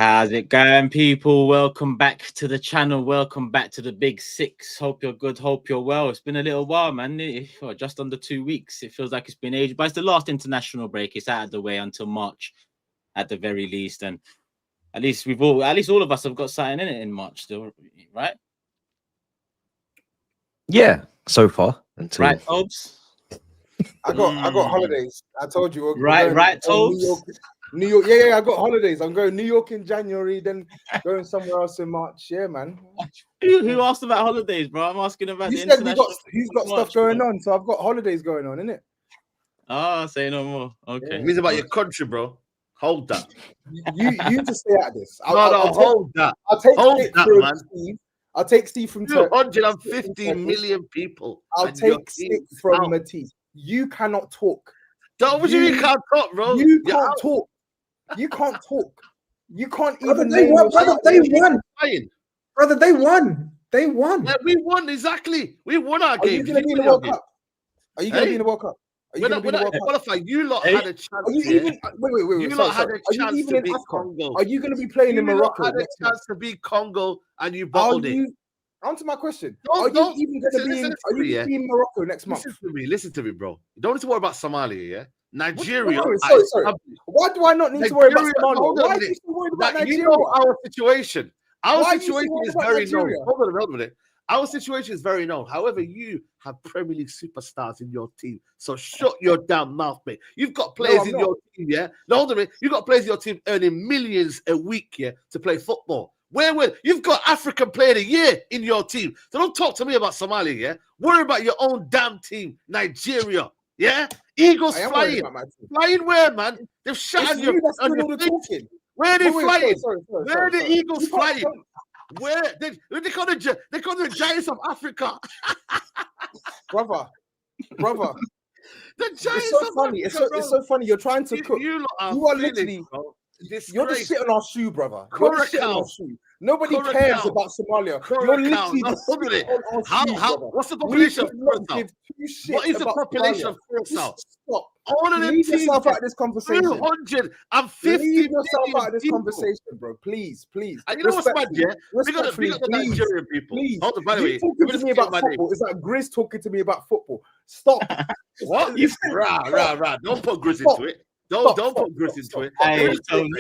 How's it going, people? Welcome back to the channel. Welcome back to the Big Six. Hope you're good. Hope you're well. It's been a little while, man. Just under 2 weeks. It feels like it's been ages, but it's the last international break. It's out of the way until March, at the very least. And at least all of us have got something in it in March, still, right? Yeah, so far. Until... Right, TOBS? I got holidays. I told you. Right, TOBS? New York. Yeah, I got holidays. I'm going New York in January, then going somewhere else in March. Yeah, man. Who asked about holidays, bro? I'm asking about you the international. Who's got stuff going on? So I've got holidays going on, innit? Ah, say no more. Okay. Yeah. It means about your country, bro. Hold that. You just stay at this. Hold that. I'll take man. Steve. I'll take Steve from 250 million people. I'll take Steve from Matisse. You cannot talk. You can't talk, bro. You can't talk. You can't talk. You can't even. They won. Brother, they won. They won. Yeah, we won, exactly. We won our game. Are you going to be in the World Cup? Are you going to be in the World Cup? We're not qualified. You lot had a chance. Are you even? Wait. You lot had a chance to beat Congo. Are you going to be playing in Morocco? You had a chance to beat Congo and you bottled it. Answer my question. Are you even going to be in Morocco next month? Listen to me, bro. You don't need to worry about Somalia, yeah? Nigeria. Sorry. Why do I not need to worry about Somalia? Why are you still worried about Nigeria? You know our situation. Our situation is very known. Hold on a minute. Our situation is very known. However, you have Premier League superstars in your team. So shut your damn mouth, mate. You've got players in your team, yeah? No, hold on a minute. You've got players in your team earning millions a week, yeah, to play football. Where you've got African Player of the Year in your team. So don't talk to me about Somalia, yeah? Worry about your own damn team, Nigeria. Yeah, Eagles flying. Flying where, man? They've shot on your face. Where are they flying? Where are the Eagles flying? Where they call the Giants of Africa. brother. The Giants. It's so funny. It's so funny. You're trying to cook. You are literally. You're just sitting on our shoe, brother. You're just sitting on our shoe. Nobody cares about Somalia. You're literally just sitting on our shoe. What's the population of Curacao? What is the population of Curacao? Stop. All of them leave yourself out of this conversation. 250 leave yourself out of this conversation, bro. Please. And you know what's mad, yeah? We got the Nigerian people. Please. Hold on, by the way. Talking to me about football. It's like GRIZZ talking to me about football. Stop. What? Rah. Don't put GRIZZ into it. Don't put GRIZZ into it. Hey,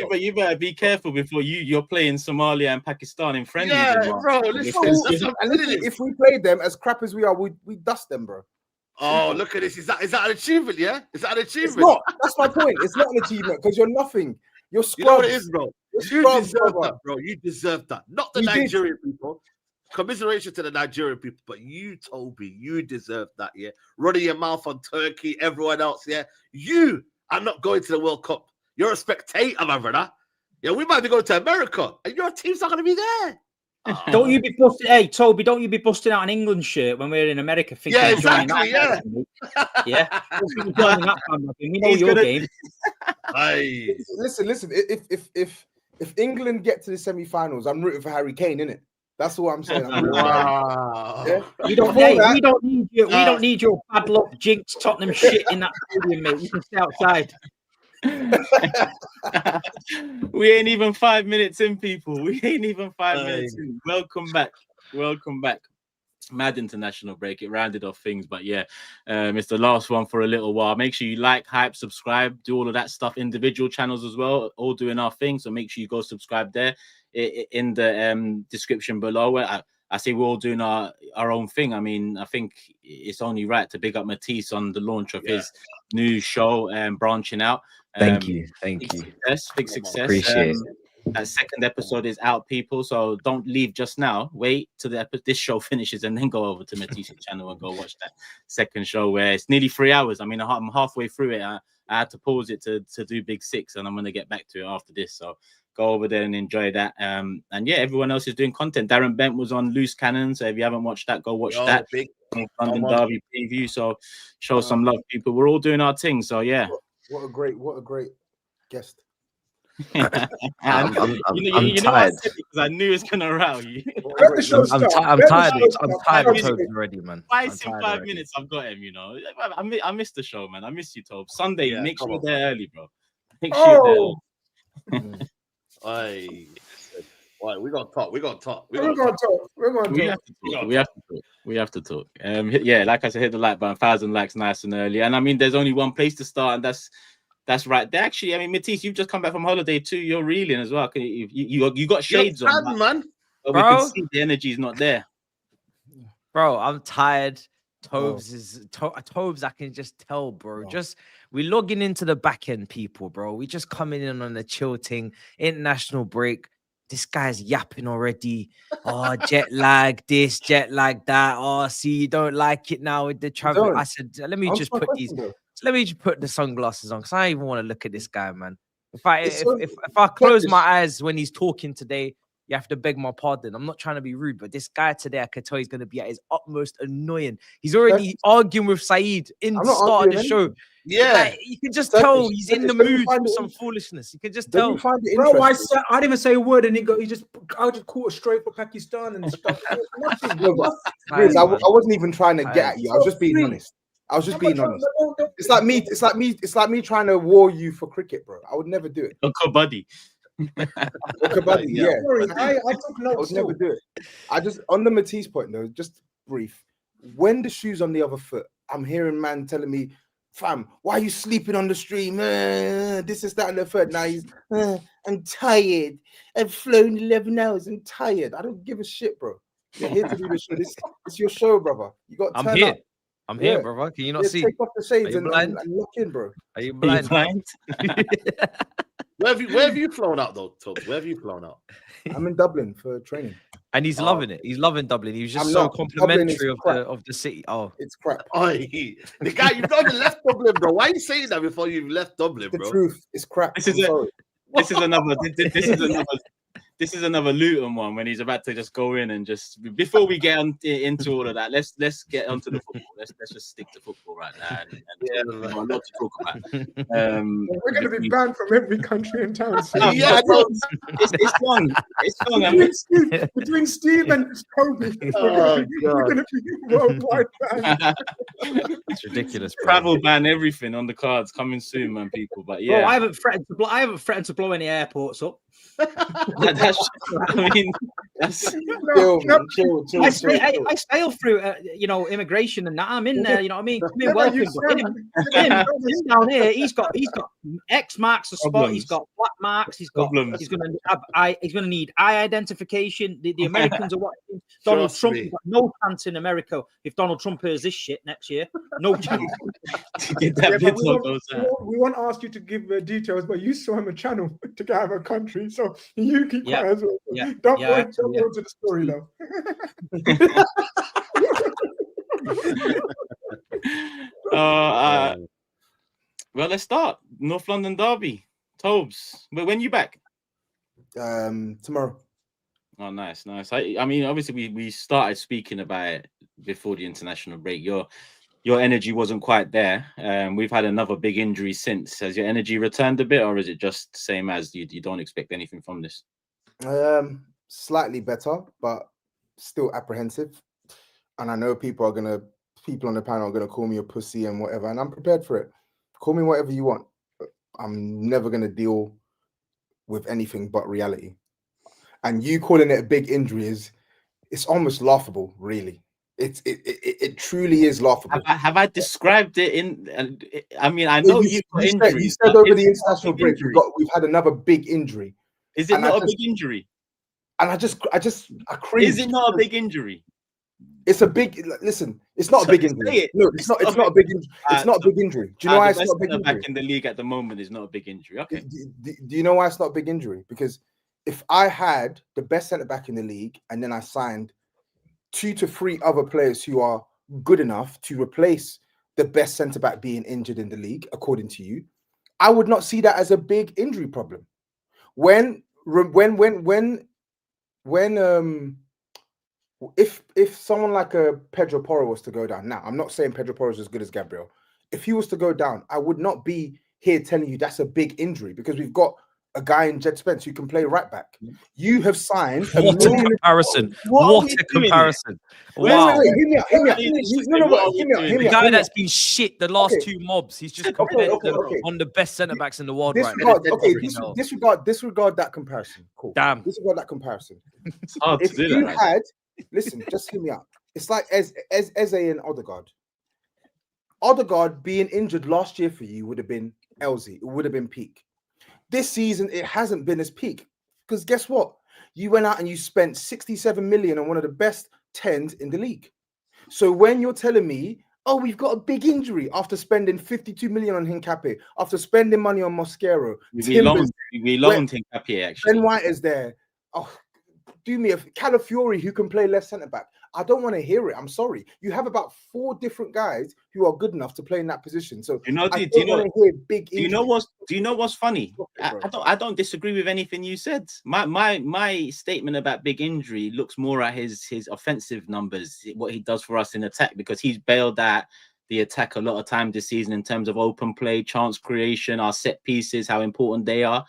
but you better be careful before you're playing Somalia and Pakistan in friendly. Yeah, bro. Listen, if we played them as crap as we are, we dust them, bro. Oh, look at this. Is that an achievement, yeah? Is that an achievement? It's not. That's my point. It's not an achievement because you're nothing. You're scrubs. You know what it is, bro? You deserve that, bro. You deserve that. Not the Nigerian people. Commiseration to the Nigerian people, but you, Toby, you deserve that, yeah? Running your mouth on Turkey, everyone else, yeah? You are not going to the World Cup. You're a spectator, my brother. Yeah, we might be going to America, and your team's not going to be there. Don't you be busting? Hey, Toby, don't you be busting out an England shirt when we're in America? Yeah, exactly. Yeah. We know your game. Hey. Listen. If England get to the semi-finals, I'm rooting for Harry Kane, innit? That's what I'm saying. Wow. Yeah? We don't need your bad luck jinx Tottenham shit in that stadium, mate. You can stay outside. We ain't even 5 minutes in, people. We ain't even 5 minutes in. Welcome back. Mad international break. It rounded off things, but yeah, it's the last one for a little while. Make sure you like, hype, subscribe, do all of that stuff. Individual channels as well, all doing our thing. So make sure you go subscribe there in the description below. I say we're all doing our own thing. I mean, I think it's only right to big up Matisse on the launch of his new show and branching out. Thank you. Big success. Appreciate it. That second episode is out, people. So don't leave just now. Wait till this show finishes and then go over to Matisse's channel and go watch that second show where it's nearly 3 hours. I mean, I'm halfway through it. I had to pause it to do Big Six, and I'm going to get back to it after this. So go over there and enjoy that. And yeah, everyone else is doing content. Darren Bent was on Loose Cannon. So if you haven't watched that, go watch that. Big London Derby preview. So show some love, people. We're all doing our thing. So yeah. What a great guest. I'm tired because I knew it's gonna row you. I'm tired of Tobes already, man. Twice in 5 minutes, I've got him. You know, I missed the show, man. I miss you, Tobes. Sunday, make sure you're there early, bro. Make sure you're there. Aye. Right, we got to talk. We're going to talk. We have to talk. Yeah, like I said, hit the like button. 1,000 likes, nice and early. And I mean, there's only one place to start, and that's right. They actually, I mean, Matisse, you've just come back from holiday too. You're reeling as well. You got shades on, man. But we can see the energy is not there. Bro, I'm tired. Tobes, I can just tell, bro. Just we logging into the back end, people, bro. We just coming in on the chill thing, international break. This guy's yapping already. Oh, jet lag, this, jet lag, that. Oh, see, you don't like it now with the travel. I said, let me just put the sunglasses on because I don't even want to look at this guy, man. If I close my eyes when he's talking today, you have to beg my pardon. I'm not trying to be rude, but this guy today, I could tell he's going to be at his utmost annoying. He's already arguing with SAEED in the start of the show. Yeah, like, you can just tell he's in the mood for some foolishness. You can just tell. Bro, I didn't even say a word, and I just caught it straight for Pakistan and stuff. I wasn't even trying to get at you. I was just being honest. It's like me trying to war you for cricket, bro. I would never do it. Kabaddi. Yeah. Sorry, I took notes. I would never do it. I just on the Matisse point though, just brief. When the shoe's on the other foot, I'm hearing man telling me, "Fam, why are you sleeping on the stream? This is that and the third." Now he's, I'm tired. I've flown 11 hours. I'm tired. I don't give a shit, bro. You're here to do the show. It's your show, brother. You got. I'm here. I'm here, brother. Can you not see? Take off the shades and look in, bro. Are you blind? Where have you flown out though, Tubbs? Where have you flown out? I'm in Dublin for training. And he's loving it. He's loving Dublin. He was just so complimentary of the city. Oh, it's crap. The guy, you've not even left Dublin, bro. Why are you saying that before you've left Dublin, bro? The truth is crap. This is another Luton one when he's about to just go in and just before we get into all of that, let's get onto the football. Let's just stick to football right now. And a lot to talk about. We're going to be banned from every country in town. So. It's long. Between Steve and Kobe, we're going to be worldwide banned. It's ridiculous. Bro. Travel ban, everything on the cards coming soon, man, people. But yeah, bro, I haven't threatened to blow any airports up. I sail through, immigration and that. I'm in there, you know what I mean? Come in, welcome. Him down here, he's got X marks the spot. He's got black marks. He's going to need eye identification. The Americans are watching. Donald Trump has got no chance in America if Donald Trump hears this shit next year. No chance. We won't ask you to give details, but you saw him a channel to get out of a country, so you keep quiet as well. Don't go to the story though. Well, let's start. North London derby. Tobes. But when you back? Tomorrow. Oh, nice. I mean, obviously, we started speaking about it before the international break. Your energy wasn't quite there. We've had another big injury since. Has your energy returned a bit, or is it just the same as you don't expect anything from this? Slightly better, but still apprehensive. And I know people on the panel are gonna call me a pussy and whatever, and I'm prepared for it. Call me whatever you want. I'm never gonna deal with anything but reality. And you calling it a big injury it's almost laughable, really. It truly is laughable. Have I described it in? I mean, I know you said over the international break we've had another big injury. Is it not a big injury? And I cringe. Is it not a big injury? It's a big. Listen, it's not a big injury. No, it's not. It's not a big injury. It's not a big injury. Do you know why it's not a big injury? Back in the league at the moment is not a big injury. Okay. Do you know why it's not a big injury? Because if I had the best centre back in the league and then I signed 2 to 3 other players who are good enough to replace the best centre back being injured in the league, according to you, I would not see that as a big injury problem. If someone like a Pedro Porro was to go down, now I'm not saying Pedro Porro is as good as Gabriel. If he was to go down, I would not be here telling you that's a big injury because we've got a guy in Jed Spence who can play right back. You have signed what a comparison. What a comparison. Wow. Wait, hear me out. The guy that's been shit the last two mobs. He's just compared on the best centre-backs in the world right now. Disregard that comparison. Cool. Damn. Disregard that comparison. It's hard to do that. Listen, just hear me out. It's like Eze and Odegaard. Odegaard being injured last year for you would have been Elsie. It would have been peak. This season, it hasn't been as peak. Because guess what? You went out and you spent 67 million on one of the best 10s in the league. So when you're telling me, oh, we've got a big injury after spending 52 million on Hincapié, after spending money on Mosquero, we loaned Hincapié, actually. Ben White is there. Oh, do me a Calafiori who can play left centre back. I don't want to hear it. I'm sorry. You have about 4 different guys who are good enough to play in that position. So do you know what's funny? I don't disagree with anything you said. My statement about big injury looks more at his offensive numbers, what he does for us in attack, because he's bailed out the attack a lot of time this season in terms of open play, chance creation, our set pieces, how important they are.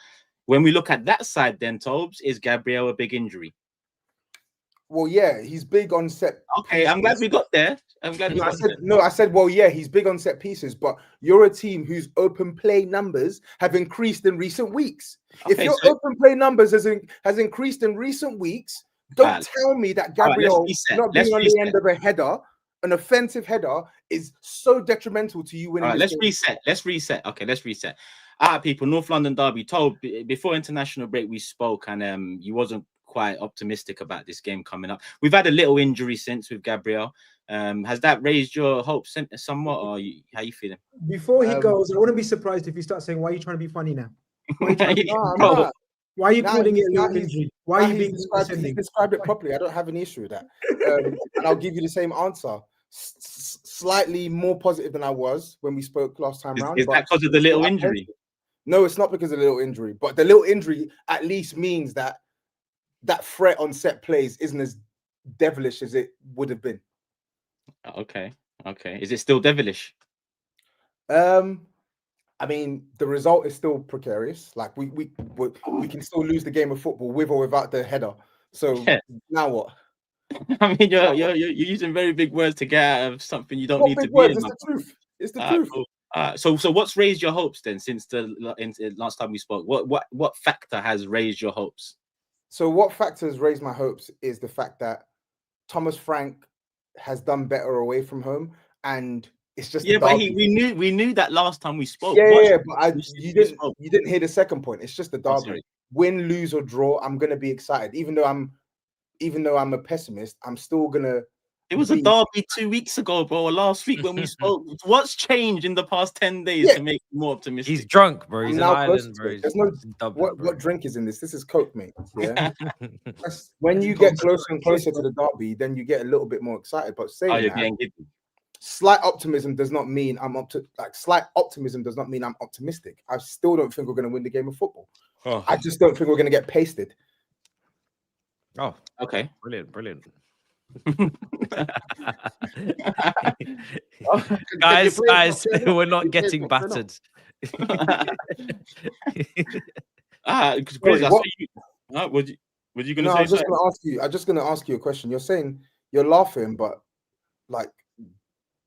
When we look at that side, then Tobes, is Gabriel a big injury? Well, yeah, he's big on set. Okay, I'm glad we got there. I said, well, yeah, he's big on set pieces, but you're a team whose open play numbers have increased in recent weeks. Okay, if your open play numbers has increased in recent weeks, don't tell me that Gabriel not being on the end of a header, an offensive header, is so detrimental to you winning. All right, let's reset. Okay, let's reset. All right, people, North London derby. Told before international break we spoke, and you wasn't quite optimistic about this game coming up. We've had a little injury since with Gabriel. Has that raised your hopes somewhat, or how you feeling? Before he goes, I wouldn't be surprised if you start saying, "Why are you trying to be funny now? Why are you calling it a little injury? Why are you being he described it properly? I don't have any issue with that, and I'll give you the same answer. Slightly more positive than I was when we spoke last time round. Is that because of the little injury? No, it's not because of the little injury, but the little injury at least means that threat on set plays isn't as devilish as it would have been. Okay. Is it still devilish? I mean, the result is still precarious. Like we can still lose the game of football with or without the header. So now what? I mean, you're using very big words to get out of something you don't need to be in. It's the truth. It's the truth. Cool. So what's raised your hopes then since the last time we spoke? What factor has raised your hopes? So what factor has raised my hopes is the fact that Thomas Frank has done better away from home, and it's just but we knew that last time we spoke. But you didn't hear the second point. It's just the derby. Win, lose or draw, I'm gonna be excited. Even though I'm a pessimist, I'm still gonna. It was a derby 2 weeks ago, bro. Last week when we spoke. What's changed in the past 10 days to make you more optimistic? He's drunk, bro. He's an island, bro. There's no what drink is in this? This is Coke, mate. Yeah. When you get closer and closer to the derby, then you get a little bit more excited. But saying that, slight optimism does not mean slight optimism does not mean I'm optimistic. I still don't think we're going to win the game of football. I just don't think we're going to get pasted. Oh, okay. Brilliant. guys, we're not getting battered. What you gonna say? I was just gonna ask you a question. You're saying you're laughing, but like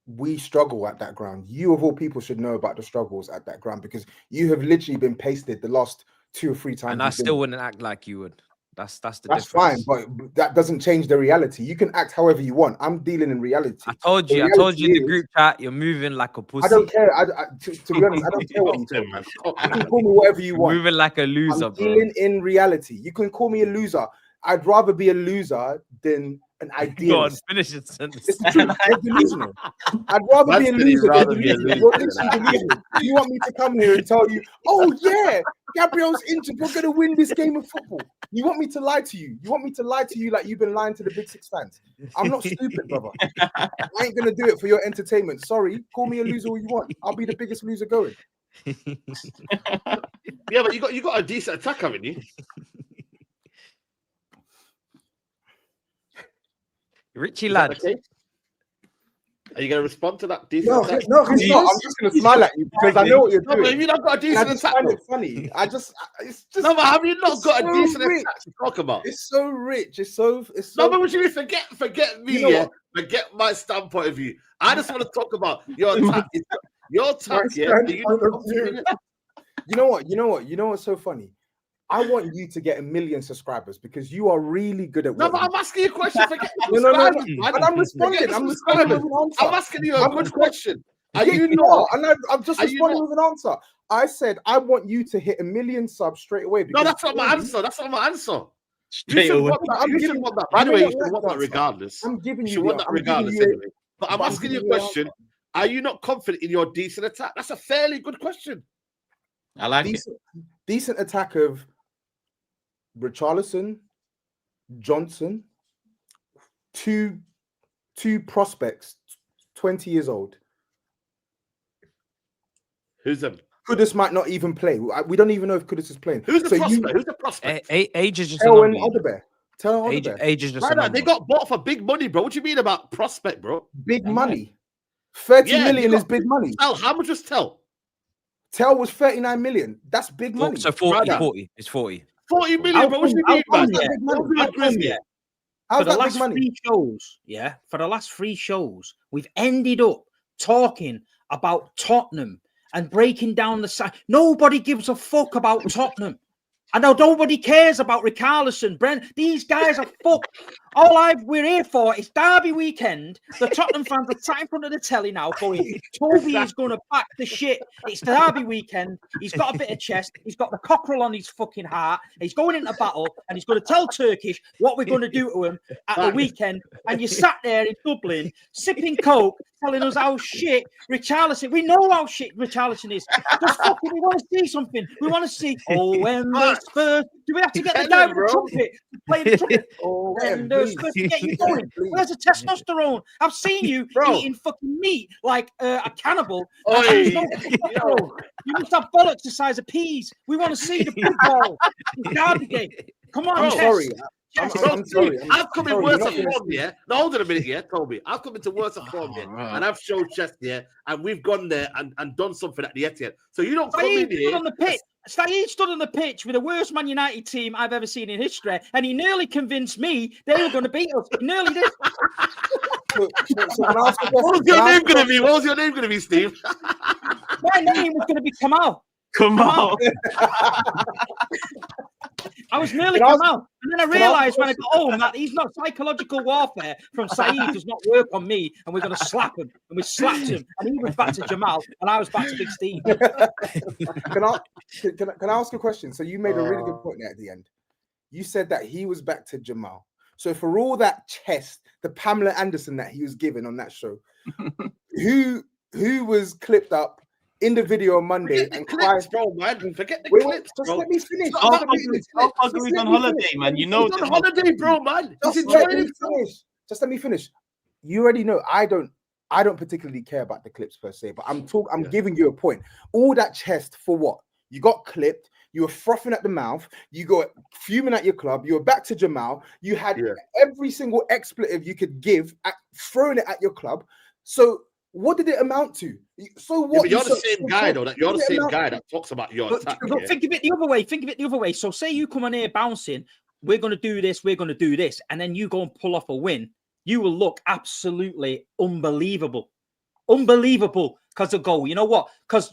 we struggle at that ground. You of all people should know about the struggles at that ground because you have literally been pasted the last 2 or 3 times. And I still wouldn't act like you would. That's the difference. Fine, but that doesn't change the reality. You can act however you want. I'm dealing in reality. I told you in the group chat, you're moving like a pussy. I don't care. To be honest, I don't care what you say, man. You can call me whatever you want. Moving like a loser, I'm dealing in reality. You can call me a loser. I'd rather be a loser than an idealist. Go on, finish it. It's the truth. You're delusional. I'd rather be a loser than delusional. You're literally delusional. You want me to come here and tell you, oh yeah, Gabriel's injured. We're gonna win this game of football. You want me to lie to you? You want me to lie to you like you've been lying to the Big Six fans? I'm not stupid, brother. I ain't gonna do it for your entertainment. Sorry, call me a loser all you want. I'll be the biggest loser going. Yeah, but you got a decent attack, haven't you? Richie lad. Okay? Are you going to respond to that? No, he's not. I'm just going to smile at you because I know what you're doing. But have you not got a decent attack? I find it funny. It's just. No, but have you not got a decent attack to talk about? It's so rich. It's so. No, but would you forget me? Forget my standpoint of view. I just want to talk about your attack. Your attack, yeah. You know what's so funny? I want you to get 1 million subscribers because you are really good at. No, but I'm asking you a question. No. I'm responding. I'm asking you a good question. Are you not? And I'm just responding with an answer. I said I want you to hit 1 million subs straight away. No, that's not my answer. That's not my answer. Straight away. You should want that. By the way, you should want that regardless. I'm giving you want that regardless anyway. But I'm asking you a question. Are you not confident in your decent attack? That's a fairly good question. I like it. Decent attack of Richarlison, Johnson, two prospects, 20 years old. Who's them? Kudus might not even play. We don't even know if Kudus is playing. Who's the prospect? Who's the prospect? Age is just Tell age is just they got bought for big money, bro. What do you mean about prospect, bro? Big money. 30 million is big money. How much was Tell? Tell was 39 million. That's big money. So 40. It's 40. 40 million, bro. What do you mean, man? For the last 3 shows, for the last 3 shows, we've ended up talking about Tottenham and breaking down the side. Nobody gives a fuck about Tottenham. I know nobody cares about Richarlison, Brent. These guys are fucked. We're here for is Derby weekend. The Tottenham fans are sat in front of the telly now going, Toby is going to back the shit. It's Derby weekend. He's got a bit of chest. He's got the cockerel on his fucking heart. He's going into battle and he's going to tell Turkish what we're going to do to him at the weekend. And you sat there in Dublin sipping coke, telling us how shit Richarlison. We know how shit Richarlison is. Just fucking, we want to see something. We want to see. Oh, when the Spurs. Do we have to get the guy with the trumpet to play the trumpet? Oh, when the Spurs to get you going. Where's the testosterone? I've seen you eating fucking meat like a cannibal. You must have bollocks the size of peas. We want to see the football. Derby game. Come on, I'm sorry. I'm sorry. I've come in worse of form, yeah. No, hold on a minute, Toby. I've come into worse of form, and I've showed chest, and we've gone there and done something at the Etihad. So you don't come in here. Saeed stood on the pitch with the worst Man United team I've ever seen in history, and he nearly convinced me they were going to beat us. He nearly did. What was your name going to be? What was your name going to be, Steve? My name was going to be Kamal. Kamal. I was nearly come out. And then I realised when I got home that he's not psychological warfare from Saeed does not work on me, and we're going to slap him. And we slapped him, and he was back to Jamal, and I was back to Big Steve. Can I ask a question? So you made a really good point there at the end. You said that he was back to Jamal. So for all that chest, the Pamela Anderson that he was given on that show, who was clipped up in the video on Monday and clips, bro, man. Forget the clips, just let me finish. He's on holiday, man. You know, he's on holiday, bro, man. Just let me finish. You already know I don't particularly care about the clips per se, but I'm giving you a point. All that chest for what? You got clipped. You were frothing at the mouth. You got fuming at your club. You were back to Jamal. You had every single expletive you could give, throwing it at your club. So what did it amount to? So what? Yeah, but you're the same guy, though. You're the same guy that talks about your attack. But think of it the other way. So say you come on here bouncing, we're going to do this, and then you go and pull off a win. You will look absolutely unbelievable. Unbelievable because of goal. You know what? Because,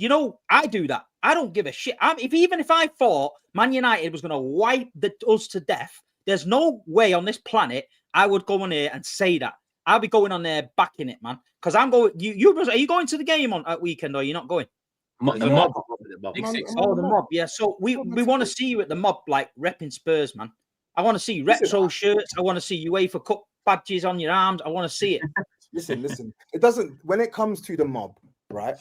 I do that. I don't give a shit. Even if I thought Man United was going to wipe us to death, there's no way on this planet I would go on here and say that. I'll be going on there backing it, man. Because I'm going. Are you going to the game at weekend, or are you not going? The mob. Oh, the mob. Yeah. So we want to see you at the mob, like repping Spurs, man. I want to see retro shirts. I want to see UEFA Cup badges on your arms. I want to see it. Listen. It doesn't. When it comes to the mob, right?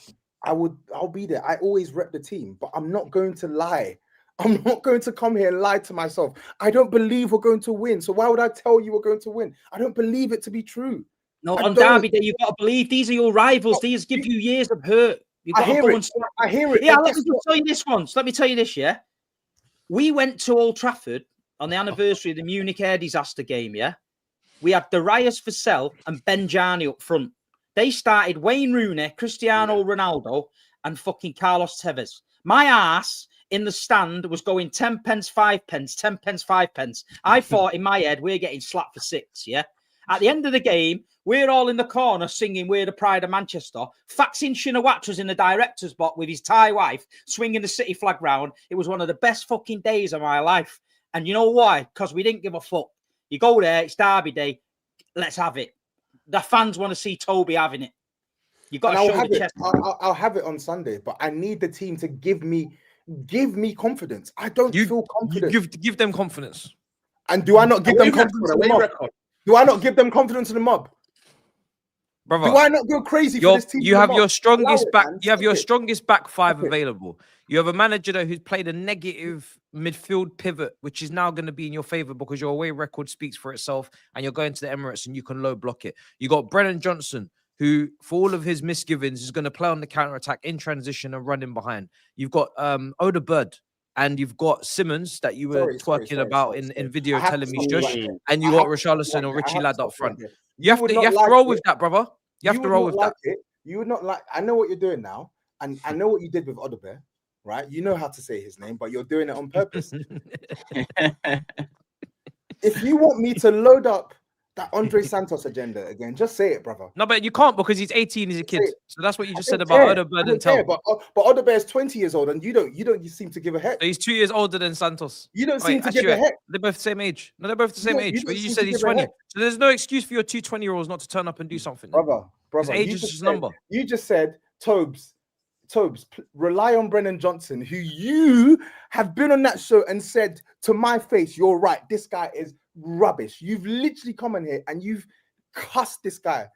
I'll be there. I always rep the team, but I'm not going to lie. I'm not going to come here and lie to myself. I don't believe we're going to win. So why would I tell you we're going to win? I don't believe it to be true. No, on Derby Day, you've got to believe these are your rivals. These give you years of hurt. I hear it. Yeah, let me tell you this once. Let me tell you this, yeah? We went to Old Trafford on the anniversary of the Munich air disaster game, yeah? We had Darius Vassell and Ben Jarney up front. They started Wayne Rooney, Cristiano Ronaldo, and fucking Carlos Tevez. My ass in the stand was going 10 pence, 5 pence, 10 pence, 5 pence. I thought in my head, we're getting slapped for 6, yeah? At the end of the game, we're all in the corner singing We're the Pride of Manchester. Faxin Shinawatra was in the director's box with his Thai wife, swinging the City flag round. It was one of the best fucking days of my life. And you know why? Because we didn't give a fuck. You go there, it's Derby Day. Let's have it. The fans want to see Toby having it. You got to show the chest. I'll have it on Sunday, but I need the team to give me confidence. I don't feel confident. Give them confidence. And do I not give them confidence in the mob? Do I not give them confidence in the mob? Brother, do I not go crazy for this team? You have your strongest back. You have your strongest back five available. You have a manager though who's played a negative midfield pivot, which is now going to be in your favor because your away record speaks for itself, and you're going to the Emirates and you can low block it. You got Brennan Johnson, who, for all of his misgivings, is going to play on the counter attack in transition and run in behind. You've got Odegaard. And you've got Simmons that you were twerking about in video telling me Josh, and you got Richarlison or Richie Ladd up front. You have to roll with that, brother. You have to roll with that. You would not like. I know what you're doing now, and I know what you did with Odegaard, right? You know how to say his name, but you're doing it on purpose. If you want me to load up that Andre Santos agenda again, just say it, brother. No, but you can't because he's 18, he's a kid. So that's what you just said about Odegaard and Tel. But Odegaard is 20 years old, and you don't seem to give a heck. So he's 2 years older than Santos. You don't seem to give a heck. They're both the same age. No, they're both the same age. But you said he's 20. So there's no excuse for your 2 20-year-olds not to turn up and do something. Brother, his age is just a number. You just said, Tobes, rely on Brennan Johnson, who you have been on that show and said to my face, you're right, this guy is rubbish. You've literally come in here and you've cussed this guy,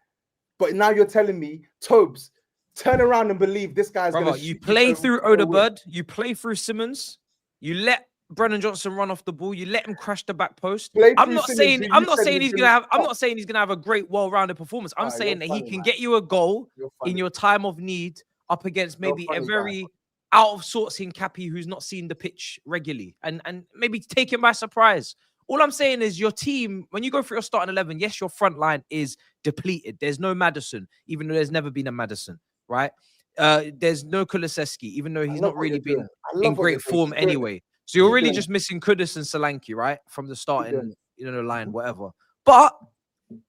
but now you're telling me, Tobes, turn around and believe this guy's going to. You play through Odegaard, you play through Simmons, you let Brennan Johnson run off the ball, you let him crash the back post. I'm not saying he's gonna have a great, well-rounded performance. I'm saying that he can get you a goal in your time of need up against maybe a very out of sorts Hincapié who's not seen the pitch regularly, and maybe take him by surprise. All I'm saying is your team, when you go through your starting 11, yes, your front line is depleted. There's no Maddison, even though there's never been a Maddison, right? There's no Kulusevski, even though he's not really been in great form anyway. So you're really just missing Kudus and Solanke, right? From the starting, line, whatever. But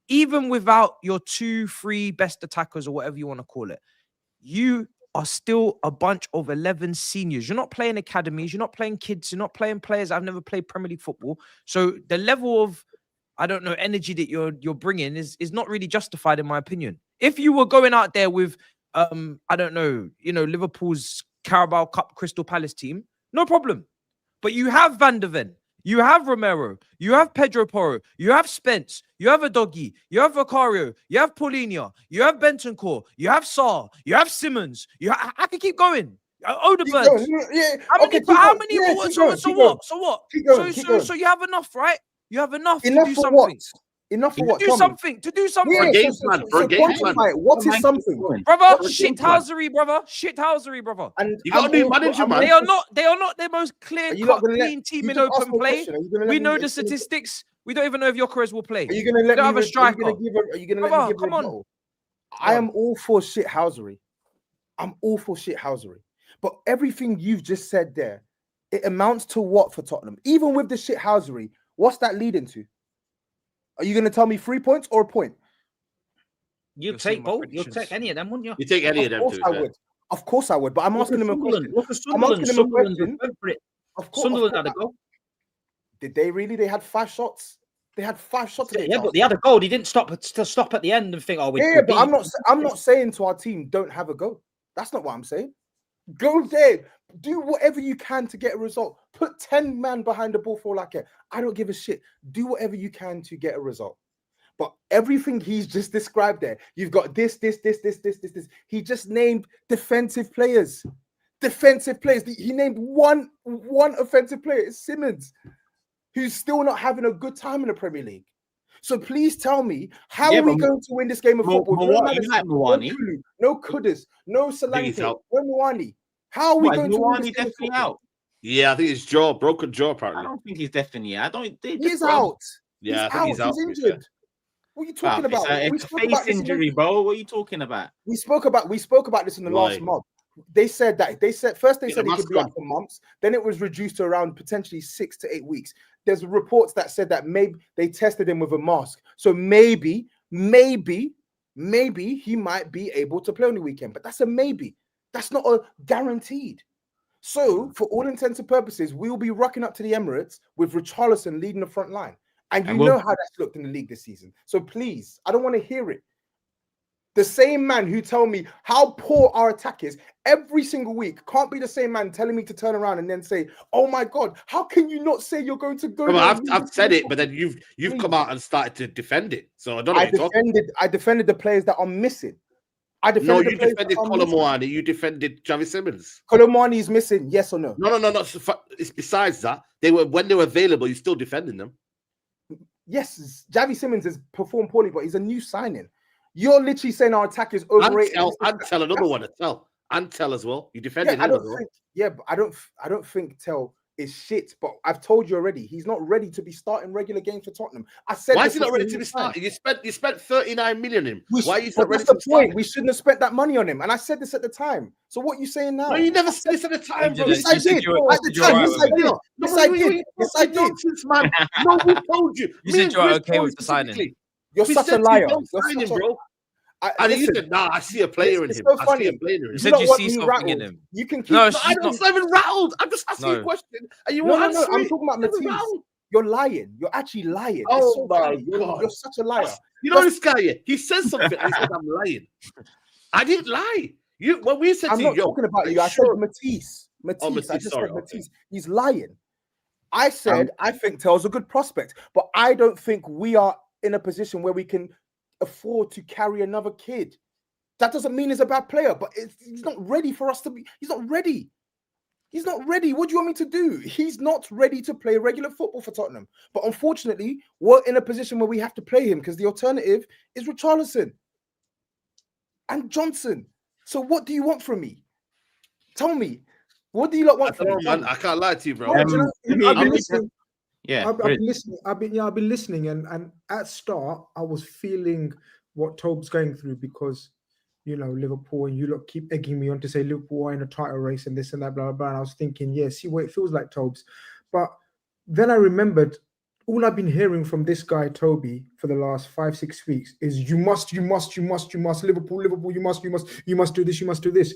even without your 2-3 best attackers or whatever you want to call it, you are still a bunch of 11 seniors. You're not playing academies. You're not playing kids. You're not playing players that have never played Premier League football. So the level of, I don't know, energy that you're bringing is not really justified in my opinion. If you were going out there with, I don't know, Liverpool's Carabao Cup Crystal Palace team, no problem. But you have Van de Ven, you have Romero, you have Pedro Porro, you have Spence, you have Udogie, you have Vicario, you have Paulinho, you have Bentancur, you have Sarr, you have Simmons. I can keep going. Odegaard. How many? So what? So you have enough, right? You have enough to do something. What? Enough for what? To do something. For a game plan. What is something? Brother, shithousery, brother. And you got to be manager, man. They are not their most clear-cut, clean team in open play. We know the statistics. We don't even know if Gyökeres will play. Are you going to let me have a striker? Are you going to let me give? Come on. I am all for shithousery. But everything you've just said there, it amounts to what for Tottenham? Even with the shithousery, what's that leading to? Are you going to tell me 3 points or a point? You'll take both. You'll take any of them, wouldn't you? You take any of them too. Of course I would. But I'm asking him a question. Of course, Sunderland had a goal. Did they really? They had 5 shots. They had 5 shots. Yeah, but they had a goal. He didn't stop at the end and think, but I'm not saying to our team, don't have a go. That's not what I'm saying. Go there. Do whatever you can to get a result. Put 10 men behind the ball for all I care. I don't give a shit. Do whatever you can to get a result. But everything he's just described there, you've got this. He just named defensive players. He named one offensive player. It's Simmons, who's still not having a good time in the Premier League. So please tell me, how are we going to win this game of football? No Kudus, no Solanke, no Mwani. How are we going to win this game definitely out? Yeah, I think his broken jaw apparently. I don't think he's definitely out. He's out. Yeah, I think he's out. He's injured. What are you talking about? It's a face injury, bro. What are you talking about? We spoke about this in the last month. They said first they said it could be out for months, then it was reduced to around potentially 6 to 8 weeks. There's reports that said that maybe they tested him with a mask, so maybe he might be able to play on the weekend, but that's a maybe. That's not a guaranteed. So for all intents and purposes, we will be rocking up to the Emirates with Richarlison leading the front line, and you know how that's looked in the league this season. So please, I don't want to hear it. The same man who tell me how poor our attack is every single week can't be the same man telling me to turn around and then say, "Oh my God, how can you not say you're going to go?" No, I've said it, but then you've come out and started to defend it. So I don't know. I defended the players that are missing. You defended Colomwani. You defended Javi Simmons. Colomwani is missing, yes or no? No. It's besides that, when they were available, you're still defending them. Yes, Javi Simmons has performed poorly, but he's a new signing. You're literally saying our attack is overrated. And tell another one to tell. And tell as well. You defended him as well. But I don't think Tell is shit. But I've told you already, he's not ready to be starting regular games for Tottenham. I said, why is he not ready to be starting? You spent 39 million on him. Why are you not ready to start? We shouldn't have spent that money on him. And I said this at the time. So what are you saying now? No, you never said this at the time, bro. Yes, I did. At the time, yes, I did. Yes, I did. Nonsense, man. No, we told you. You said you were okay with the signing. You're such a liar. Bro. And you said, "Nah, I see a player in him." So funny. You said you see something in him. You can keep. No, I'm not even rattled. I'm just asking you a question, and you want to answer. I'm talking about Matisse. You're lying. You're actually lying. Oh my God, you're such a liar. You know this guy here. He says something, and he says, "I'm lying." I didn't lie. When we said, I'm not talking about you. I said Matisse. Matisse. I just said Matisse. He's lying. I said I think Tell's a good prospect, but I don't think we are in a position where we can afford to carry another kid. That doesn't mean he's a bad player, but he's not ready for us to be. He's not ready. He's not ready. What do you want me to do? He's not ready to play regular football for Tottenham. But unfortunately, we're in a position where we have to play him because the alternative is Richarlison and Johnson. So what do you want from me? Tell me. What do you want from me? Man, I can't lie to you, bro. I've been listening. Yeah, I've been listening. I've been listening, and at start I was feeling what Tob's going through because Liverpool, and you lot keep egging me on to say Liverpool are in a title race and this and that, blah blah blah. And I was thinking, yeah, see what it feels like, Tobes. But then I remembered all I've been hearing from this guy Toby for the last 5-6 weeks is you must Liverpool, you must do this.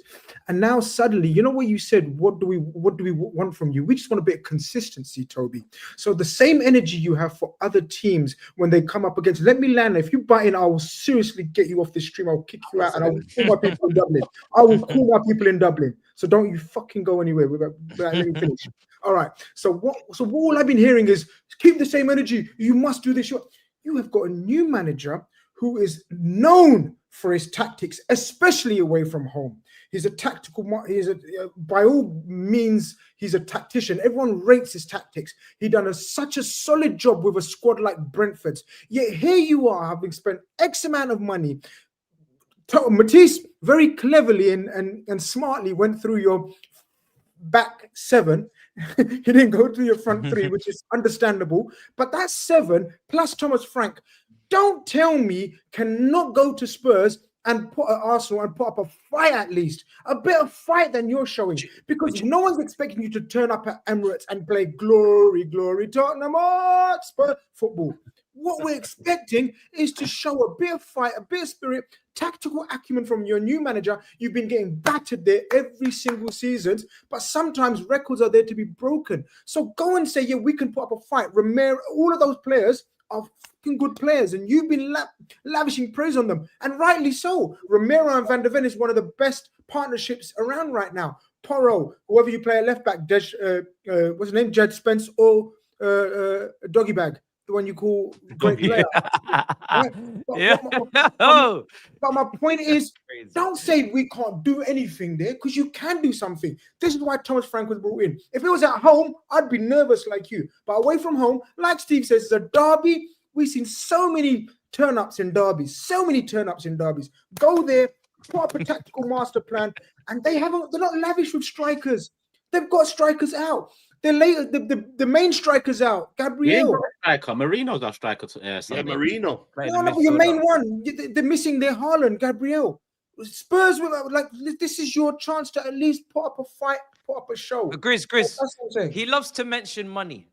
And now suddenly, you know what you said, what do we want from you? We just want a bit of consistency, Toby. So the same energy you have for other teams when they come up against, let me land. If you butt in, I will seriously get you off this stream. I'll kick you out and I will call my people in Dublin. I will call my people in Dublin. So don't you fucking go anywhere. Let me finish. All right. So all I've been hearing is keep the same energy. You must do this. You have got a new manager who is known for his tactics, especially away from home. He's a tactical. By all means, he's a tactician. Everyone rates his tactics. He done such a solid job with a squad like Brentford's. Yet here you are, having spent X amount of money. Matisse very cleverly and smartly went through your back seven. He didn't go to your front three, which is understandable. But that 7 plus Thomas Frank, don't tell me cannot go to Spurs and put at Arsenal and put up a fight, at least a bit of fight than you're showing, because no one's expecting you to turn up at Emirates and play glory Tottenham Hotspur football. What we're expecting is to show a bit of fight, a bit of spirit, tactical acumen from your new manager. You've been getting battered there every single season, but sometimes records are there to be broken. So go and say, yeah, we can put up a fight. Romero, all of those players are fucking good players, and you've been lavishing praise on them, and rightly so. Romero and Van der Ven is one of the best partnerships around right now. Porro, whoever you play at left back, what's his name, Jed Spence or Doggy Bag, the one you call great player. But my point is, don't say we can't do anything there, because you can do something. This is why Thomas Frank was brought in. If it was at home, I'd be nervous like you. But away from home, like Steve says, it's a derby. We've seen so many turn-ups in derbies. Go there, put up a tactical master plan, and they're not lavish with strikers. They've got strikers out. The main striker's out. Gabriel. Striker. Marino's our striker. Yeah, Marino. No, but your main one. They're missing their Haaland, Gabriel. Spurs were like, this is your chance to at least put up a fight, put up a show. Grizz. He loves to mention money.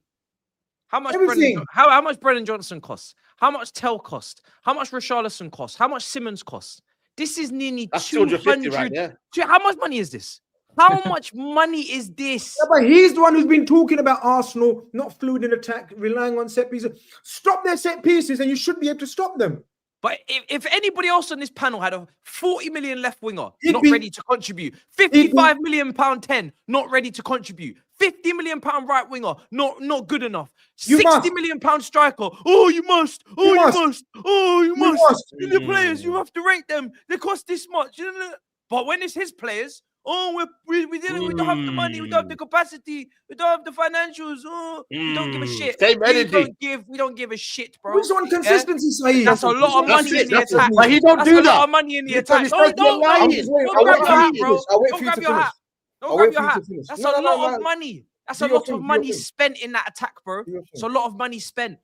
How much Everything. how much Brennan Johnson costs? How much Tell cost? How much Richarlison costs? How much Simmons costs? This is nearly 200. Right, yeah. How much money is this? How much money is this? Yeah, but he's the one who's been talking about Arsenal not fluid in attack, relying on set pieces. Stop their set pieces, and you should be able to stop them. But if anybody else on this panel had a 40 million left winger not ready to contribute, 55 million pound 10 not ready to contribute, 50 million pound right winger not good enough, 60 million pound striker, you must. The players, you have to rate them. They cost this much. But when it's his players, we don't have the money, we don't have the capacity, we don't have the financials. We don't give a shit. We don't give a shit, bro. Who's on consistency, SAEED? That's a lot of money in the attack. But he don't do that. That's a lot of money in the attack. Don't grab your hat, bro. Don't grab your hat. Don't grab your hat. That's a lot of money. That's a lot of money spent in that attack, bro. It's a lot of money spent.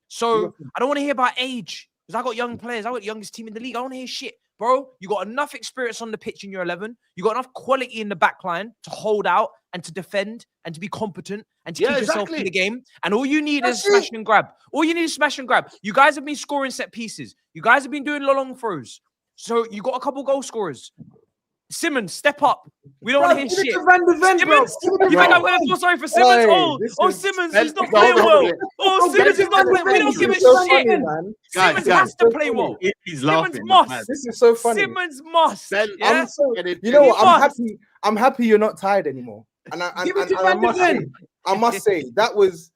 So I don't want to hear about age, because I got young players. I got the youngest team in the league. I don't want to hear shit. Bro, you got enough experience on the pitch in your 11. You got enough quality in the back line to hold out and to defend and to be competent and to keep yourself in the game. And all you need is smash and grab. All you need is smash and grab. You guys have been scoring set pieces. You guys have been doing long throws. So you got a couple goal scorers. Simmons, step up. We don't want to hear shit. Simmons, you think I'm going to feel sorry for Simmons? Simmons, he's not playing well. Simmons is not playing well. We don't give a shit. Simmons has to play well. He's Simmons laughing. must. This is so funny. Simmons must. You know what? I'm happy you're not tired anymore. And I must say that was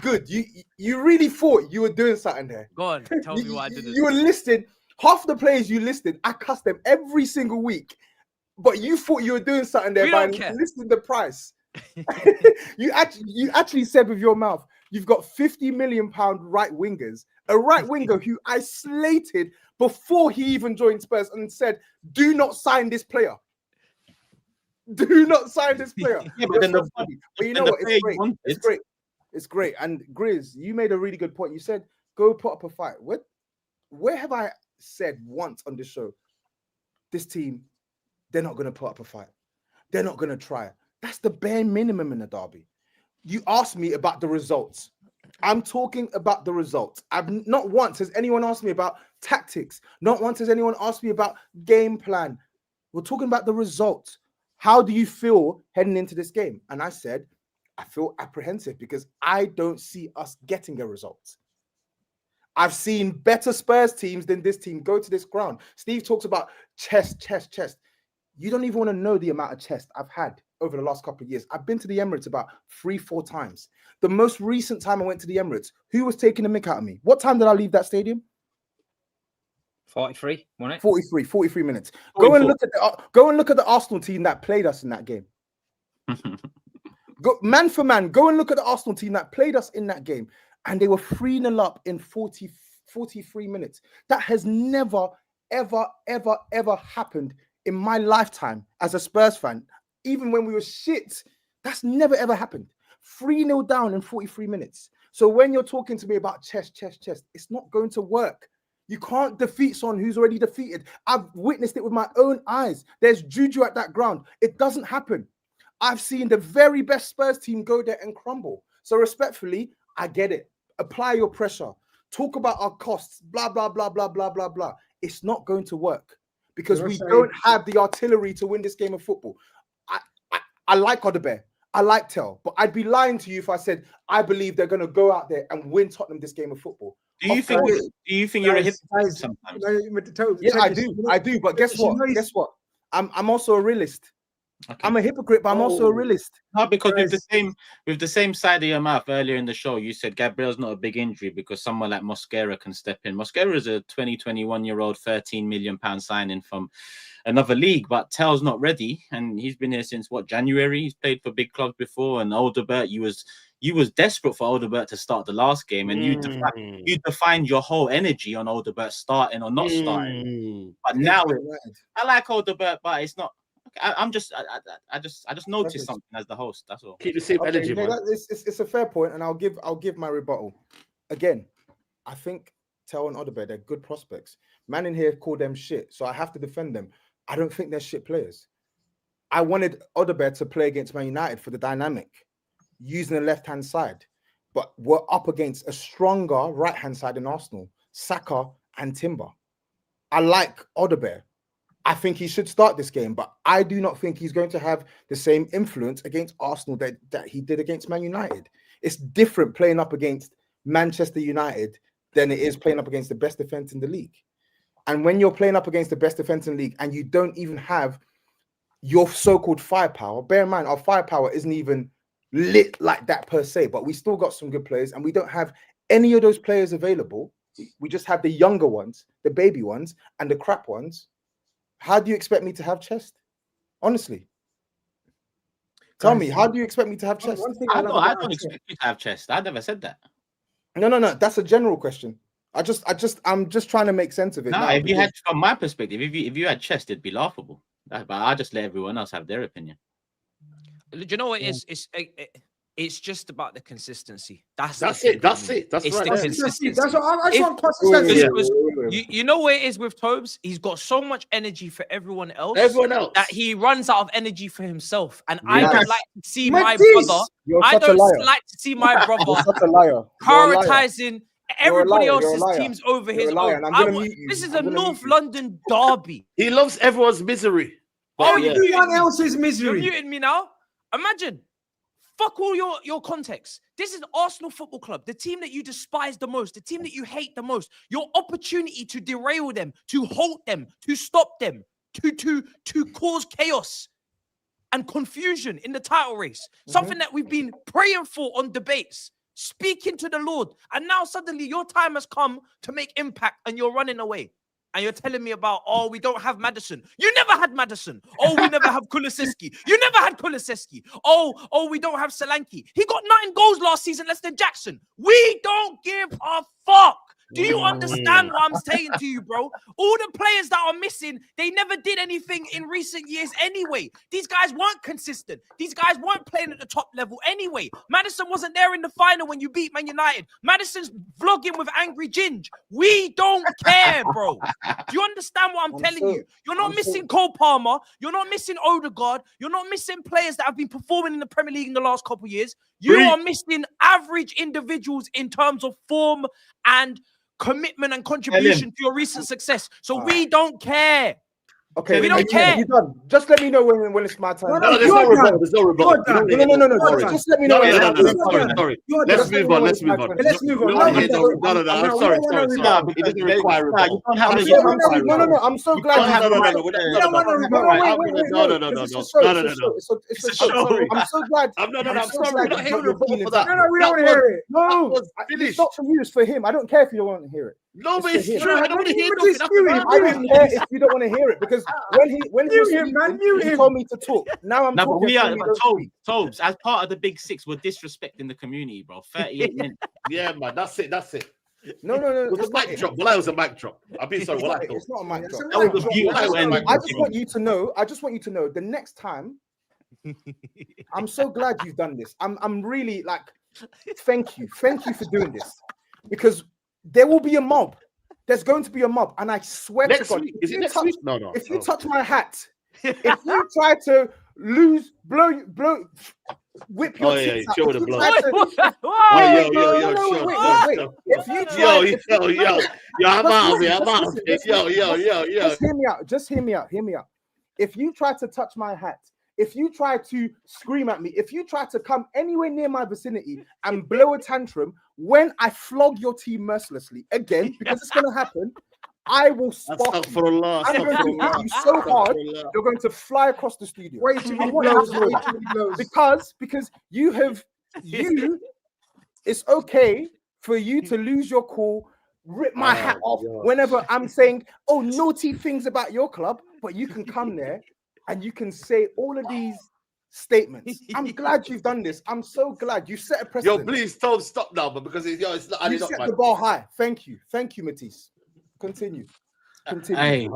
good. You really thought you were doing something there. Go on, tell me what I did. You were listed. Half the players you listed, I cuss them every single week. But you thought you were doing something there by listing the price. You actually said with your mouth, you've got 50 million pound right wingers, a right winger who I slated before he even joined Spurs and said, do not sign this player. Do not sign this player. But you know what? It's great. It's great. It's great. And Grizz, you made a really good point. You said, go put up a fight. Where have I said once on this show, this team, they're not going to put up a fight? They're not going to try. That's the bare minimum in a derby. You asked me about the results. I'm talking about the results. Not once has anyone asked me about tactics. Not once has anyone asked me about game plan. We're talking about the results. How do you feel heading into this game? And I said, I feel apprehensive because I don't see us getting a result. I've seen better Spurs teams than this team go to this ground. Steve talks about chest. You don't even want to know the amount of chest I've had over the last couple of years. I've been to the Emirates about 3-4 times. The most recent time I went to the Emirates, who was taking the mick out of me? What time did I leave that stadium? 43, wasn't it? 43 minutes. Go and look at the Arsenal team that played us in that game. Go man for man. Go and look at the Arsenal team that played us in that game. And they were 3-0 up in 43 minutes. That has never, ever happened in my lifetime as a Spurs fan. Even when we were shit, that's never, ever happened. 3-0 down in 43 minutes. So when you're talking to me about chest, it's not going to work. You can't defeat someone who's already defeated. I've witnessed it with my own eyes. There's juju at that ground. It doesn't happen. I've seen the very best Spurs team go there and crumble. So respectfully, I get it. Apply your pressure. Talk about our costs. Blah, blah, blah, blah, blah, blah, blah. It's not going to work because we don't have the artillery to win this game of football. I like Odebear. I like Tell. But I'd be lying to you if I said I believe they're going to go out there and win Tottenham this game of football. Do you think you're a hypocrite sometimes? Yeah, I do. But guess what? I'm also a realist. Okay. I'm a hypocrite, but I'm also a realist. No, because with the same side of your mouth earlier in the show, you said Gabriel's not a big injury because someone like Mosquera can step in. Mosquera is a 21-year-old, 13 million pound signing from another league, but Tell's not ready, and he's been here since January. He's played for big clubs before, and Odegaard, you was desperate for Odegaard to start the last game, and you defined your whole energy on Odegaard starting or not starting. But now I like Odegaard, but it's not. I just noticed something as the host. That's all. Keep the same energy, man. It's a fair point, and I'll give my rebuttal. Again, I think Tel and Odobert, they're good prospects. Man in here called them shit, so I have to defend them. I don't think they're shit players. I wanted Odobert to play against Man United for the dynamic, using the left-hand side, but we're up against a stronger right-hand side in Arsenal, Saka and Timber. I like Odobert. I think he should start this game, but I do not think he's going to have the same influence against Arsenal that he did against Man United. It's different playing up against Manchester United than it is playing up against the best defense in the league. And when you're playing up against the best defense in the league and you don't even have your so-called firepower, bear in mind, our firepower isn't even lit like that per se, but we still got some good players and we don't have any of those players available. We just have the younger ones, the baby ones, and the crap ones. How do you expect me to have chest? Honestly. Tell me, how do you expect me to have chest? I don't expect you to have chest. I never said that. No. That's a general question. I'm just trying to make sense of it. No, if you had, from my perspective, if you had chest, it'd be laughable. But I just let everyone else have their opinion. Do you know what it is? It's just about the consistency. That's it. That's right. The consistency. That's what I just want consistency. You know what it is with Tobes? He's got so much energy for everyone else. That he runs out of energy for himself. And I don't like to see my brother. I don't like to see my brother prioritizing everybody else's teams over his own. This is a North London derby. He loves everyone's misery. Oh, everyone else's misery. You're muting me now. Imagine. Fuck all your context. This is Arsenal Football Club, the team that you despise the most, the team that you hate the most. Your opportunity to derail them, to halt them, to stop them, to cause chaos and confusion in the title race. Something that we've been praying for on debates, speaking to the Lord. And now suddenly your time has come to make impact and you're running away. And you're telling me about, oh, we don't have Maddison. You never had Maddison. Oh, we never have Kulusevski. You never had Kulusevski. Oh, we don't have Solanke. He got 9 goals last season, less than Jackson. We don't give a fuck. Do you understand what I'm saying to you, bro? All the players that are missing, they never did anything in recent years anyway. These guys weren't consistent. These guys weren't playing at the top level anyway. Maddison wasn't there in the final when you beat Man United. Maddison's vlogging with Angry Ginge. We don't care, bro. Do you understand what I'm telling you? You're not missing Cole Palmer. You're not missing Odegaard. You're not missing players that have been performing in the Premier League in the last couple of years. You are missing average individuals in terms of form and commitment and contribution to your recent success. So we don't care. Okay, we don't care. You done. Just let me know when it's my time. No, there's no rebuttal. There's no rebuttal. No. Just let me know. Sorry. Let's move on. Let's move on. No. I'm sorry. It doesn't require rebuttal. No. I'm so glad. No. It's a show. I'm so glad. I'm sorry. We're not hearing a rebuttal for that. No, we don't want to hear it. No, it's not for you. It's for him. I don't care if you don't want to hear it. No, but it's true. I don't want to hear it. I don't care if you don't want to hear it because when he told me to talk. Now I'm talking. But we are Tobes, as part of the Big Six, we're disrespecting the community, bro. 38 minutes. Yeah, man. That's it. No. It was a mic drop. Well, it was a mic drop. I've been sorry. It's not a mic drop. That was a beautiful ending. I just want you to know. The next time, I'm so glad you've done this. I'm really like, thank you for doing this because there will be a mob. There's going to be a mob, and I swear to God, is it next week? No. If you touch my hat, if you try to whip your tits out, show the blood. If you try I'm out. Just hear me out. If you try to touch my hat, if you try to scream at me, if you try to come anywhere near my vicinity and blow a tantrum when I flog your team mercilessly again, because it's going to happen, I will spark you. I'm going to hit you so hard, you're going to fly across the studio. Way too many blows. Because it's okay for you to lose your cool, rip my hat off whenever I'm saying, naughty things about your club, but you can come there and you can say all of these statements. I'm glad you've done this. I'm so glad you set a precedent. Yo, please stop now, but because it's not. You set the bar high. Thank you, Matisse. Continue. Hey,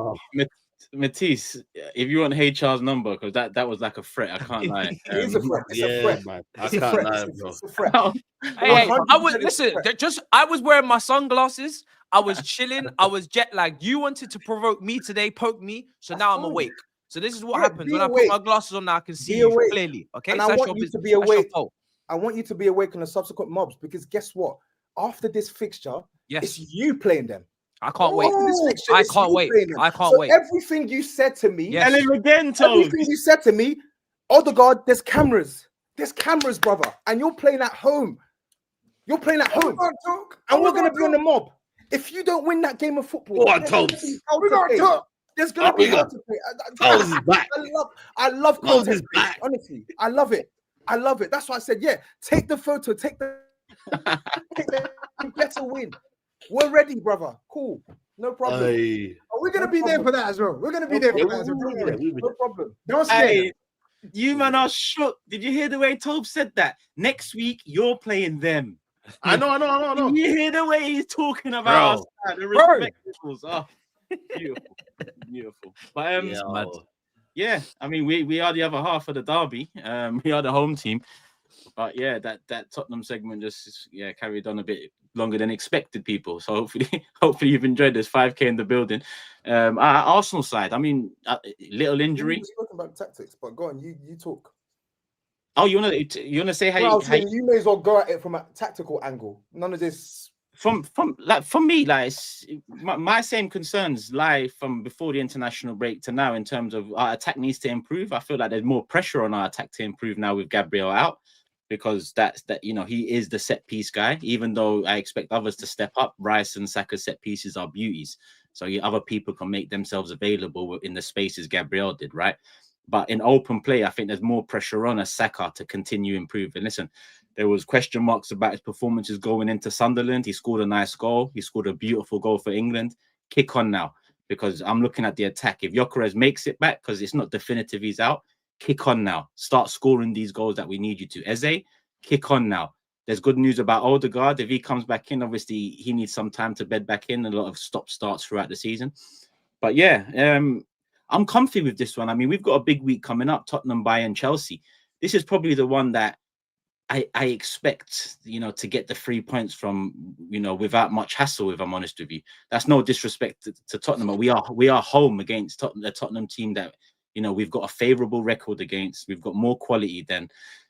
Matisse, if you want HR's number, because that was like a threat, I can't lie. It's a threat. It's a threat, man. I can't lie, bro. It's a threat. Hey, I was listen. I was wearing my sunglasses. I was chilling. I was jet lagged. You wanted to provoke me today, poke me. So now I'm awake. So this is what happens when I put my glasses on. Now I can see you clearly. Okay, and I want you to be awake. I want you to be awake in the subsequent mobs, because guess what? After this fixture, it's you playing them. I can't wait. I can't wait. I can't wait. Everything you said to me, and again, everything you said to me, Odegaard, there's cameras. There's cameras, brother. And you're playing at home. You're playing at home. And we're going to be on the mob. If you don't win that game of football, there's going to be hard to play. TOBS is back. I love contest. Honestly, I love it. I love it. That's why I said, yeah, take the photo, take the better win. We're ready, brother. Cool. No problem. We're going to be there for that as well. We're going to be there for that as well. No problem. Don't stay. You man are shook. Did you hear the way TOBS said that? Next week, you're playing them. I know. You hear the way he's talking about us, the respectables. Oh, beautiful. But yeah, I mean, we are the other half of the derby. We are the home team. But yeah, that Tottenham segment just carried on a bit longer than expected, people. So hopefully you've enjoyed this. 5K in the building. Our Arsenal side, I mean, little injury. We're talking about tactics, but go on, you talk. Oh, you wanna say how you may as well go at it from a tactical angle. None of this from me, like my same concerns lie from before the international break to now in terms of our attack needs to improve. I feel like there's more pressure on our attack to improve now with Gabriel out, because he is the set piece guy. Even though I expect others to step up, Rice and Saka's set pieces are beauties. So other people can make themselves available in the spaces Gabriel did, right? But in open play, I think there's more pressure on a Saka to continue improving. Listen, there was question marks about his performances going into Sunderland. He scored a nice goal. He scored a beautiful goal for England. Kick on now, because I'm looking at the attack. If Gyökeres makes it back, because it's not definitive he's out, kick on now. Start scoring these goals that we need you to. Eze, kick on now. There's good news about Odegaard. If he comes back in, obviously he needs some time to bed back in. A lot of stop-starts throughout the season. But yeah, I'm comfy with this one. I mean, we've got a big week coming up. Tottenham, Bayern, Chelsea. This is probably the one that I expect, to get the 3 points from, without much hassle, if I'm honest with you. That's no disrespect to Tottenham, but we are home against the Tottenham team that, we've got a favourable record against. We've got more quality than,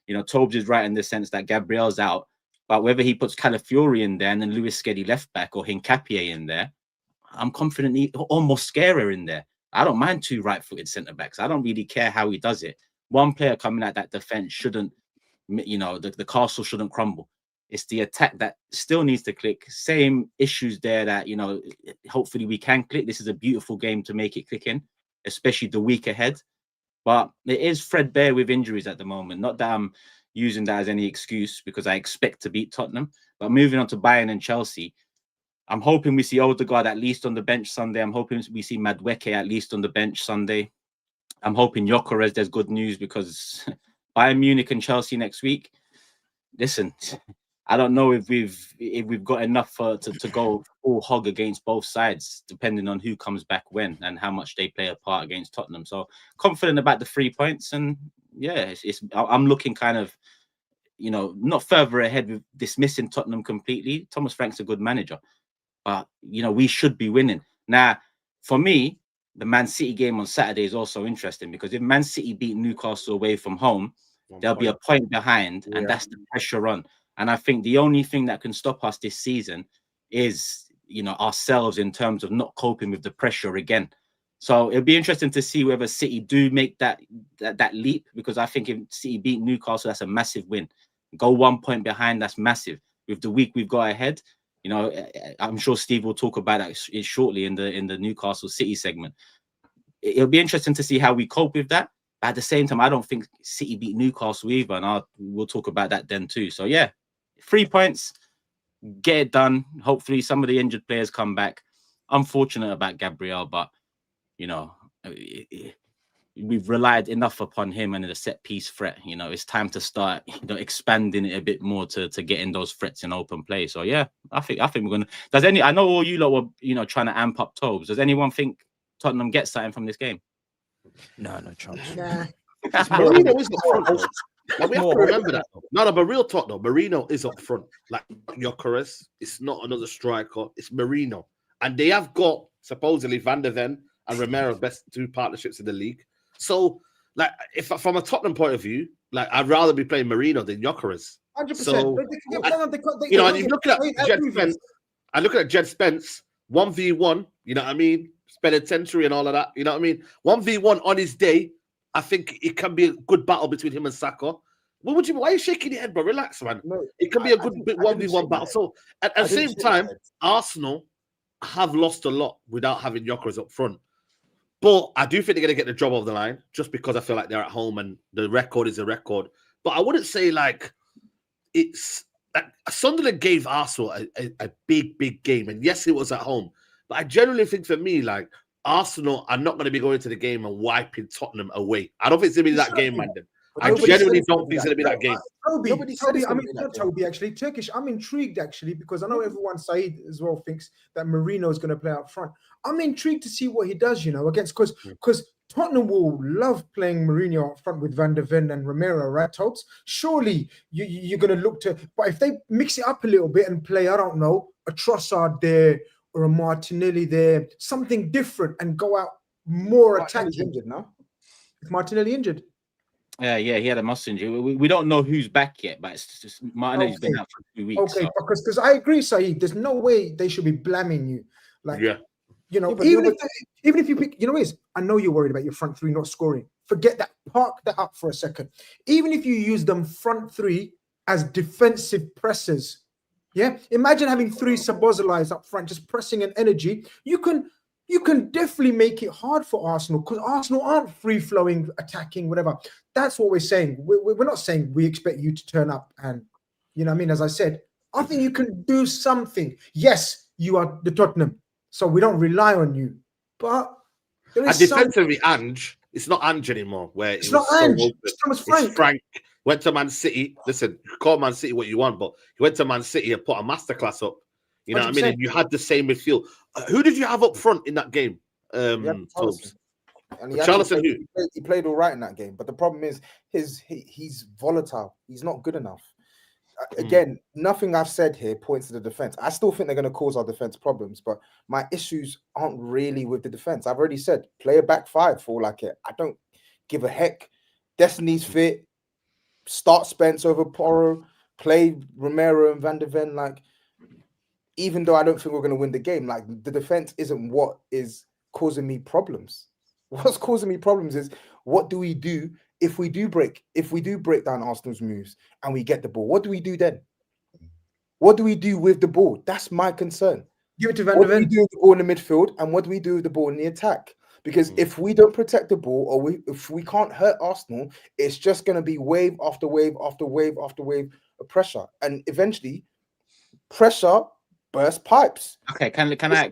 TOBS is right in the sense that Gabriel's out, but whether he puts Calafiori in there and then Lewis Skelly left back or Hincapié in there, I'm confident almost Mosquera in there. I don't mind 2 right-footed centre-backs. I don't really care how he does it. One player coming at that defence shouldn't, the castle shouldn't crumble. It's the attack that still needs to click. Same issues there that, hopefully we can click. This is a beautiful game to make it click in, especially the week ahead. But it is threadbare with injuries at the moment. Not that I'm using that as any excuse, because I expect to beat Tottenham. But moving on to Bayern and Chelsea, I'm hoping we see Odegaard at least on the bench Sunday. I'm hoping we see Madueke at least on the bench Sunday. I'm hoping Gyökeres, there's good news, because Bayern Munich and Chelsea next week. Listen, I don't know if we've got enough to go full hog against both sides, depending on who comes back when and how much they play a part against Tottenham. So confident about the 3 points, and yeah, I'm looking kind of, not further ahead with dismissing Tottenham completely. Thomas Frank's a good manager. But, we should be winning. Now, for me, the Man City game on Saturday is also interesting, because if Man City beat Newcastle away from home, they'll be a point behind, and that's the pressure on. And I think the only thing that can stop us this season is, ourselves, in terms of not coping with the pressure again. So it'll be interesting to see whether City do make that leap, because I think if City beat Newcastle, that's a massive win. Go 1 point behind, that's massive. With the week we've got ahead, I'm sure Steve will talk about that shortly in the Newcastle City segment. It'll be interesting to see how we cope with that. But at the same time, I don't think City beat Newcastle either, and we'll talk about that then too. So yeah, 3 points, get it done. Hopefully some of the injured players come back. Unfortunate about Gabriel, but we've relied enough upon him and the set piece threat. It's time to start expanding it a bit more to get in those threats in open play. So yeah, I think we're gonna. I know all you lot were trying to amp up TOBS. Does anyone think Tottenham get something from this game? No chance. Nah. Marino is up front. Like, we have to remember that. No, but real talk though, Marino is up front. Like Gyökeres, it's not another striker. It's Marino, and they have got supposedly Van der Ven and Romero, best 2 partnerships in the league. So, like, if from a Tottenham point of view, like, I'd rather be playing Marino than Gyökeres. 100%. So, You know, and you look at Jed Spence. I look at Jed Spence 1v1. You know what I mean? Penitentiary and all of that. You know what I mean? 1v1 on his day. I think it can be a good battle between him and Saka. Why are you shaking your head, bro? Relax, man. No, it can be a good 1v1 battle. So at the same time, Arsenal have lost a lot without having Gyökeres up front. But I do think they're going to get the job off the line just because I feel like they're at home and the record is a record. But I wouldn't say like it's like Sunderland gave Arsenal a big game. And yes, it was at home. But I generally think for me, like, Arsenal are not going to be going to the game and wiping Tottenham away. I don't think it's going to be that game, man. I genuinely don't think it's going to be that game. Toby, actually, Turkish. I'm intrigued, actually, because I know everyone, SAEED as well, thinks that Marino is going to play up front. I'm intrigued to see what he does, you know, against, because Tottenham will love playing Mourinho up front with Van der Ven and Romero, right, Tobes? Surely you're going to look to, but if they mix it up a little bit and play, I don't know, a Trossard there or a Martinelli there, something different, and go out more attacking. Injured now. Is Martinelli injured? Yeah, he had a muscle injury. We don't know who's back yet, but it's just Martinelli's been out for 2 weeks. Okay, so. because I agree, SAEED. There's no way they should be blaming you. Like, you know, even if you pick, you know, I know you're worried about your front 3 not scoring. Forget that. Park that up for a second. Even if you use them front 3 as defensive pressers, yeah. Imagine having 3 Sabozali's up front, just pressing an energy. You can definitely make it hard for Arsenal because Arsenal aren't free-flowing, attacking, whatever. That's what we're saying. We're not saying we expect you to turn up and, you know what I mean? As I said, I think you can do something. Yes, you are the Tottenham, so we don't rely on you. But there is defensively, Ange, it's not Ange anymore. Where it's not Ange. It's Thomas Frank. It's Frank. Went to Man City. Listen, call Man City what you want, but he went to Man City and put a masterclass up. You know 100%. What I mean? And you had the same midfield. Who did you have up front in that game? Tobes. And he played all right in that game, but the problem is he's volatile. He's not good enough. Again, nothing I've said here points to the defense. I still think they're going to cause our defense problems, but my issues aren't really with the defense. I've already said play a back 5 for all I care. I don't give a heck. Destiny's fit. Start Spence over Porro. Play Romero and Van der Ven. Like, even though I don't think we're going to win the game, like, the defense isn't what is causing me problems. What's causing me problems is what do we do if we do break down Arsenal's moves and we get the ball? What do we do then? What do we do with the ball? That's my concern. Give it to Van der Ven. What do we do with the ball in the midfield, and what do we do with the ball in the attack? Because if we don't protect the ball, or if we can't hurt Arsenal, it's just going to be wave after wave after wave after wave of pressure, and eventually, pressure burst pipes. Okay, can I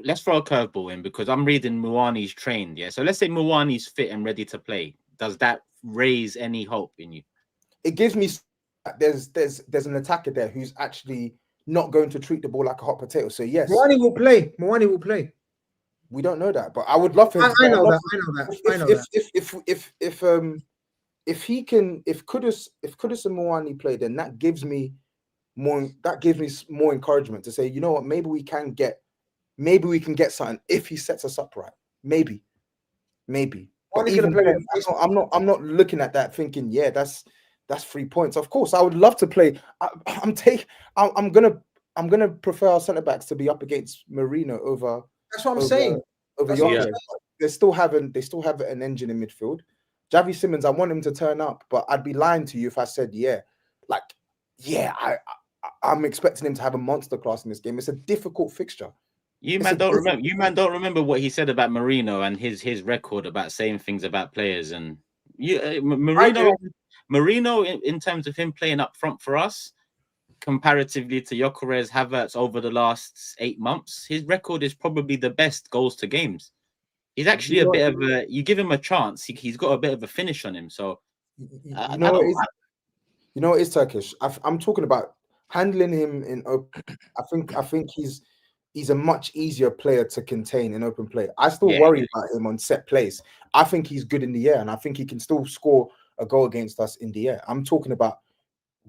let's throw a curveball in because I'm reading Muwani's trained. Yeah, so let's say Muwani's fit and ready to play. Does that raise any hope in you? It gives me there's an attacker there who's actually not going to treat the ball like a hot potato. So yes, Muwani will play. We don't know that, but I would love him. I know that. If Kudus and Muwani play, then that gives me more encouragement to say, you know what, maybe we can get something if he sets us up right. Maybe. But even then, I'm not looking at that thinking, yeah, that's 3 points. Of course, I would love to play. I'm gonna prefer our centre backs to be up against Marino over. That's what I'm saying. Over they still have an engine in midfield. Javi Simmons, I want him to turn up, but I'd be lying to you if I said I'm expecting him to have a monster class in this game. It's a difficult fixture. You man don't remember what he said about Marino and his record about saying things about players and Marino in terms of him playing up front for us. Comparatively to Gyökeres, Havertz over the last 8 months, his record is probably the best goals to games. He's actually a bit of a. You give him a chance, he's got a bit of a finish on him. So, you know what is Turkish. I'm talking about handling him in open. I think he's he's a much easier player to contain in open play. I still worry about him on set plays. I think he's good in the air, and I think he can still score a goal against us in the air. I'm talking about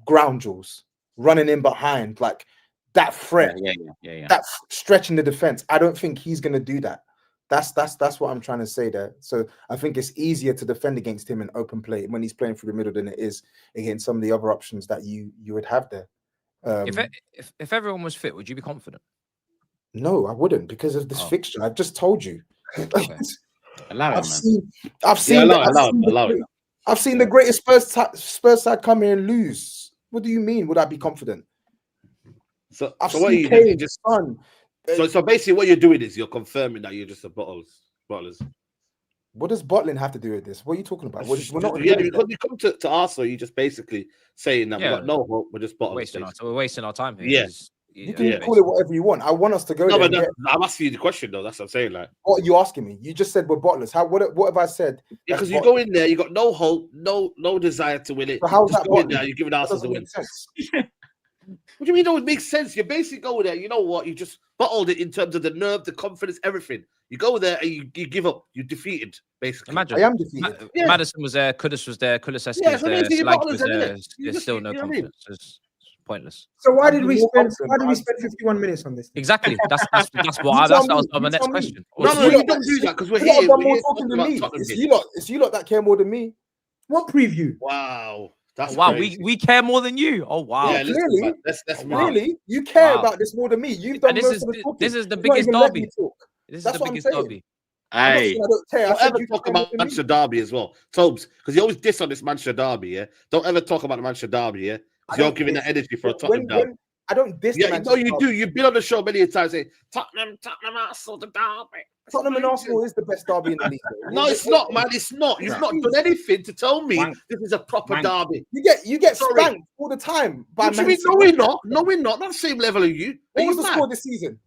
ground duels, running in behind, like that threat, that stretching the defense. I don't think he's going to do that. That's what I'm trying to say there. So I think it's easier to defend against him in open play when he's playing through the middle than it is against some of the other options that you would have there. If everyone was fit, would you be confident? No, I wouldn't, because of this fixture. I've just told you. Okay. I've seen the greatest Spurs side come here and lose. What do you mean? Would I be confident? So what are you doing? Just so basically, what you're doing is you're confirming that you're just a bottlers. What does bottling have to do with this? What are you talking about? We're not. When you come to Arsenal, you just basically saying that we've got no hope. We're just bottlers. We're wasting our time here. Yes. You can call it whatever you want. I want us to go there. No, I'm asking you the question though. That's what I'm saying. Like, what are you asking me? You just said we're bottlers. What have I said? Yeah, because you go in there, you got no hope, no desire to win it. So how's that bottling? You're giving Arsenal the win. What do you mean? No, it makes sense. You basically go there. You know what? You just bottled it in terms of the nerve, the confidence, everything. You go there and you give up. You're defeated, basically. Imagine. I am defeated. Maddison was there. Kudus was there. Kulusevski was there. Slag was there. There's still no confidence. It's pointless. So why did we spend 51 minutes on this? Exactly. That's what my next question. No, you don't do that because we're here. We're more talking than me. It's you lot that care more than me. What preview? Wow. We care more than you. Oh wow! Yeah, really? Really? You care about this more than me. You've done most of the talking. This is the biggest derby. This is the biggest derby. Hey, don't ever talk about Manchester derby as well, Tobes, because you always diss on this Manchester derby. Yeah, don't ever talk about the Manchester derby. Yeah, because you're giving that energy for a Tottenham derby. I don't diss. Yeah, no, you do. You've been on the show many times saying Tottenham, Arsenal, the derby. Tottenham and Arsenal is the best derby in the league. No, it's not, man. It's not. You've not done anything to tell me this is a proper derby. You get spanked all the time by Man City. No, we're not. No, we're not. Not the same level as you. What was the score this season?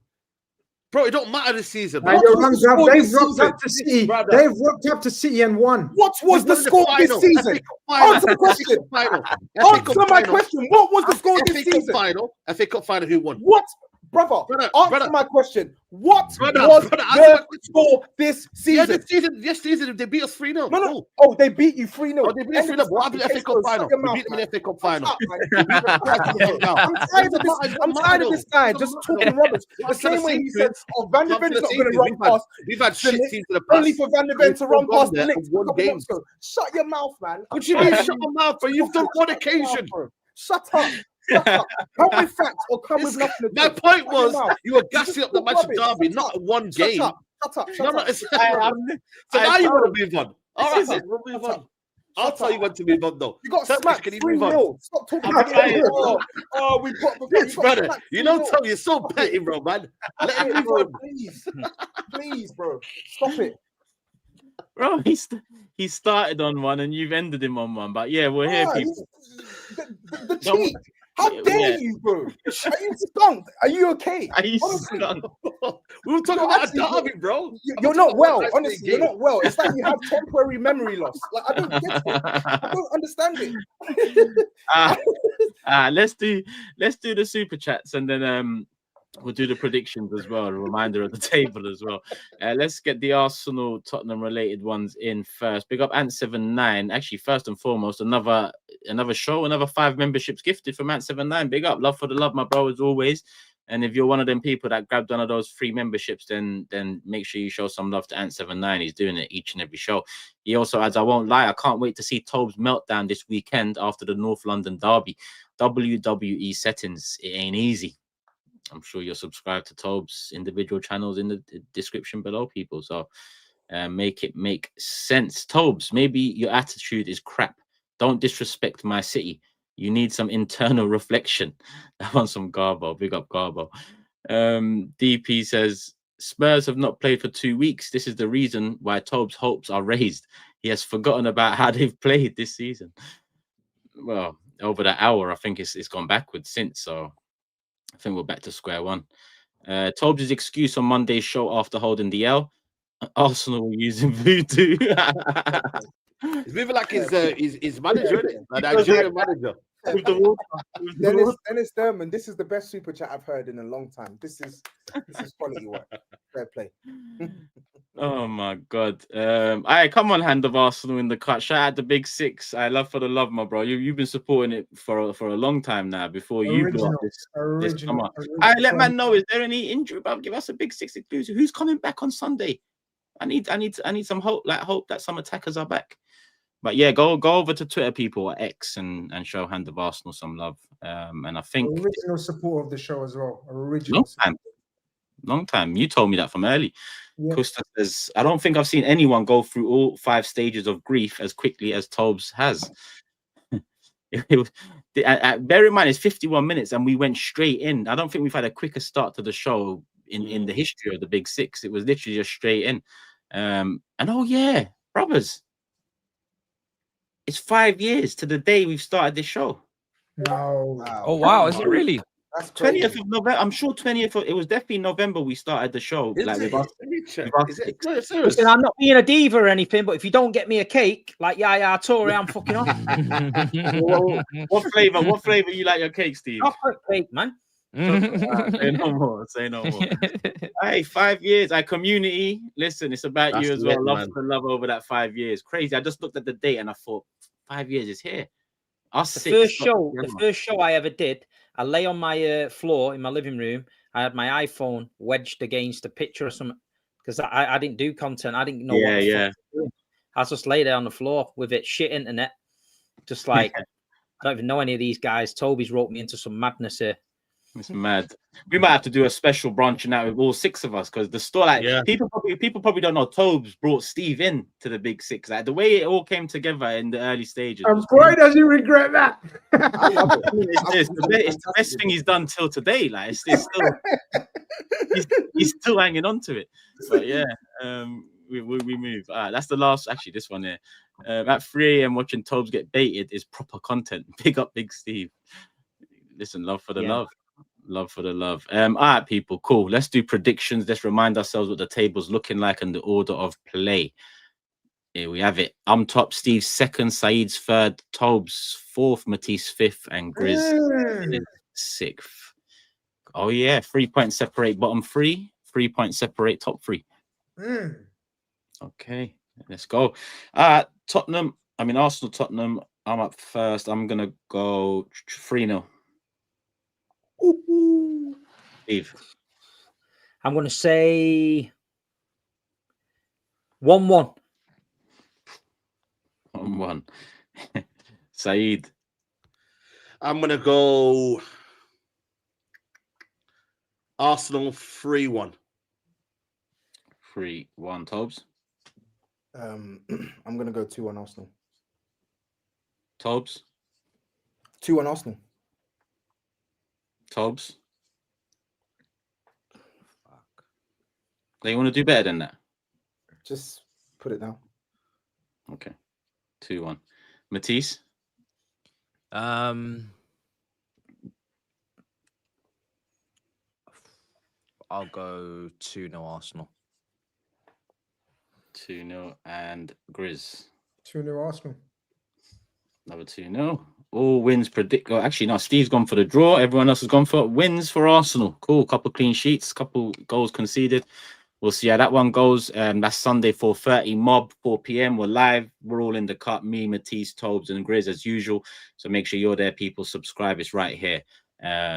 Bro, it don't matter this season. They've rocked up to City. They've rocked up to City and won. What was the score this season? Answer the question. Answer my question. What was the score this season? FA Cup final. Who won? What? Brother, answer my question. What was the score this season? Yes, season. They beat us 3-0. No. Oh, they beat you 3-0. Oh, they beat us 3-0. What happened in the FA Cup final? We beat them in the FA Cup final. I'm tired of this guy just talking rubbish. The same way he said, "Oh, Van der Ven's not going to run past." We've had shit teams in the past. Only for Van der Ven to run past the Knicks. Shut your mouth, man. What do you mean, shut your mouth? But you've done one occasion. Shut up. Come with facts or come with nothing. My point was you were gassing up the Manchester derby, not one game. Shut up. So now you want to move on. All right, then, we'll move on. I'll tell you when to move on, though. You got smacked 3-0. Stop talking about it. Oh, we got brother. You know, Tom, you're so petty, bro, man. Let him move on. Please, bro. Stop it. Bro, he started on one and you've ended him on one. But yeah, we're here, people. The cheat. How dare you, bro? Are you skunked? Are you okay? Are you skunked? We were talking about a derby, bro. You're not well. Honestly, you're not well. It's like you have temporary memory loss. Like, I don't get it. I don't understand it. Let's do the super chats and then we'll do the predictions as well, a reminder of the table as well. Let's get the Arsenal Tottenham related ones in first. Big up Ant79. Actually, first and foremost, another show, another 5 memberships gifted from Ant79. Big up, love for the love, my bro, as always. And if you're one of them people that grabbed one of those free memberships, then make sure you show some love to Ant79. He's doing it each and every show. He also adds, I won't lie, I can't wait to see TOBS meltdown this weekend after the North London derby. WWE settings, it ain't easy. I'm sure you're subscribed to TOBS individual channels in the description below, people. So make it make sense. TOBS, maybe your attitude is crap. Don't disrespect my city. You need some internal reflection. I want some Garbo. Big up Garbo. DP says, Spurs have not played for 2 weeks. This is the reason why TOBS' hopes are raised. He has forgotten about how they've played this season. Well, over that hour, I think it's gone backwards since. So I think we're back to square one. TOBS' excuse on Monday's show after holding the L. Arsenal were using voodoo. He's moving like his manager, isn't it? A Nigerian manager. With the Dennis Derman, this is the best super chat I've heard in a long time. This is quality work. Fair play. Oh my God. All right, come on, Hand of Arsenal in the cut. Shout out the Big Six. I love for the love, my bro. You've been supporting it for a long time now. Before you blew up this summer. All right, let man know. Is there any injury, bro? Give us a Big Six exclusive. Who's coming back on Sunday? I need some hope. Like hope that some attackers are back. But yeah, go over to Twitter, people, or X, and show Hand of Arsenal some love. And I think original support of the show as well. Long time. You told me that from early. Yeah. Costa says, I don't think I've seen anyone go through all 5 stages of grief as quickly as TOBS has. Bear in mind, it's 51 minutes and we went straight in. I don't think we've had a quicker start to the show in the history of the Big Six. It was literally just straight in. And oh yeah, brothers, it's 5 years to the day we've started this show. No. Wow. Oh wow, is it really? 20th of November. I'm sure 20th. It was definitely November we started the show. Listen, I'm not being a diva or anything, but if you don't get me a cake like Yaya Toure, I'm fucking off. What flavor you like your cake, Steve? Chocolate cake, man. Say no more. Hey, 5 years. Community. Listen, it's about you as well. Love over that 5 years. Crazy. I just looked at the date and I thought 5 years is here. The first show I ever did, I lay on my floor in my living room. I had my iPhone wedged against a picture or something because I didn't do content. I didn't know what the fuck to do. I was just lay there on the floor with it, shit internet. Just like, I don't even know any of these guys. Toby's wrote me into some madness here. It's mad. We might have to do a special branching out with all 6 of us because the store, people probably don't know. TOBS brought Steve in to the Big Six. Like the way it all came together in the early stages. And boy, does he regret that? I love it. It's the best thing he's done till today. Like it's still, he's still hanging on to it. But yeah, we move. That's the last. Actually, this one here. At 3 a.m. watching TOBS get baited is proper content. Big up, Big Steve. Listen, love for the love. Love for the love. All right, people, cool. Let's do predictions. Let's remind ourselves what the table's looking like and the order of play. Here we have it. I'm top, Steve second, Saeed's third, TOBS fourth, Matisse fifth, and GRIZZ sixth. Oh yeah, 3 points separate bottom 3, 3 points separate top 3. Okay, let's go. Arsenal, Tottenham. I'm up first. I'm gonna go 3-0. Steve. I'm going to say 1-1. 1-1. Saeed. I'm going to go Arsenal 3-1. 3-1. TOBS. I'm going to go 2-1 Arsenal. TOBS. 2-1 Arsenal. TOBS. They want to do better than that. Just put it down. Okay. 2-1. Matisse. I'll go 2-0 Arsenal. 2-0 and GRIZZ. 2-0 Arsenal. Another 2-0. All wins predict. Oh, actually, no. Steve's gone for the draw. Everyone else has gone for wins for Arsenal. Cool. Couple clean sheets. Couple goals conceded. We'll see how that one goes. That's Sunday 4:30. Mob 4 p.m. We're live. We're all in the cut. Me, Matisse, TOBS, and GRIZZ as usual. So make sure you're there, people. Subscribe. It's right here.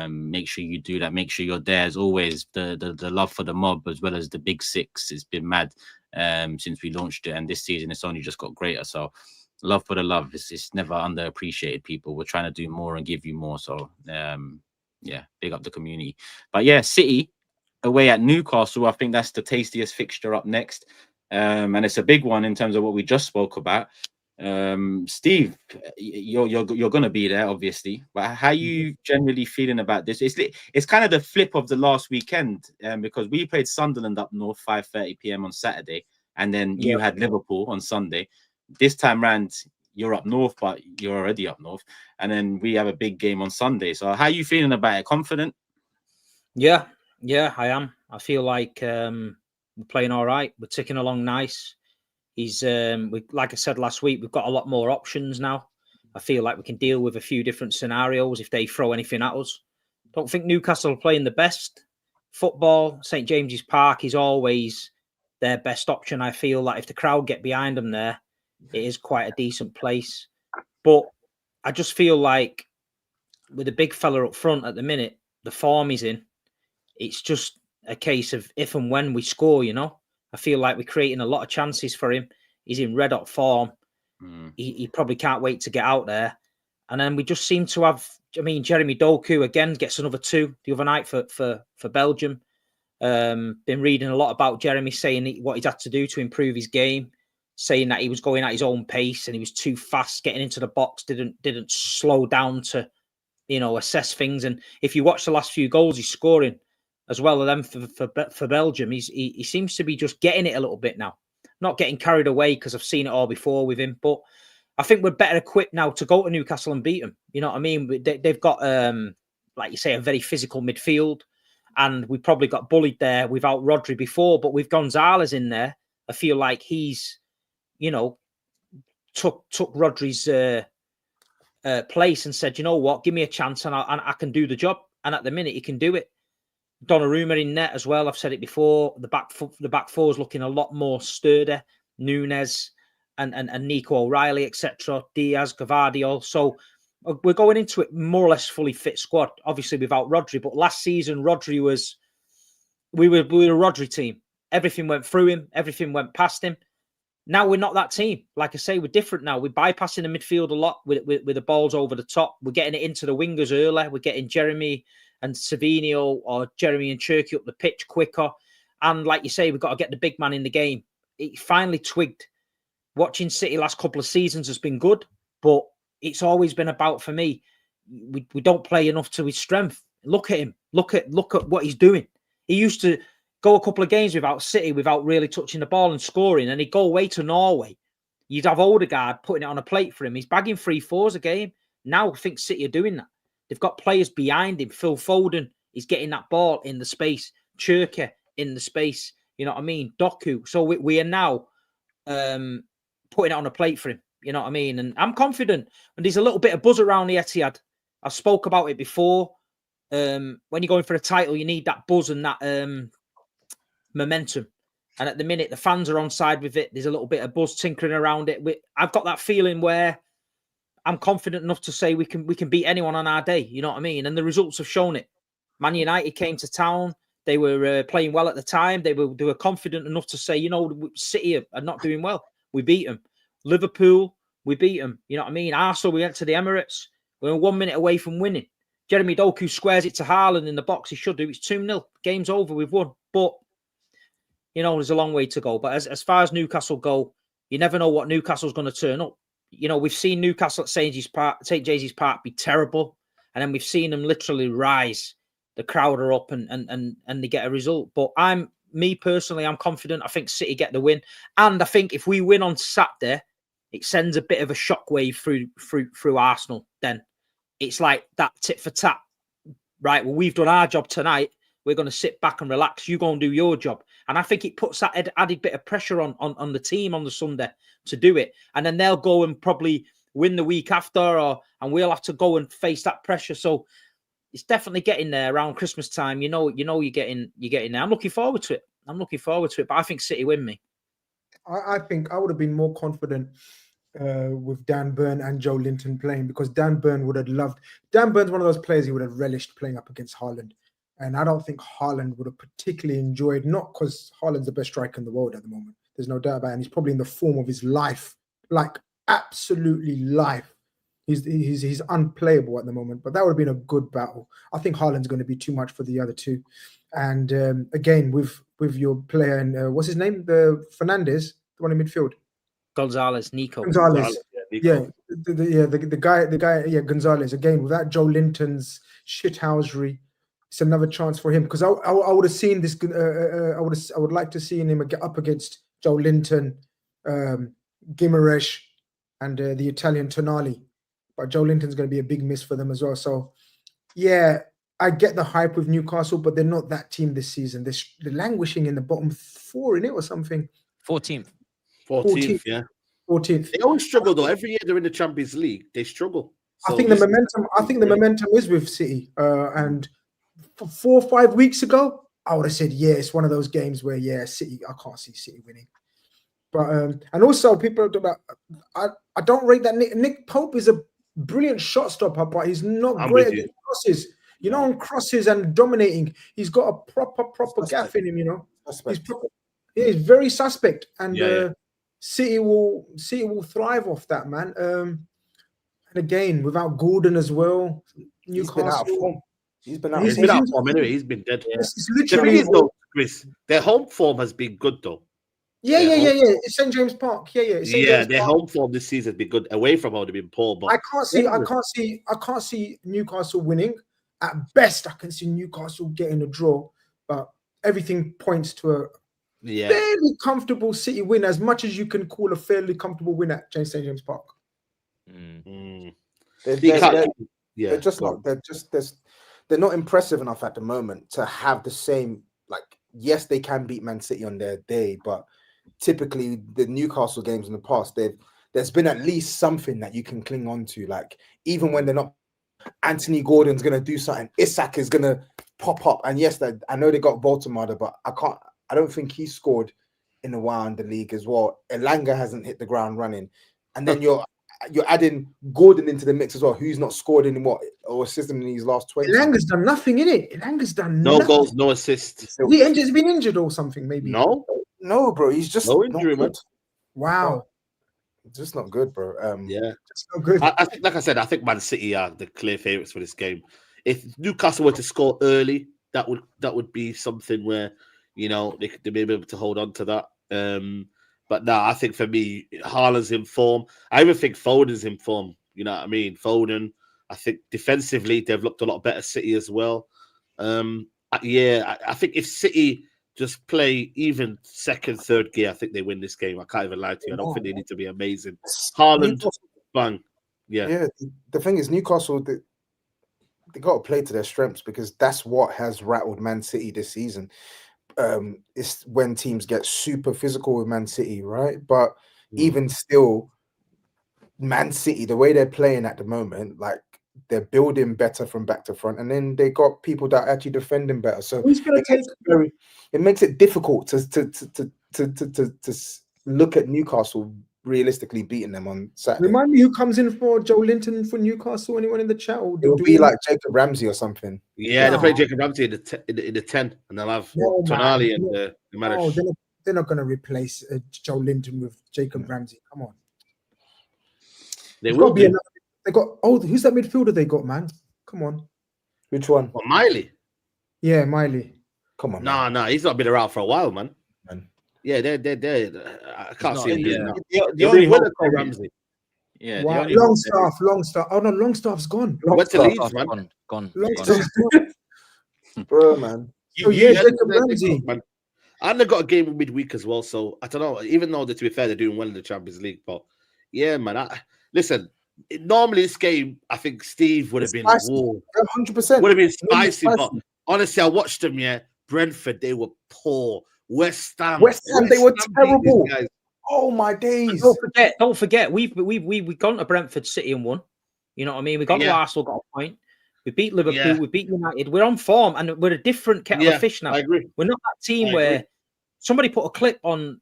Make sure you do that. Make sure you're there as always. The love for the mob as well as the Big Six. It's been mad since we launched it, and this season it's only just got greater. So love for the love. It's never underappreciated, people. We're trying to do more and give you more. So yeah, big up the community. But yeah, City away at Newcastle. I think that's the tastiest fixture up next, and it's a big one in terms of what we just spoke about. Steve, you're gonna be there, obviously. But how are you generally feeling about this? It's kind of the flip of the last weekend, because we played Sunderland up north 5:30 p.m. on Saturday, and then you had Liverpool on Sunday. This time round, you're up north, but you're already up north, and then we have a big game on Sunday. So how are you feeling about it? Confident? Yeah, I am. I feel like we're playing all right. We're ticking along nice. He's like I said last week, we've got a lot more options now. I feel like we can deal with a few different scenarios if they throw anything at us. Don't think Newcastle are playing the best football. St James's Park is always their best option. I feel like if the crowd get behind them there, it is quite a decent place. But I just feel like with a big fella up front at the minute, the form he's in, it's just a case of if and when we score, you know. I feel like we're creating a lot of chances for him. He's in red hot form. He probably can't wait to get out there. And then we just seem to have, I mean, Jeremy Doku again gets another 2 the other night for Belgium. Been reading a lot about Jeremy saying what he's had to do to improve his game, saying that he was going at his own pace and he was too fast getting into the box, didn't slow down to, you know, assess things. And if you watch the last few goals he's scoring, as well as them for Belgium, he seems to be just getting it a little bit now. Not getting carried away because I've seen it all before with him. But I think we're better equipped now to go to Newcastle and beat them. You know what I mean? They've got, like you say, a very physical midfield. And we probably got bullied there without Rodri before. But with Gonzalez in there, I feel like he's, you know, took Rodri's place and said, you know what, give me a chance and I can do the job. And at the minute, he can do it. Donnarumma in net as well. I've said it before. The back four is looking a lot more sturdy. Nunes and Nico O'Reilly, etc. Diaz, Gvardiol. So we're going into it more or less fully fit squad. Obviously without Rodri, but last season Rodri was. We were a Rodri team. Everything went through him. Everything went past him. Now we're not that team. Like I say, we're different now. We're bypassing the midfield a lot with the balls over the top. We're getting it into the wingers early. We're getting Jeremy and Savinio or Jeremy and Cherky up the pitch quicker. And like you say, we've got to get the big man in the game. It finally twigged. Watching City last couple of seasons has been good, but it's always been about, for me, we don't play enough to his strength. Look at him. Look at what he's doing. He used to go a couple of games without City, without really touching the ball and scoring, and he'd go away to Norway. You'd have Odegaard putting it on a plate for him. He's bagging 3-4s a game. Now I think City are doing that. They've got players behind him. Phil Foden is getting that ball in the space. Cherky in the space. You know what I mean? Doku. So we are now putting it on a plate for him. You know what I mean? And I'm confident. And there's a little bit of buzz around the Etihad. I spoke about it before. When you're going for a title, you need that buzz and that momentum. And at the minute, the fans are on side with it. There's a little bit of buzz tinkering around it. I've got that feeling where I'm confident enough to say we can beat anyone on our day. You know what I mean? And the results have shown it. Man United came to town. They were playing well at the time. They were confident enough to say, you know, City are not doing well. We beat them. Liverpool, we beat them. You know what I mean? Arsenal, we went to the Emirates. We were 1 minute away from winning. Jeremy Doku squares it to Haaland in the box. He should do. It's 2-0. Game's over. We've won. But, you know, there's a long way to go. But as far as Newcastle go, you never know what Newcastle's going to turn up. You know, we've seen Newcastle at St. James's Park be terrible. And then we've seen them literally rise. The crowd are up and they get a result. But me personally, I'm confident. I think City get the win. And I think if we win on Saturday, it sends a bit of a shockwave through Arsenal. Then it's like that tit for tat. Right, well, we've done our job tonight. We're going to sit back and relax. You go and do your job. And I think it puts that added bit of pressure on the team on the Sunday to do it. And then they'll go and probably win the week after, and we'll have to go and face that pressure. So it's definitely getting there around Christmas time. You know you're getting there. I'm looking forward to it. But I think City win me. I think I would have been more confident with Dan Burn and Joe Linton playing, because Dan Burn would have loved. Dan Burn's one of those players he would have relished playing up against Haaland. And I don't think Haaland would have particularly enjoyed, not because Haaland's the best striker in the world at the moment. There's no doubt about it. And he's probably in the form of his life, like absolutely life. He's unplayable at the moment, but that would have been a good battle. I think Haaland's going to be too much for the other two. And again, with your player, and what's his name? The Fernandes, the one in midfield. Nico. Gonzalez. The guy, Gonzalez. Again, without Joe Linton's shithousery, it's another chance for him, because I would have seen this. I would like to see him get up against Joe Linton, Guimaraes, and the Italian Tonali. But Joe Linton's going to be a big miss for them as well. So, yeah, I get the hype with Newcastle, but they're not that team this season. They're languishing in the bottom 4 in it or something. 14th. 14th, yeah. 14th. They always struggle though. Every year they're in the Champions League, they struggle. So I think the momentum is with City. And 4 or 5 weeks ago, I would have said, yeah, it's one of those games where, yeah, City, I can't see City winning. But and also people talk about, I don't rate that Nick Pope is a brilliant shot stopper, but he's not great at crosses. You know, on crosses and dominating, he's got a proper gaff in him. You know, he's very suspect, and City will thrive off that, man. And again, without Gordon as well, Newcastle. He's been out of form anyway. He's been dead. It's literally Chris, their home form has been good though. Yeah. It's St. James Park. Their home form this season has been good. Away from home, they've been poor. But I can't see Newcastle winning. At best, I can see Newcastle getting a draw, but everything points to a fairly comfortable City win, as much as you can call a fairly comfortable win at St. James Park. They're not impressive enough at the moment to have the same, like, yes, they can beat Man City on their day, but typically the Newcastle games in the past, there's been at least something that you can cling on to. Like, even when they're not, Anthony Gordon's going to do something, Isak is going to pop up. And yes, I know they got Baltimore, but I don't think he scored in a while in the league as well. Elanga hasn't hit the ground running. And then you're adding Gordon into the mix as well, who's not scored in or assisted in these last 20. Elanga's done nothing in it. Elanga's done no goals, no assists. He's been injured or something, maybe. No, bro. He's just no injury, man. Wow. Just not good, bro. Just not good. I think, like I said, I think Man City are the clear favourites for this game. If Newcastle were to score early, that would be something where, you know, they may be able to hold on to that. But no, I think for me, Haaland's in form. I even think Foden's in form. You know what I mean? Foden. I think defensively they've looked a lot better. City as well. I think if City just play even second, third gear, I think they win this game. I can't even lie to you. I don't think they need to be amazing. Haaland, bang. Yeah. The thing is, Newcastle, they got to play to their strengths, because that's what has rattled Man City this season. It's when teams get super physical with Man City, right? But even still, Man City, the way they're playing at the moment, like, they're building better from back to front, and then they got people that are actually defending better. So it makes it difficult to look at Newcastle realistically beating them on Saturday. Remind me who comes in for Joe Linton for Newcastle? Anyone in the chat? It will be like Jacob Ramsey or something. Yeah, they'll play Jacob Ramsey in the 10, and they'll have Tonali and the manager. They're not going to replace Joe Linton with Jacob Ramsey. Come on. They will be. They got who's that midfielder they got, man? Come on. Which one? What, Miley? Yeah, Miley. Come on. Nah, he's not been around for a while, man. Yeah, they're I can't see him doing that. The only hope Ramsey. Yeah, wow. Longstaff. Oh no, Longstaff's gone. Went to Leeds, man. Gone. Longstaff's gone. Bro, man. Jacob Ramsey. And they got a game midweek as well, so I don't know. Even though, to be fair, they're doing well in the Champions League, but yeah, man. Listen, normally this game, I think Steve would have been 100%. Would have been spicy, but honestly, I watched them. Yeah, Brentford, they were poor. West Ham, they were terrible. Oh my days! Don't forget, we've gone to Brentford City and won. You know what I mean? We got to Arsenal, got a point. We beat Liverpool, we beat United. We're on form, and we're a different kettle of fish now. I agree. We're not that team where somebody put a clip on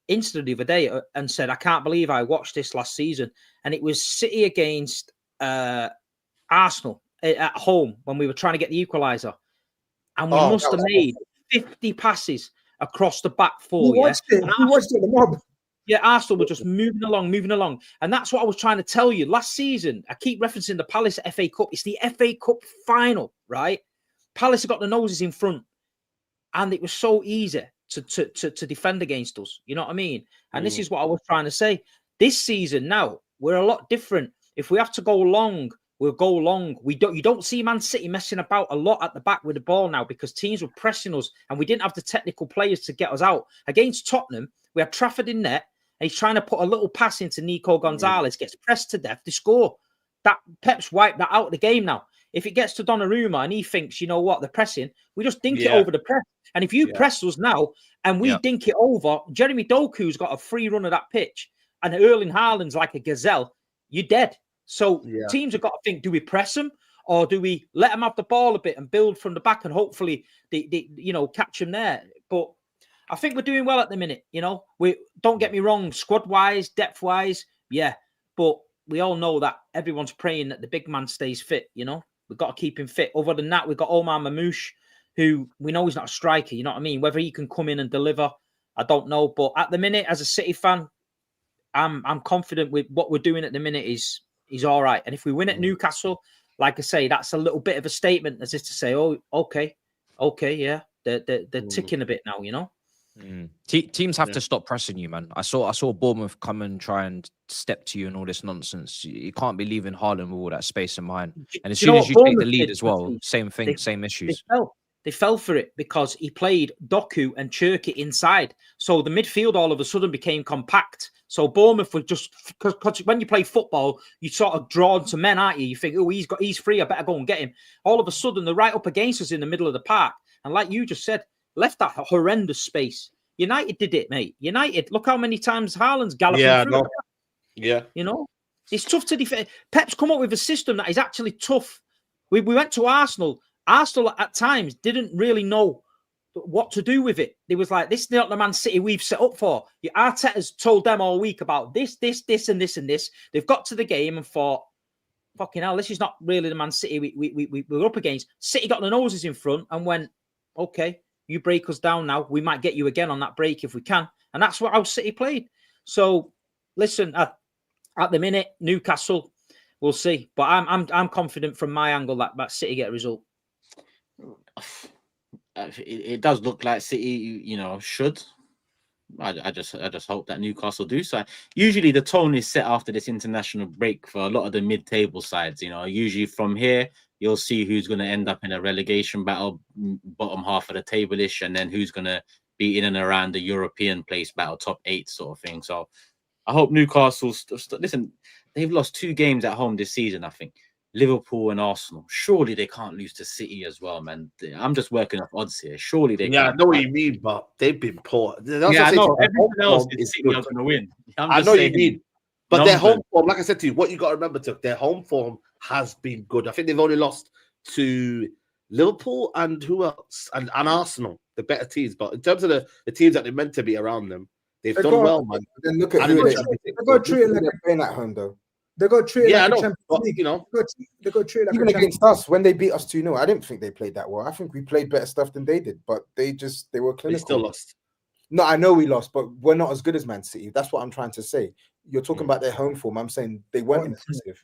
Insta the other day and said, "I can't believe I watched this last season," and it was City against Arsenal at home when we were trying to get the equaliser, and we must have made 50 passes across the back four. We watched it. The mob. Yeah, Arsenal were just moving along. And that's what I was trying to tell you. Last season, I keep referencing the Palace FA Cup. It's the FA Cup final, right? Palace have got the noses in front. And it was so easy to defend against us. You know what I mean? And this is what I was trying to say. This season now, we're a lot different. If we have to go long, we'll go long. You don't see Man City messing about a lot at the back with the ball now, because teams were pressing us and we didn't have the technical players to get us out. Against Tottenham, we had Trafford in net and he's trying to put a little pass into Nico Gonzalez, gets pressed to death, they score. That Pep's wiped that out of the game now. If it gets to Donnarumma and he thinks, you know what, they're pressing, we just dink it over the press. And if you press us now and we dink it over, Jeremy Doku's got a free run of that pitch, and Erling Haaland's like a gazelle, you're dead. So teams have got to think, do we press them, or do we let them have the ball a bit and build from the back, and hopefully they catch them there? But I think we're doing well at the minute. We don't get me wrong, squad wise, depth wise, but we all know that everyone's praying that the big man stays fit. We've got to keep him fit. Other than that, we've got Omar Mamouche, who we know he's not a striker. You know what I mean? Whether he can come in and deliver, I don't know. But at the minute, as a City fan, I'm confident with what we're doing at the minute is all right. And if we win at Newcastle, like I say, that's a little bit of a statement, as if to say, oh, okay, yeah, they're ticking a bit now. Teams have to stop pressing you, man. I saw Bournemouth come and try and step to you and all this nonsense. You can't be leaving Haaland with all that space in behind. And as soon as you take the lead as well, same thing, same issues. They fell for it because he played Doku and Cherki inside. So the midfield all of a sudden became compact. So Bournemouth were just, because when you play football, you sort of drawn to men, aren't you? You think, oh, he's free, I better go and get him. All of a sudden, they're right up against us in the middle of the park. And like you just said, left that horrendous space. United did it, mate. United, look how many times Haaland's galloping through. It's tough to defend. Pep's come up with a system that is actually tough. We went to Arsenal. Arsenal at times didn't really know what to do with it. They was like, this is not the Man City we've set up for. Arteta's told them all week about this, and this, and this. They've got to the game and thought, fucking hell, this is not really the Man City we were up against. City got the noses in front and went, okay, you break us down now. We might get you again on that break if we can. And that's what our City played. So, listen, at the minute, Newcastle, we'll see. But I'm confident from my angle that City get a result. It does look like City, should. I just hope that Newcastle do so. Usually the tone is set after this international break for a lot of the mid-table sides. Usually from here you'll see who's going to end up in a relegation battle, bottom half of the table-ish, and then who's going to be in and around the European place battle, top 8 sort of thing. So I hope Newcastle. Listen, they've lost 2 games at home this season, I think. Liverpool and Arsenal. Surely they can't lose to City as well, man. I'm just working off odds here. Surely they. Yeah, I know what you mean, but they've been poor. I know everything else is City are going to win. I know what you mean, but their home form, like I said to you, what you got to remember, their home form has been good. I think they've only lost to Liverpool and who else? And Arsenal, the better teams. But in terms of the teams that they're meant to be around them, they've done well, man. Then look at who they got to treat it like they're playing at home, though. They got treated like a Champions League. They got treated like even against us when they beat us 2-0. I didn't think they played that well. I think we played better stuff than they did, but they were clinical. They still lost. No, I know we lost, but we're not as good as Man City. That's what I'm trying to say. You're talking about their home form. I'm saying they weren't impressive.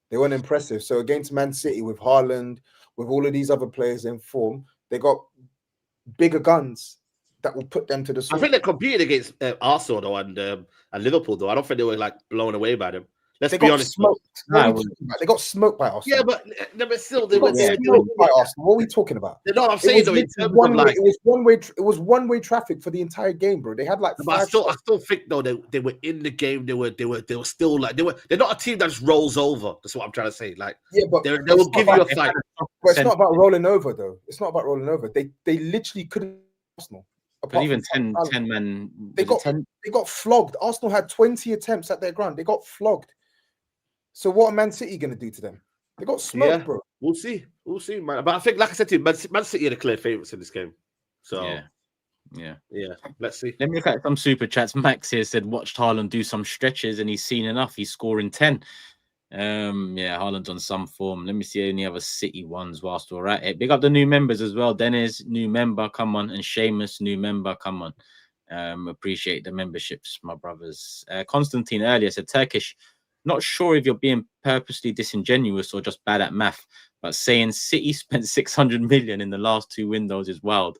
They weren't impressive. So against Man City with Haaland, with all of these other players in form, they got bigger guns that will put them to the sword. I think they competed against Arsenal though and Liverpool though. I don't think they were like blown away by them. Let's be honest. They got smoked by Arsenal. Yeah, but still, they were smoked by Arsenal. What are we talking about? No, I'm saying though, in terms of like, it was one-way traffic for the entire game, bro. They had like. But I still think though they were in the game. They were still like they're not a team that just rolls over. That's what I'm trying to say. Like, yeah, but they will give you a fight. But it's not about rolling over though. It's not about rolling over. They literally couldn't. Arsenal. But even 10 men, they got flogged. Arsenal had 20 attempts at their ground. They got flogged. So what are Man City going to do to them? They got smoked, bro. We'll see, man. But I think, like I said to you, Man City are the clear favourites in this game. So yeah. Let's see. Let me look at some super chats. Max here said, watched Haaland do some stretches and he's seen enough. He's scoring 10. Haaland's on some form. Let me see any other City ones whilst we're at it. Big up the new members as well. Dennis, new member, come on. And Seamus, new member, come on. Appreciate the memberships, my brothers. Constantine earlier said, Turkish, not sure if you're being purposely disingenuous or just bad at math, but saying City spent 600 million in the last 2 windows is wild.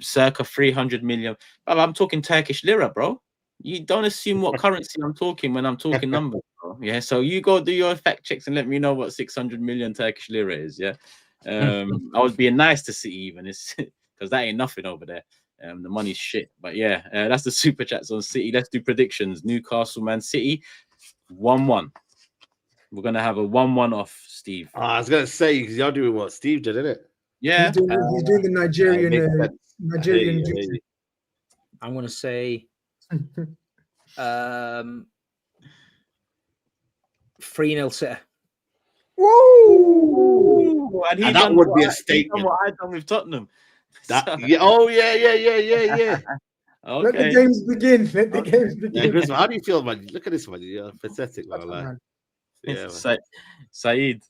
Circa 300 million. But I'm talking Turkish lira, bro. You don't assume what currency I'm talking when I'm talking numbers, bro. Yeah, so you go do your fact checks and let me know what 600 million Turkish lira is. Yeah, I was being nice to City even, because that ain't nothing over there. The money's shit, but yeah, that's the super chats on City. Let's do predictions. Newcastle, Man City, 1-1. We're gonna have a 1-1 off, Steve. I was gonna say because you're doing what Steve did, isn't it? Yeah. He's doing the Nigerian Nigerian. I'm going to say 3-0 City. Whoa! And that would be a statement. What I done with Tottenham. Yeah. Oh yeah. Okay. Let the games begin. Let the games begin. Yeah, Griezmann, how do you feel, man? Look at this, man. You're pathetic, man. Like, yeah, SAEED.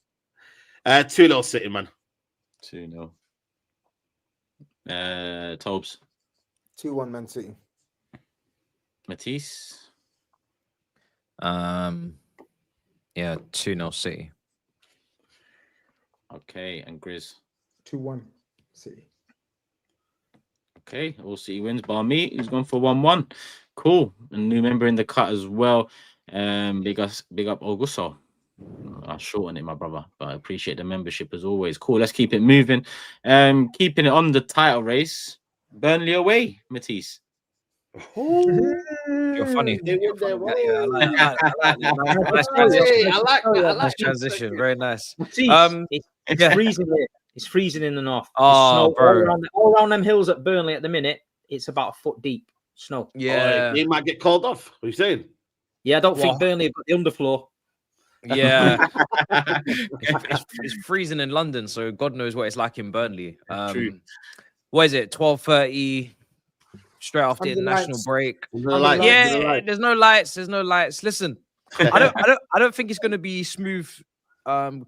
2-0 City, man. 2-0. TOBS. 2-1 Man City. Matisse. Yeah, 2-0 City. Okay, and GRIZZ. 2-1 City. Okay, all City wins bar me. He's gone for 1-1. Cool. A new member in the cut as well. Big up Augusto. I'll shorten it, my brother, but I appreciate the membership as always. Cool. Let's keep it moving. Keeping it on the title race. Burnley away, Matisse. You're funny. I like that transition. Very nice. It's freezing here. It's freezing in the north. Oh, bro. All around them hills at Burnley at the minute, it's about a foot deep snow. Yeah. They might get called off. What are you saying? Yeah, I don't think Burnley have got the underfloor. Yeah. it's freezing in London, so God knows what it's like in Burnley. True. What is it? 12:30 straight after the international break. There's no lights. There's no lights. Listen, I don't think it's going to be smooth,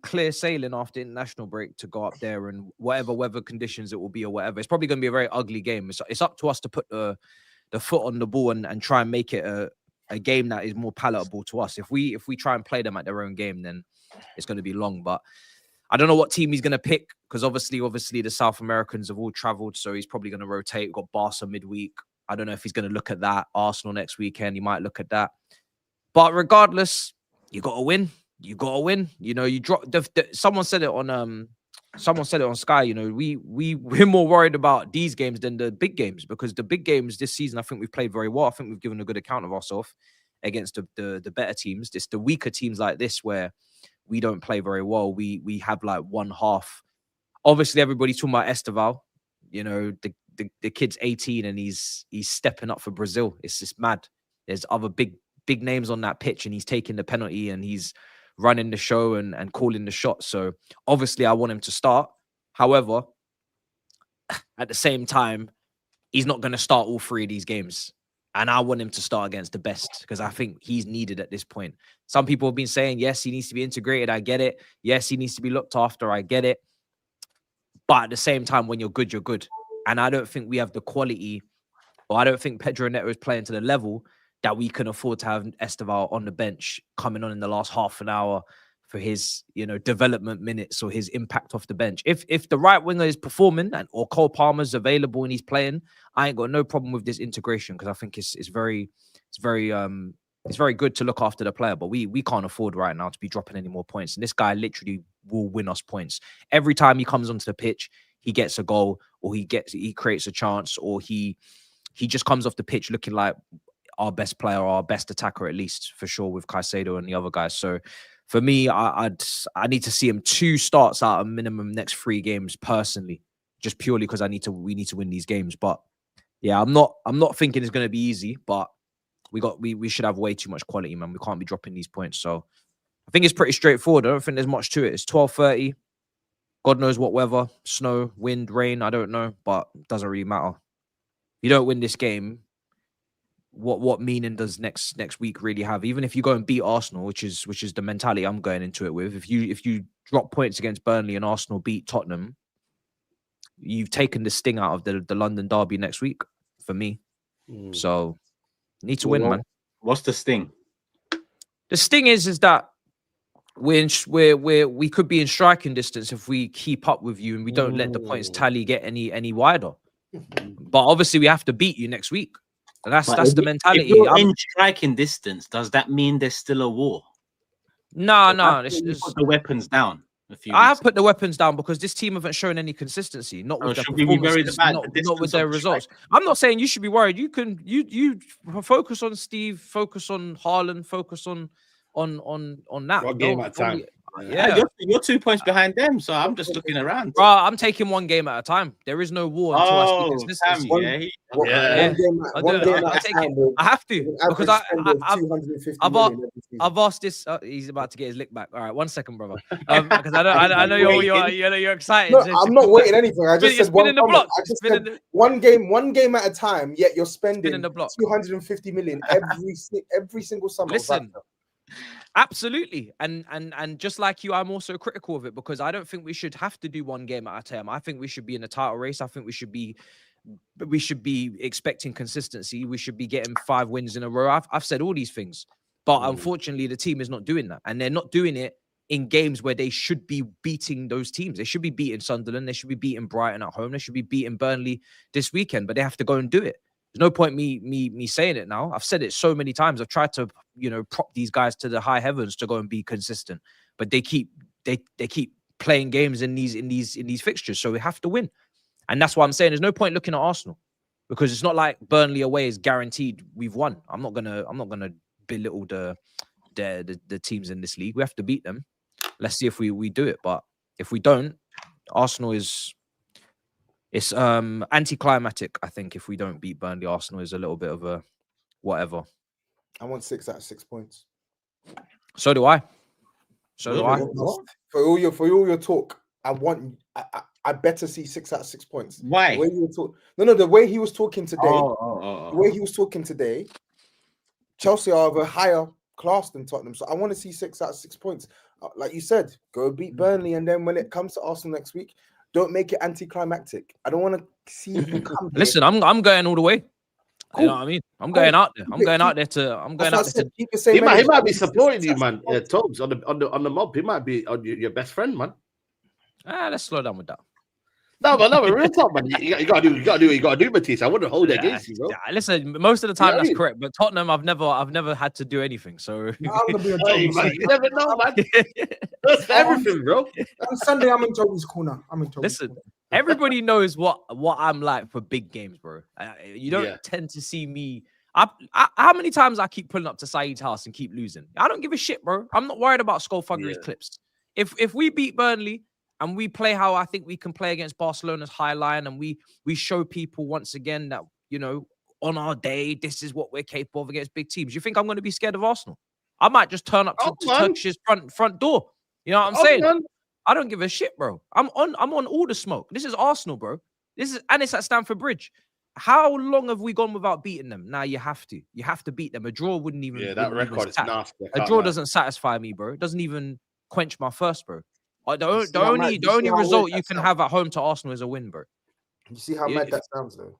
clear sailing after international break to go up there and whatever weather conditions it will be or whatever. It's probably going to be a very ugly game. It's up to us to put the foot on the ball and try and make it a game that is more palatable to us. If we try and play them at their own game, then it's going to be long. But I don't know what team he's going to pick because obviously the South Americans have all traveled, so he's probably going to rotate. We've got Barca midweek. I don't know if he's going to look at that. Arsenal next weekend, he might look at that. But regardless, you got to win. You got to win. You know, you drop. Someone said it on Sky. You know, we're more worried about these games than the big games because the big games this season, I think we've played very well. I think we've given a good account of ourselves against the better teams. It's the weaker teams like this where we don't play very well. We have like one half. Obviously, everybody's talking about Esteval. You know, the kid's 18 and he's stepping up for Brazil. It's just mad. There's other big names on that pitch and he's taking the penalty and he's running the show and calling the shots. So obviously I want him to start. However, at the same time, he's not going to start all three of these games. And I want him to start against the best because I think he's needed at this point. Some people have been saying, yes, he needs to be integrated. I get it. Yes, he needs to be looked after. I get it. But at the same time, when you're good, you're good. And I don't think we have the quality, or I don't think Pedro Neto is playing to the level that we can afford to have Esteval on the bench coming on in the last half an hour for his, you know, development minutes or his impact off the bench. If the right winger is performing or Cole Palmer's available and he's playing, I ain't got no problem with this integration because I think it's very good to look after the player. But we can't afford right now to be dropping any more points. And this guy literally will win us points every time he comes onto the pitch. He gets a goal, or he creates a chance, or he just comes off the pitch looking like our best player, or our best attacker, at least for sure, with Caicedo and the other guys. So for me, I need to see him 2 starts out of minimum next 3 games personally, just purely because we need to win these games. But yeah, I'm not thinking it's going to be easy, but we should have way too much quality, man. We can't be dropping these points. So I think it's pretty straightforward. I don't think there's much to it. It's 12:30. God knows what weather, snow, wind, rain, I don't know, but it doesn't really matter. If you don't win this game, what meaning does next week really have? Even if you go and beat Arsenal, which is the mentality I'm going into it with, if you drop points against Burnley and Arsenal beat Tottenham, you've taken the sting out of the London derby next week for me. So need to win, man. What's the sting? The sting is that we could be in striking distance if we keep up with you and we don't let the points tally get any wider. But obviously we have to beat you next week. And that's the mentality. If you're in striking distance, does that mean there's still a war? No. Put the weapons down. I have put the weapons down because this team haven't shown any consistency. Not with their performances, not with their results. I'm not saying you should be worried. You can you focus on Steve, focus on Haaland, focus on that. What game at time? Yeah. You're 2 points behind them, so I'm just looking around. Bro, I'm taking one game at a time. There is no war until I see consistency. One game at a time. I have to because I've asked this. He's about to get his lick back. All right, 1 second, brother. Because I know you're excited. No, I'm not waiting anything. I just said one block. I just said one game at a time. Yet you're spending 250 million every single summer. Listen. Absolutely, and just like you, I'm also critical of it because I don't think we should have to do one game at a time. I think we should be in a title race. I think we should be expecting consistency. We should be getting 5 wins in a row. I've said all these things, but unfortunately, the team is not doing that, and they're not doing it in games where they should be beating those teams. They should be beating Sunderland. They should be beating Brighton at home. They should be beating Burnley this weekend, but they have to go and do it. There's no point me saying it now. I've said it so many times. I've tried to, prop these guys to the high heavens to go and be consistent, but they keep playing games in these fixtures. So we have to win, and that's why I'm saying there's no point looking at Arsenal because it's not like Burnley away is guaranteed we've won. I'm not gonna belittle the teams in this league. We have to beat them. Let's see if we do it, but if we don't, Arsenal is. It's anticlimactic, I think. If we don't beat Burnley, Arsenal is a little bit of a whatever. I want 6 out of 6 points. So do I. So do I. For all your talk, I better see 6 out of 6 points. Why? The way the way he was talking today. The way he was talking today. Chelsea are of a higher class than Tottenham, so I want to see 6 out of 6 points. Like you said, go beat Burnley, and then when it comes to Arsenal next week. Don't make it anticlimactic. I don't want to see you come. Listen, I'm going all the way. Cool. You know what I mean? I'm going out there. I'm going out there to. He might be supporting you, man. TOBS on the mob. He might be your best friend, man. Let's slow down with that. No, real talk, man. You gotta do what you gotta do, Matisse. I wouldn't hold it against you, bro. Yeah, listen, most of the time that's correct, but Tottenham, I've never had to do anything. So I'm gonna be on you never know, man. That's everything, bro. On Sunday, I'm in Toby's corner. Listen, everybody knows what I'm like for big games, bro. You don't tend to see me. How many times I keep pulling up to SAEED's house and keep losing? I don't give a shit, bro. I'm not worried about Thuggery's clips. If we beat Burnley. And we play how I think we can play against Barcelona's high line, and we show people once again that, on our day, this is what we're capable of against big teams. You think I'm going to be scared of Arsenal? I might just turn up to Turkish's front door. You know what I'm saying? Man. I don't give a shit, bro. I'm on all the smoke. This is Arsenal, bro. And it's at Stamford Bridge. How long have we gone without beating them? Now you have to beat them. A draw wouldn't even. Yeah, that record is nasty. A draw doesn't satisfy me, bro. It doesn't even quench my thirst, bro. The only result you can have at home to Arsenal is a win, bro. You see how mad that sounds, though?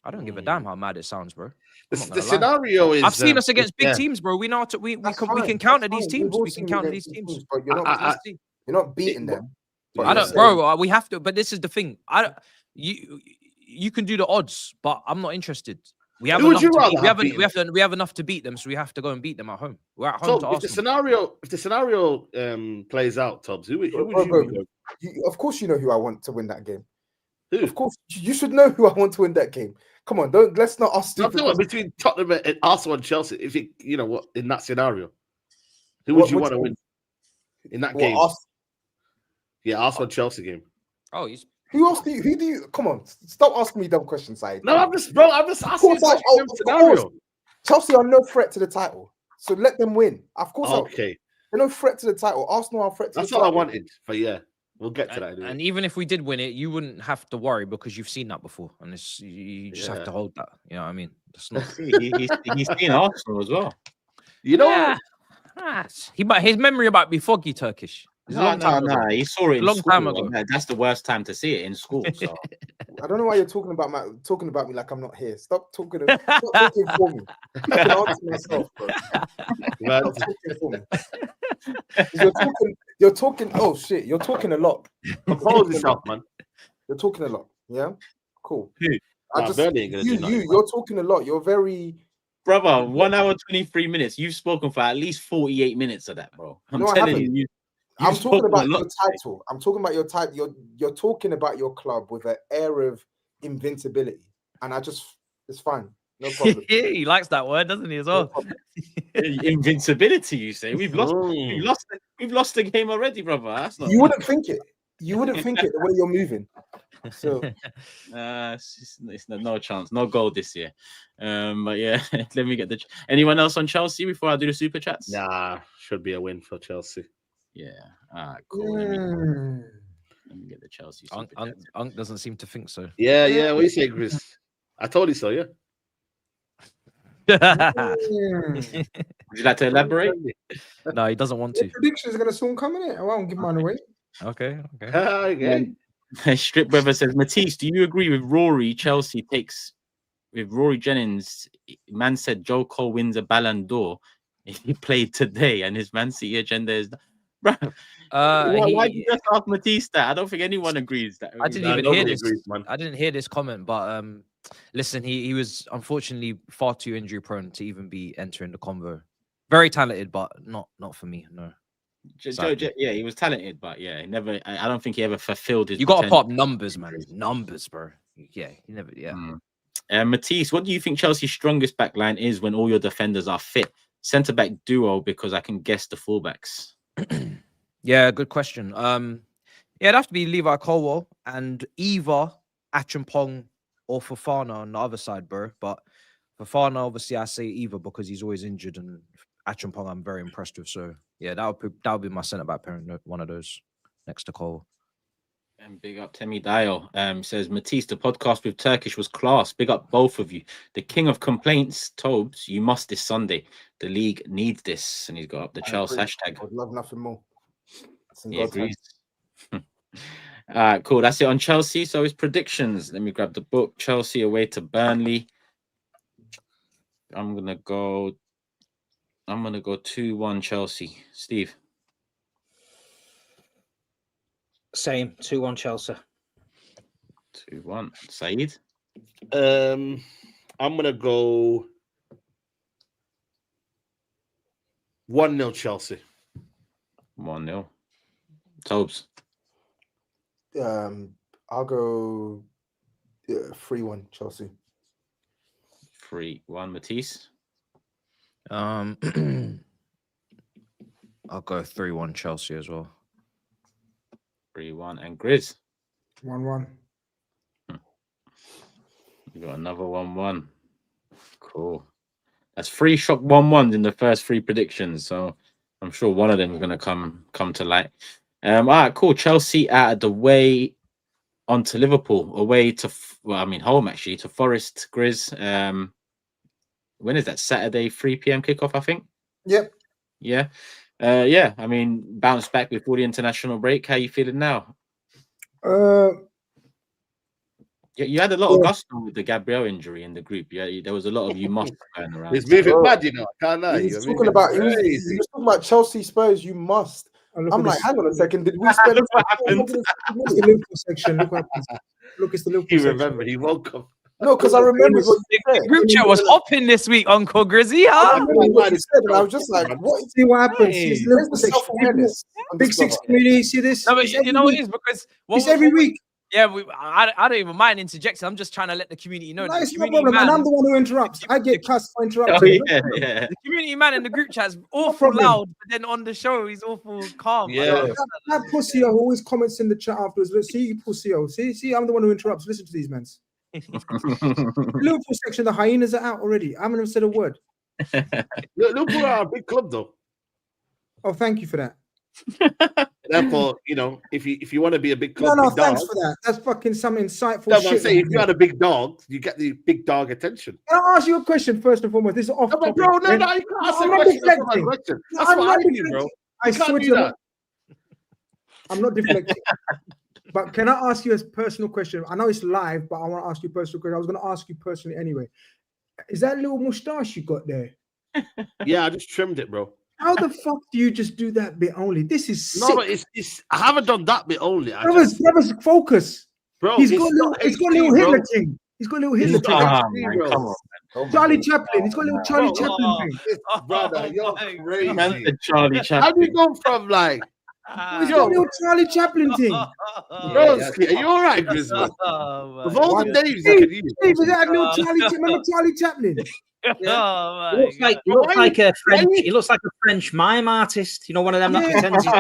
I don't give a damn how mad it sounds, bro. The scenario is... I've seen us against big teams, bro. We know we can counter these teams. We can counter these teams. But you're not beating them. I don't, bro. We have to. But this is the thing. You can do the odds, but I'm not interested. We have enough to beat them, so we have to go and beat them at home. We're at home to Arsenal. If the scenario plays out, TOBS, who would you? Of course, you know who I want to win that game. Who? Of course, you should know who I want to win that game. Come on, let's not ask. Between Tottenham and Arsenal and Chelsea, if it, in that scenario, who would you want to win in that game? Arsenal Chelsea game. Oh, who else do you? Come on, stop asking me dumb questions, Saeed. No, I'm just asking you scenario. Chelsea are no threat to the title, so let them win. Of course, okay. They're no threat to the title. Arsenal are a threat to That's the title. That's all I wanted, but yeah. We'll get to that. Anyway. And even if we did win it, you wouldn't have to worry because you've seen that before, and you just have to hold that. You know what I mean? That's not. He's seen Arsenal as well. You know, his memory might be foggy. Turkish. No. He saw it in long school. Time ago. That's the worst time to see it in school. So. I don't know why you're talking about me like I'm not here. Stop talking for me. I can answer myself, bro. Stop talking for me. You're talking. Oh shit! You're talking a lot. Compose yourself, man. You're talking a lot. Yeah. Cool. You're talking a lot. You're very. Brother, 1 hour 23 minutes. You've spoken for at least 48 minutes of that, bro. I'm telling you. I'm talking about your title. I'm talking about your title. You're talking about your club with an air of invincibility, and it's fine. No problem. He likes that word, doesn't he, as well? Invincibility, you say? We've lost the game already, brother. That's not. You wouldn't think it. You wouldn't think it the way you're moving. So, it's no chance, no goal this year. But yeah, let me get the. Anyone else on Chelsea before I do the super chats? Nah, should be a win for Chelsea. Yeah. All right, cool. Let me get the Chelsea. Unk doesn't seem to think so. Yeah. What do you say, Grizz? I told you so. Yeah. Would you like to elaborate? No, he doesn't want to. The predictions are going to soon come in it. I won't give mine away. Okay. Strip Weather says, Matisse, do you agree with Rory? Chelsea takes with Rory Jennings. Man said Joe Cole wins a Ballon d'Or if he played today, and his Man City agenda is. Bro, why did you just ask Matisse that? I don't think anyone agrees that. I didn't even hear this. I didn't hear this comment, but listen, he was unfortunately far too injury prone to even be entering the convo. Very talented, but not for me. No. Yeah, he was talented, but yeah, he never. I don't think he ever fulfilled his. You got to put up numbers, man. Numbers, bro. Yeah, he never. Yeah. Matisse, what do you think Chelsea's strongest back line is when all your defenders are fit? Centre back duo, because I can guess the fullbacks. Yeah, good question. Yeah, it'd have to be Levi Colwell and either Achampong or Fofana on the other side, bro. But Fofana, obviously, I say either because he's always injured, and Achampong I'm very impressed with. So yeah, that would be my centre back pairing, one of those next to Cole. And big up Temi Dial. Says Matisse, the podcast with Turkish was class. Big up both of you. The king of complaints, Tobes, you must this Sunday. The league needs this. And he's got up the Chelsea hashtag. I would love nothing more. Yeah, agrees. Cool. That's it on Chelsea. So his predictions. Let me grab the book. Chelsea away to Burnley. I'm gonna go 2-1 Chelsea. Steve. Same, 2-1 Chelsea. 2-1. SAEED? I'm gonna go 1-0 Chelsea. 1-0. Tobes. I'll go 3-1 Chelsea. 3-1 Matisse. I'll go 3-1 Chelsea as well. 3-1 and GRIZZ. 1-1. You got another 1-1. Cool. That's 3 shock 1-1s in the first 3 predictions. So I'm sure one of them is going to come to light. All right, cool. Chelsea out of the way onto Liverpool, away to home actually to Forest. GRIZZ. When is that? Saturday 3 p.m. kickoff, I think. Yep. Yeah. Yeah. I mean, bounce back before the international break. How you feeling now? You had a lot of gusto with the Gabriel injury in the group. Yeah, there was a lot of you must going around. He's moving bad, you know. Can't lie. He was talking about Chelsea Spurs. You must. I'm like, hang on a second. Did we spend what happened? Look at the Liverpool section. Look what happens. Look, it's the Liverpool He section. remembered. He woke up. No, because I remember what you said. The group chat was hopping this week, Uncle Grizzy. I Huh? remember what you said, and I was just like, what? See what happens. Hey, It's Liverpool section. Self-awareness. Big Six community. See this? No, but It's you every know what week. it is because It's every week. Yeah, I don't even mind interjecting. I'm just trying to let the community know. No, that it's the no community problem, man. man, I'm the one who interrupts. I get cussed for Oh, interrupting. yeah. the community man in the group chat's awful problem. loud, but then on the show he's awful calm. Yeah. That pussy who always comments in the chat afterwards. Look, see, you pussy. See, I'm the one who interrupts. Listen to these men. Liverpool section, the hyenas are out already. I haven't even said a word. Liverpool are a big club, though. Oh, thank you for that. Therefore, you know, if you want to be a big club, No, big thanks dog, for that. That's fucking some insightful no, shit. I'm saying if you had a big dog, you get the big dog attention. Can I ask you a question first and foremost? This is off No, topic. but bro, no, you can't ask I'm a not question. That's not my deflecting. question. No, That's I'm what not I do, deflecting. bro. I You can't swear do to that. I'm not deflecting. But can I ask you a personal question? I know it's live, but I want to ask you a personal question. I was going to ask you personally anyway. Is that little moustache you got there? Yeah, I just trimmed it, bro. How the fuck do you just do that bit only? This is sick. No, but it's. I haven't done that bit only. Brothers, focus. Bro, He's it's got not little HD, Hitler bro. thing. He's got little Hitler It's thing. not Oh, HD, man, bro. come on. Charlie Chaplin. He's got little Charlie Bro, Chaplin thing. Brother, you're my crazy. Man said Charlie How Chaplin. do you go from like What's that little Charlie Chaplin thing? Broski, are you all right, Grizzly? Of all the names I can use. Steve, is that little Charlie? Remember Charlie Chaplin? Yeah. He looks like a French. He looks like a French mime artist. You know, one of them that pretends he's.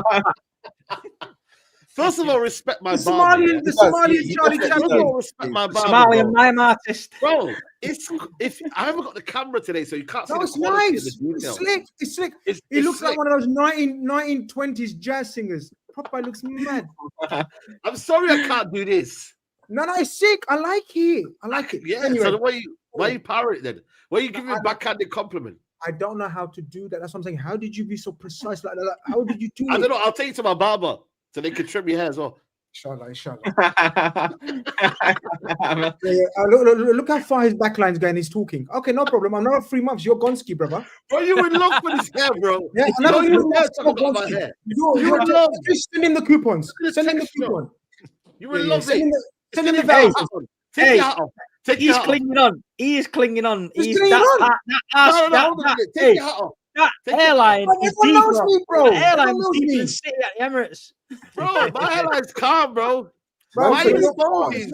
First of all, respect my Somalian, the Somalian Charlie Chaplin. Respect my barber, Somalian mime artist. bro. If I haven't got the camera today, so you can't see No, the it's quality nice. of the detail. It's slick. It's slick. It's He looks slick. like one of those 1920s jazz singers. Popeye looks mad. I'm sorry I can't do this. No, it's sick. I like it. I like it. Yeah. Anyway, So why you parrot it then? Why are you giving me a backhanded compliment? I don't know how to do that. That's what I'm saying. How did you be so precise like that? How did you do it? I don't know. I'll take you to my barber so they can trim your hair as well. Inshallah. Look how far his backline's going. He's talking. Okay, no problem. Another 3 months. You're Gonski, brother. Bro, you in love with his hair, bro. Yeah, No, another you 3 months. talking about my hair. You're in love. just send him the coupons. Send him the texture. coupon. You in love Send it. him the Take voucher. your hat off. Take your He's hat off. clinging on. He is clinging on. He's clinging on. No, hold on a minute. Take your hat off. That Take your hairline hat is off. Everyone knows deep, me, bro. That hairline Everyone is knows deep me. in City at the Emirates. Bro, my hairline's calm, bro. Bro, Why are it's you not calm. boldies?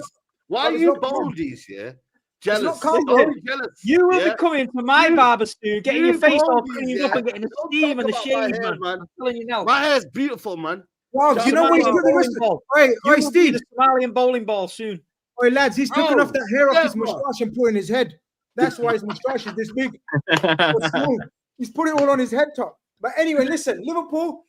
Why are It's you not calm. boldies, yeah? Jealous. not calm, bro. Jealous. You will yeah? be coming to my barber soon, getting your face all boldies, cleaned yeah? up and getting the Don't steam talk and the about my shave, hair, man. I'm telling you now. My hair's beautiful, man. Wow, do you know what he's doing the rest of Wait, You wait, will be Steve. the Somalian bowling ball soon. Wait, lads, he's taking Bro, off that hair off yeah, his bro. moustache and put it in his head. That's why his moustache is this big. What's wrong? He's put it all on his head top. But anyway, listen, Liverpool,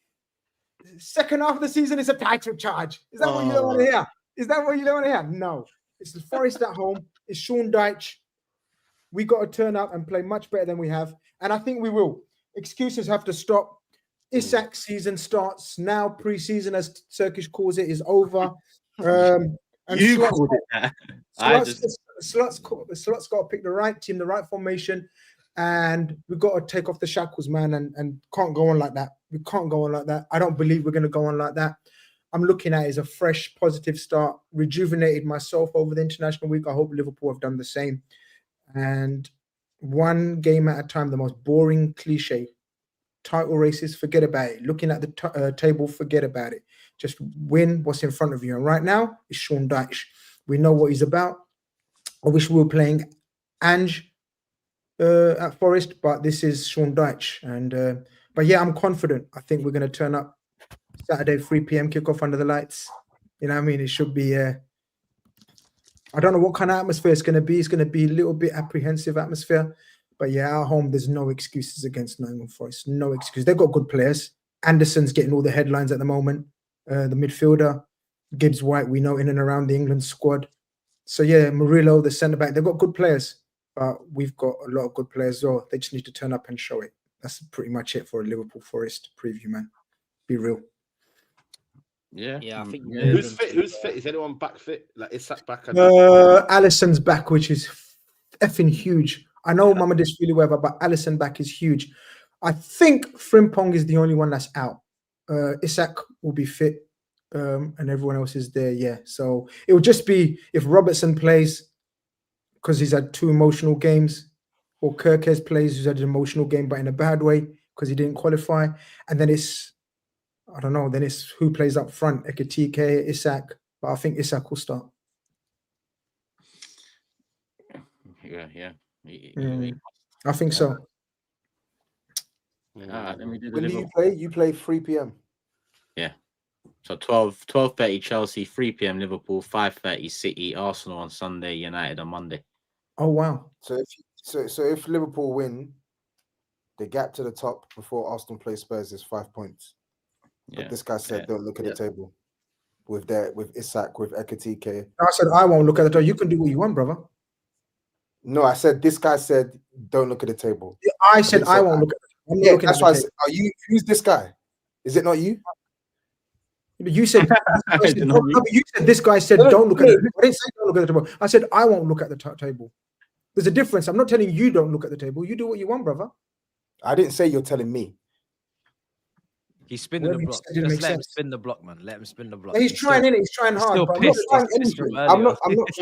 second half of the season is a title charge. Is that what you don't want to hear? Is that what you don't want to hear? No. It's the Forest at home. It's Sean Dyche. We got to turn up and play much better than we have. And I think we will. Excuses have to stop. Isak season starts now. Pre-season, as Turkish calls it, is over. And You called it that. Slot's got to pick the right team, the right formation, and we've got to take off the shackles, man, and can't go on like that. We can't go on like that. I don't believe we're going to go on like that. I'm looking at it as a fresh, positive start, rejuvenated myself over the international week. I hope Liverpool have done the same. And one game at a time, the most boring cliche. Title races, forget about it. Looking at the table, forget about it. Just win what's in front of you. And right now, it's Sean Dyche. We know what he's about. I wish we were playing Ange at Forest, but this is Sean Dyche. And but yeah, I'm confident. I think we're going to turn up Saturday, 3 p.m. kickoff under the lights. You know what I mean? It should be. I don't know what kind of atmosphere it's going to be. It's going to be a little bit apprehensive atmosphere. But yeah, at home, there's no excuses against Nottingham Forest. No excuse. They've got good players. Anderson's getting all the headlines at the moment. The midfielder, Gibbs White, we know in and around the England squad. So yeah, Murillo, the centre-back, they've got good players. But we've got a lot of good players as well. They just need to turn up and show it. That's pretty much it for a Liverpool Forest preview, man. Be real. Yeah. I think. Who's fit? Who's fit? Is anyone back fit? Like Isak back? Alisson's back, which is effing huge. I know Mamadou really well, but Alisson back is huge. I think Frimpong is the only one that's out. Isak will be fit, and everyone else is there. Yeah, so it would just be if Robertson plays because he's had 2 emotional games, or Kirkes plays who's had an emotional game but in a bad way because he didn't qualify, and then it's I don't know. Then it's who plays up front, Ekitike, Isak. But I think Isak will start. Yeah. I think so. Let me do the When do you play? You play 3 p.m. Yeah. So 12:30 Chelsea, 3 p.m. Liverpool, 5:30 City, Arsenal on Sunday, United on Monday. Oh wow! So if Liverpool win, the gap to the top before Arsenal play Spurs is 5 points. But this guy said, "Don't look at the table." With Isak, with Ekitike. I said I won't look at the table. You can do what you want, brother. No, I said this guy said, "Don't look at the table." Yeah, I said I won't look at the table. That's why I said, are you? Who's this guy? Is it not you? You said, you said this guy said don't look at the table. I didn't say don't look at the table. I said I won't look at the table. There's a difference. I'm not telling you don't look at the table. You do what you want, brother. I didn't say you're telling me. He's spinning the block. Just let him spin the block, man. Let him spin the block. He's trying in it. He's trying hard. Still But pissed.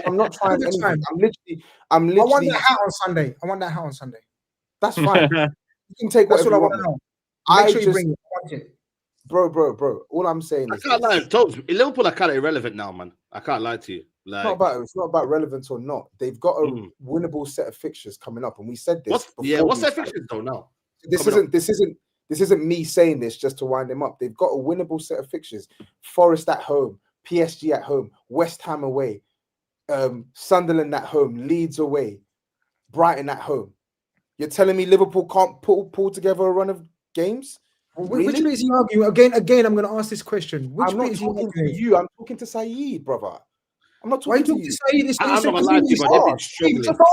I'm not trying anything. I'm literally. I want that hat on Sunday. That's fine. You can take That's whatever what I you want want. to know. Make sure you bring it. I want it. bro. All I'm saying is, I can't lie. Liverpool are kind of irrelevant now, man. I can't lie to you. Like, it's not about relevance or not. They've got a winnable set of fixtures coming up, and we said this. What's their fixtures though now? This isn't me saying this just to wind them up. They've got a winnable set of fixtures. Forest at home, PSG at home, West Ham away, Sunderland at home, Leeds away, Brighton at home. You're telling me Liverpool can't pull together a run of games? Really? Which bit is he arguing? Again, I'm going to ask this question. I'm not talking to you. I'm talking to SAEED, brother. I'm not talking to you. SAEED? Phone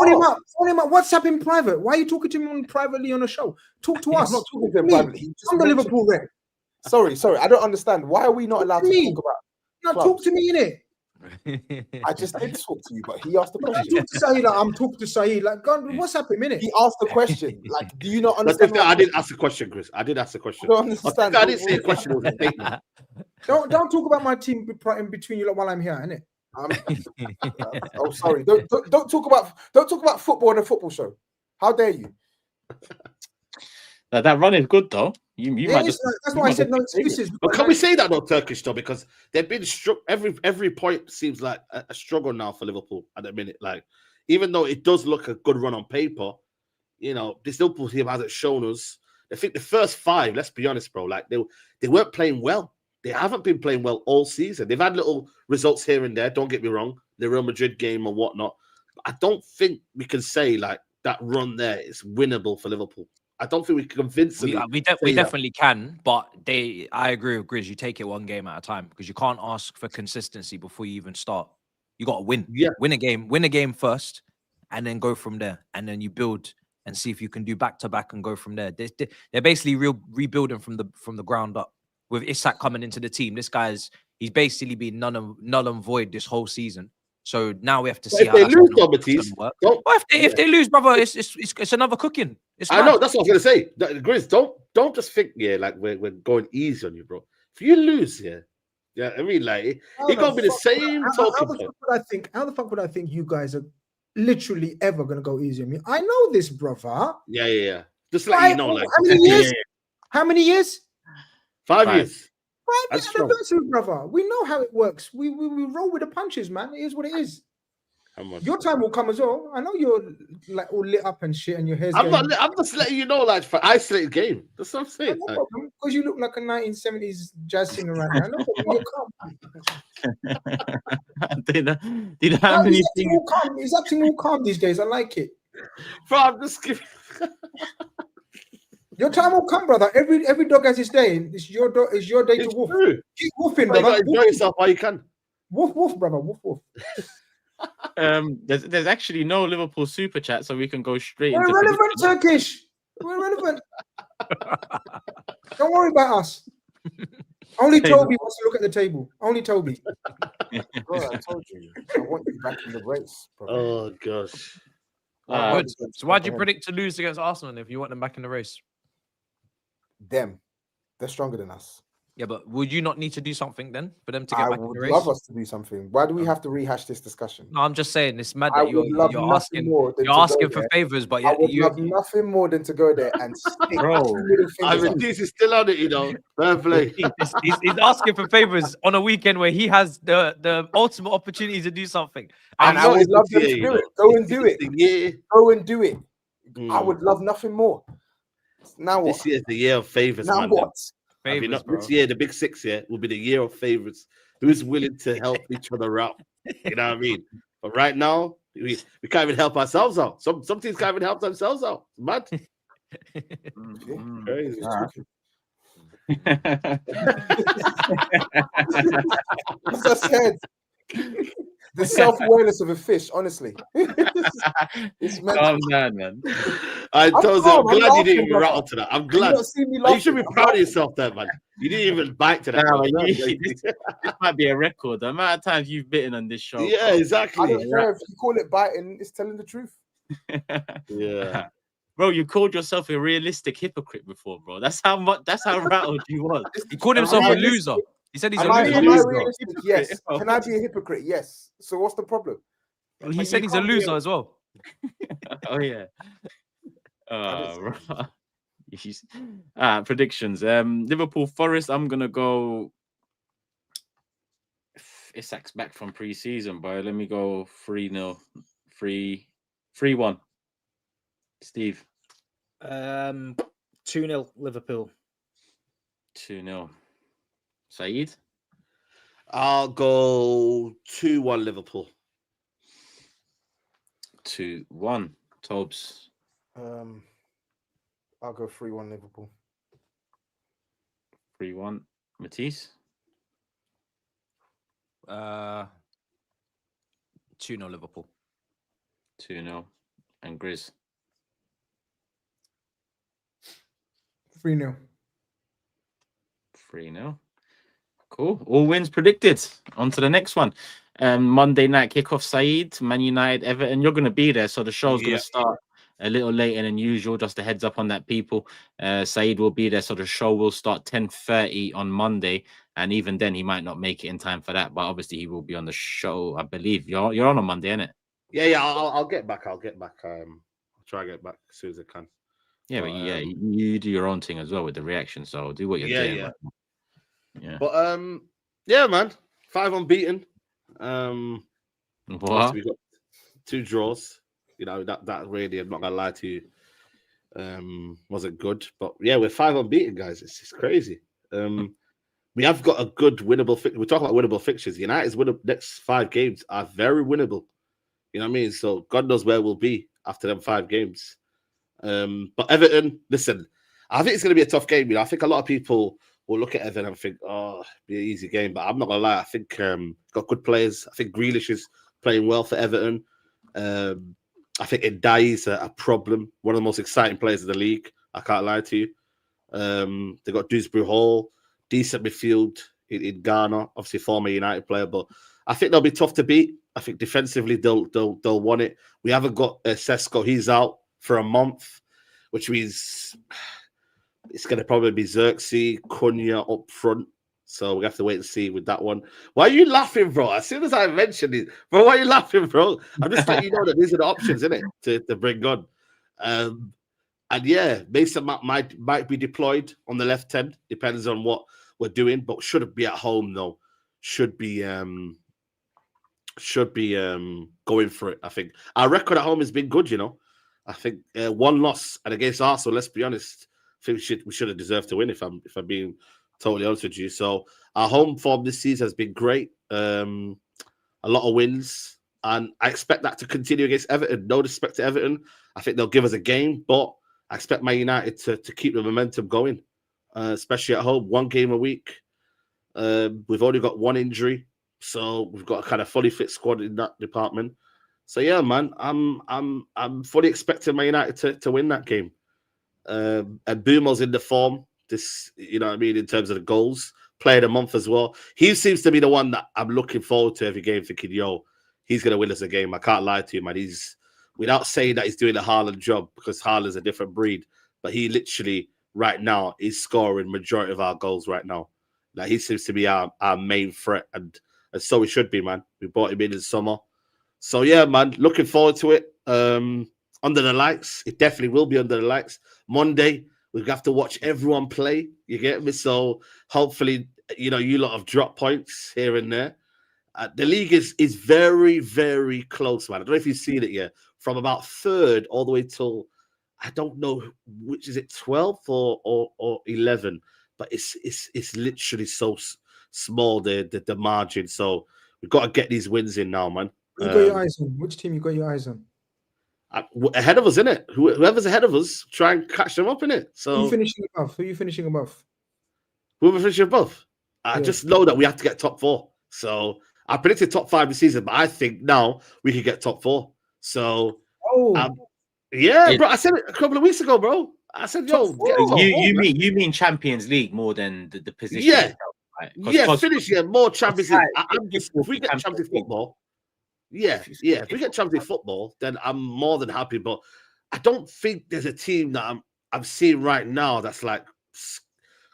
him up. WhatsApp in private. Why are you talking to him privately on a show? Talk to us. I'm not talking to him privately. I'm the Liverpool rep. Sorry. I don't understand. Why are we not allowed to talk about? No, talk to me, innit? I just did talk to you, but he asked the question. I'm talking to SAEED. Like, God, what's happening, innit? He asked the question. Like, do you not understand? I didn't ask the question, Chris. I did ask the question. I don't understand. I didn't say a question. It was a statement. Don't talk about my team in between you lot while I'm here, innit? Oh, sorry. Don't talk about football on a football show. How dare you? That run is good though. You might just. That's why I said no excuses. But can we say that though, Turkish though? Because they've been every point seems like a struggle now for Liverpool at the minute. Like, even though it does look a good run on paper, you know, this Liverpool team hasn't shown us. I think the first 5, let's be honest, bro, like they weren't playing well. They haven't been playing well all season. They've had little results here and there. Don't get me wrong, the Real Madrid game or whatnot. But I don't think we can say like that run there is winnable for Liverpool. I don't think we can convince them. We definitely can, but I agree with Grizz. You take it one game at a time because you can't ask for consistency before you even start. You got to win. Yeah. Win a game first, and then go from there. And then you build and see if you can do back to back and go from there. They're basically rebuilding from the ground up. With Isak coming into the team, he's basically been null and void this whole season. So now we have to see how that's going to work. If they lose, brother, it's another cooking. I know, that's what I was going to say. Grizz, don't just think, like we're going easy on you, bro. If you lose, yeah, I mean, like it got to be the same talking point. How the fuck would I think you guys are literally ever going to go easy on me? I know this, brother. Yeah. Just let you know, like how many years? How many years? 5 years. 5 years anniversary, brother. We know how it works. We roll with the punches, man. It is what it is. Your time will come as well. I know you're like all lit up and shit, and your hair's. I'm just letting you know, like, for isolated game. That's what I'm saying. No problem, because you look like a 1970s jazz singer right now. No problem. Did how many things? He's acting all calm these days. I like it. Bro, I'm just giving. Your time will come, brother. Every dog has his day. It's your day to woof. True. Keep woofing, brother. Enjoy yourself while you can. Woof, brother. Woof. There's actually no Liverpool super chat, so we can go straight into relevant, Turkish. We're relevant. Don't worry about us. Only Toby wants to look at the table. Only Toby. Bro, I told you. I want you back in the race, bro. Oh gosh. So why do you predict to lose against Arsenal if you want them back in the race? Them. They're stronger than us. Yeah, but would you not need to do something then for them to get back in the race? I would love us to do something. Why do we have to rehash this discussion? No, I'm just saying it's mad that you're asking for favors, but I would love nothing more than to go there and stick. This is still on it, you know. Perfectly. He's asking for favors on a weekend where he has the ultimate opportunity to do something. And I would love them to do it. Go and do it. Go and do it. I would love nothing more. Now what? This year's the year of favors. Now man. what? Favors, this year, the big 6 will be the year of favors. Who's willing to help each other out? You know what I mean? But right now, we can't even help ourselves out. Some teams can't even help themselves out. It's mad. Crazy. As I said, the self-awareness of a fish, honestly. It's calm down, man. I'm glad you didn't even rattle to that. I'm glad. You should be proud of yourself there, man. You didn't even bite to that. This might be a record. The amount of times you've bitten on this show. Yeah, exactly. I don't care if you call it biting, it's telling the truth. Yeah. Bro, you called yourself a realistic hypocrite before, bro. That's how rattled you was. He called himself a loser. He said he's a loser. Yes. Can I be a hypocrite? Yes. So what's the problem? Well, he said he's a loser as well. Oh yeah. Predictions. Liverpool Forest. I'm gonna go. Isak's back from pre-season, but let me go 3-0, 3-1. Steve. 2-0 Liverpool. 2-0. SAEED. I'll go 2-1 Liverpool. 2-1. TOBS. I'll go 3-1 Liverpool. 3-1. Matisse. 2-0 Liverpool. 2-0. And GRIZZ. 3-0. 3-0. Cool. All wins predicted. On to the next one. Monday night kickoff, SAEED, Man United, Everton. You're going to be there, so the show's going to start a little later than usual. Just a heads up on that, people. SAEED will be there, so the show will start 10:30 on Monday, and even then he might not make it in time for that, but obviously he will be on the show. I believe you're on Monday, isn't it? Yeah. I'll get back. I'll try to get back as soon as I can. Yeah, but you do your own thing as well with the reaction, so do what you're doing. Yeah. Yeah. But yeah, man, 5 unbeaten. What? We got 2 draws. You know, that really, I'm not gonna lie to you, wasn't good. But yeah, we're 5 unbeaten, guys. It's just crazy. We have got a good winnable fixture. We talk about winnable fixtures. United's next 5 games are very winnable. You know what I mean? So God knows where we'll be after them 5 games. But Everton, listen, I think it's gonna be a tough game. You know, I think a lot of people will look at Everton and think, oh, be an easy game. But I'm not gonna lie, I think got good players. I think Grealish is playing well for Everton. I think Ndai is a problem. One of the most exciting players in the league. I can't lie to you. They got Dewsbury Hall, decent midfield in Ghana, obviously former United player, but I think they'll be tough to beat. I think defensively they'll want it. We haven't got Sesko. He's out for a month, which means it's going to probably be Xerxes, Cunha up front. So we have to wait and see with that one. Why are you laughing, bro? As soon as I mentioned it, bro, why are you laughing, bro? I'm just letting you know that these are the options, isn't it, to bring on. And yeah, Mason might be deployed on the left end, depends on what we're doing, but shouldn't be at home though. Should be going for it. I think our record at home has been good. You know, I think 1 loss and against Arsenal. Let's be honest. I think we should have deserved to win if I'm being totally honest with you. So our home form this season has been great. A lot of wins, and I expect that to continue against Everton. No disrespect to Everton, I think they'll give us a game, but I expect Man United to keep the momentum going, especially at home. 1 game a week. We've only got 1 injury, so we've got a kind of fully fit squad in that department. So yeah, man, I'm fully expecting Man United to win that game. And Bumo's in the form. This, you know what I mean, in terms of the goals, player of the month as well. He seems to be the one that I'm looking forward to every game, thinking, yo, he's gonna win us a game. I can't lie to you, man. He's, without saying that he's doing a Haaland job, because Haaland's a different breed, but he literally right now is scoring majority of our goals right now. Like, he seems to be our main threat, and so he should be, man. We bought him in summer. So yeah, man, looking forward to it. Under the lights, it definitely will be under the lights. Monday, we have to watch everyone play. You get me? So hopefully, you know, you lot have drop points here and there. The league is very, very close, man. I don't know if you've seen it yet. From about 3rd all the way till, I don't know which is it, 12th or 11. But it's literally so small, the margin. So we've got to get these wins in now, man. Who you got your eyes on? Which team you got your eyes on? Ahead of us, innit? Whoever's ahead of us, try and catch them up, innit? So Who are you finishing above? Who are you finishing above? Who are we finishing above? I just know that we have to get top 4. So I predicted top 5 this season, but I think now we can get top 4. So yeah, bro. I said it a couple of weeks ago, bro. I said, yo, you mean Champions League more than the position? Yeah, right? Finish more Champions League. If we get Champions football. Yeah. If we get Champions football, then I'm more than happy. But I don't think there's a team that I'm seeing right now that's like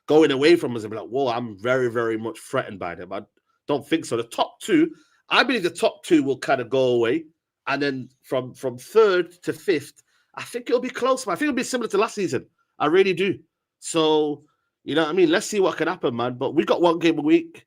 going away from us and be like, whoa, I'm very, very much threatened by them. I don't think so. The top 2, I believe the top 2 will kind of go away. And then from 3rd to 5th, I think it'll be close. I think it'll be similar to last season. I really do. So, you know what I mean? Let's see what can happen, man. But we got one game a week,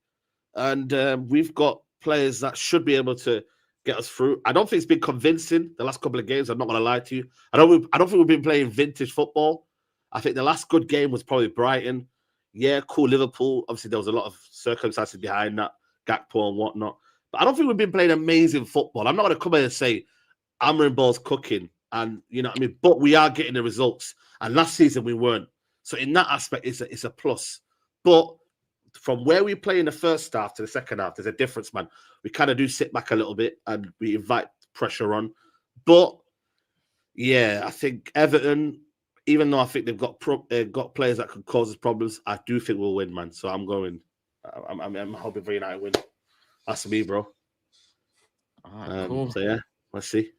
and we've got players that should be able to get us through. I don't think it's been convincing the last couple of games. I'm not going to lie to you. I don't think we've been playing vintage football. I think the last good game was probably Brighton. Yeah, cool Liverpool. Obviously, there was a lot of circumstances behind that, Gakpo and whatnot. But I don't think we've been playing amazing football. I'm not going to come in and say Amarin Ball's cooking, and you know what I mean. But we are getting the results. And last season we weren't. So in that aspect, it's a plus. But from where we play in the first half to the second half, there's a difference, man. We kind of do sit back a little bit and we invite pressure on. But yeah, I think Everton, even though I think they've got players that could cause us problems, I do think we'll win, man. So I'm hoping for United win. That's me, bro. Cool. So yeah, let's see.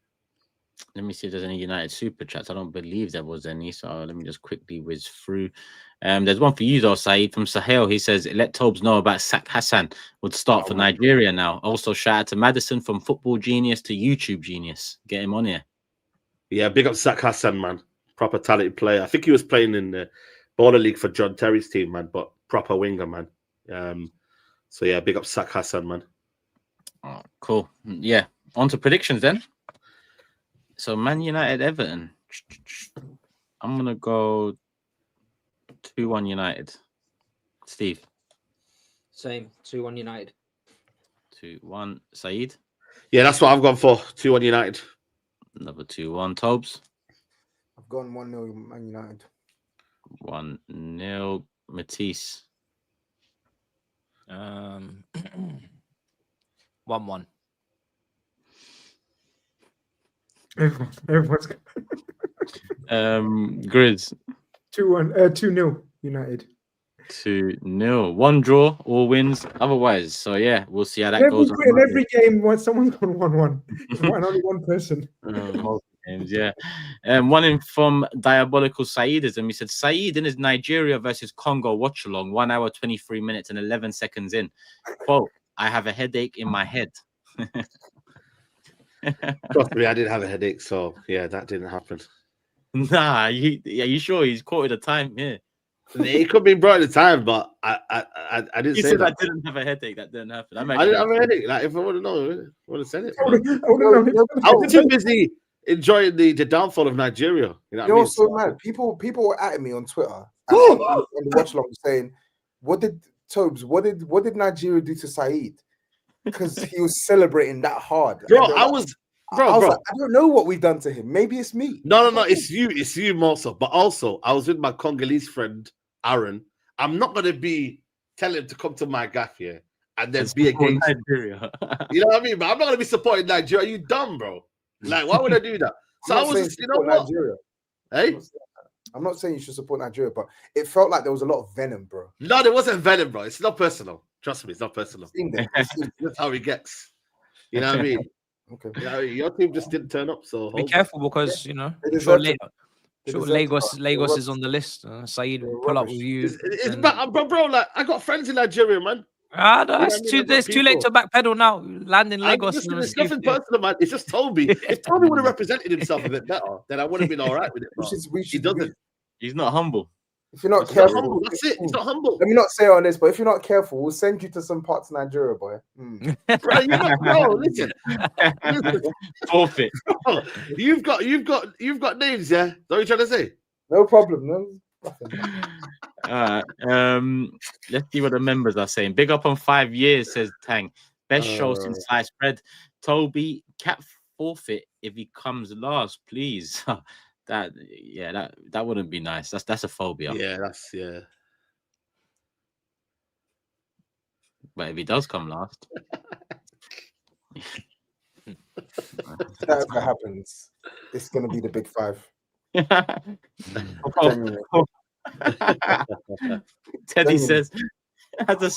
Let me see if there's any United super chats. I don't believe there was any, so let me just quickly whiz through. There's one for you though, Saeed, from Sahel. He says, let Tobes know about Sak Hassan would start for Nigeria now. Also, shout out to Madison from Football Genius to YouTube Genius. Get him on here. Yeah, big up Sak Hassan, man. Proper talented player. I think he was playing in the Border League for John Terry's team, man, but proper winger, man. So yeah, big up Sak Hassan, man. Oh, cool. Yeah, on to predictions then. So Man United, Everton. I'm going to go 2-1 United. Steve. Same, 2-1 United. 2-1. Saeed. Yeah, that's what I've gone for. 2-1 United. Another 2-1. Tobes. I've gone 1-0 Man United. 1-0. Matisse. 1-1. Everyone's GRIZZ. 2-0 United. 2-0. One draw, all wins otherwise. So yeah, we'll see how that goes. In every game, when someone's gone 1-1, and only one person. Games, yeah. One in from Diabolical Saeedism. He said, Saeed in his Nigeria versus Congo watch along, 1 hour, 23 minutes, and 11 seconds in. Quote, I have a headache in my head. Trust me, I didn't have a headache, so yeah, that didn't happen. Nah, are you sure he's quoted a time here? It could be brought at the time, but I didn't say that. I didn't have a headache. That didn't happen. I didn't have a headache. Like, if I would have known, I would have said it. I was too busy enjoying the downfall of Nigeria. You know what I mean? So mad. People were at me on Twitter on the watch along saying, "What did Nigeria do to Saeed?" Because he was celebrating that hard. Bro, I was like, I don't know what we've done to him. Maybe it's me. No, it's you more so. But also, I was with my Congolese friend Aaron. I'm not gonna be telling him to come to my gaff here and then be against Nigeria. You know what I mean? But I'm not gonna be supporting Nigeria. Are you dumb, bro? Like, why would I do that? So I was just, you know what? Nigeria. Hey? I'm not saying you should support Nigeria, but it felt like there was a lot of venom, bro. No, there wasn't venom, bro. It's not personal. Trust me, it's not personal. That's how he gets. You know what I mean? Okay. You know, your team just didn't turn up, so be careful because you know Lagos is on the list. Saeed will pull up with you. Bro, like I got friends in Nigeria, man. It's too late to backpedal now. Land in Lagos. It's nothing personal, man. It's just Toby. If Toby would have represented himself a bit better, then I would have been all right with it. Bro. He doesn't. He's not humble. If you're not careful, that's it. He's not humble. Let me not say on this, but if you're not careful, we'll send you to some parts of Nigeria, boy. Bro, listen. Forfeit. You've got names, yeah? What are you trying to say? No problem. No. Let's see what the members are saying. Big up on 5 years, says Tang. Best show since sliced bread. Toby, cap forfeit if he comes last, please. That wouldn't be nice. That's a phobia. Yeah. But if he does come last, that ever happens, it's gonna be the big five. Teddy says, as a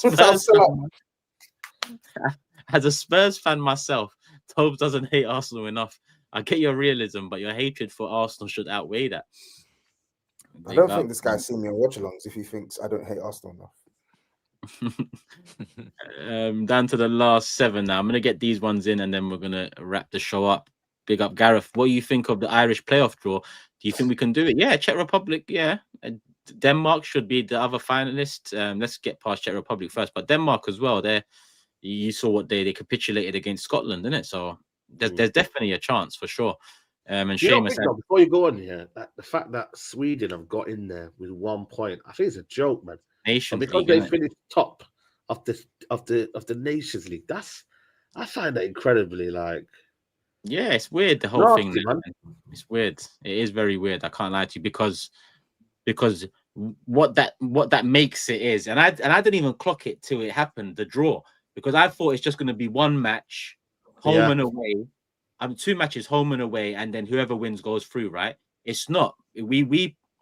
Spurs fan myself, Tobes doesn't hate Arsenal enough. I get your realism, but your hatred for Arsenal should outweigh that. I don't think this guy's seen me on watch-alongs if he thinks I don't hate Arsenal enough. Down to the last 7 now. I'm going to get these ones in and then we're going to wrap the show up. big up Gareth. What do you think of the Irish playoff draw? Do you think we can do it? Yeah, Czech Republic, yeah. Denmark should be the other finalist. Let's get past Czech Republic first, but Denmark as well. You saw what they capitulated against Scotland, didn't it? So there's definitely a chance for sure. And Seamus, before you go on here, the fact that Sweden have got in there with 1 point, I think it's a joke, man. Because they finished top of the Nations League, I find that incredibly yeah, it's weird, the whole thing, man. It's weird. It is very weird. I can't lie to you because what that makes it is, and I didn't even clock it till it happened, the draw, because I thought it's just going to be one match, home and away. 2 matches, home and away, and then whoever wins goes through, right? It's not.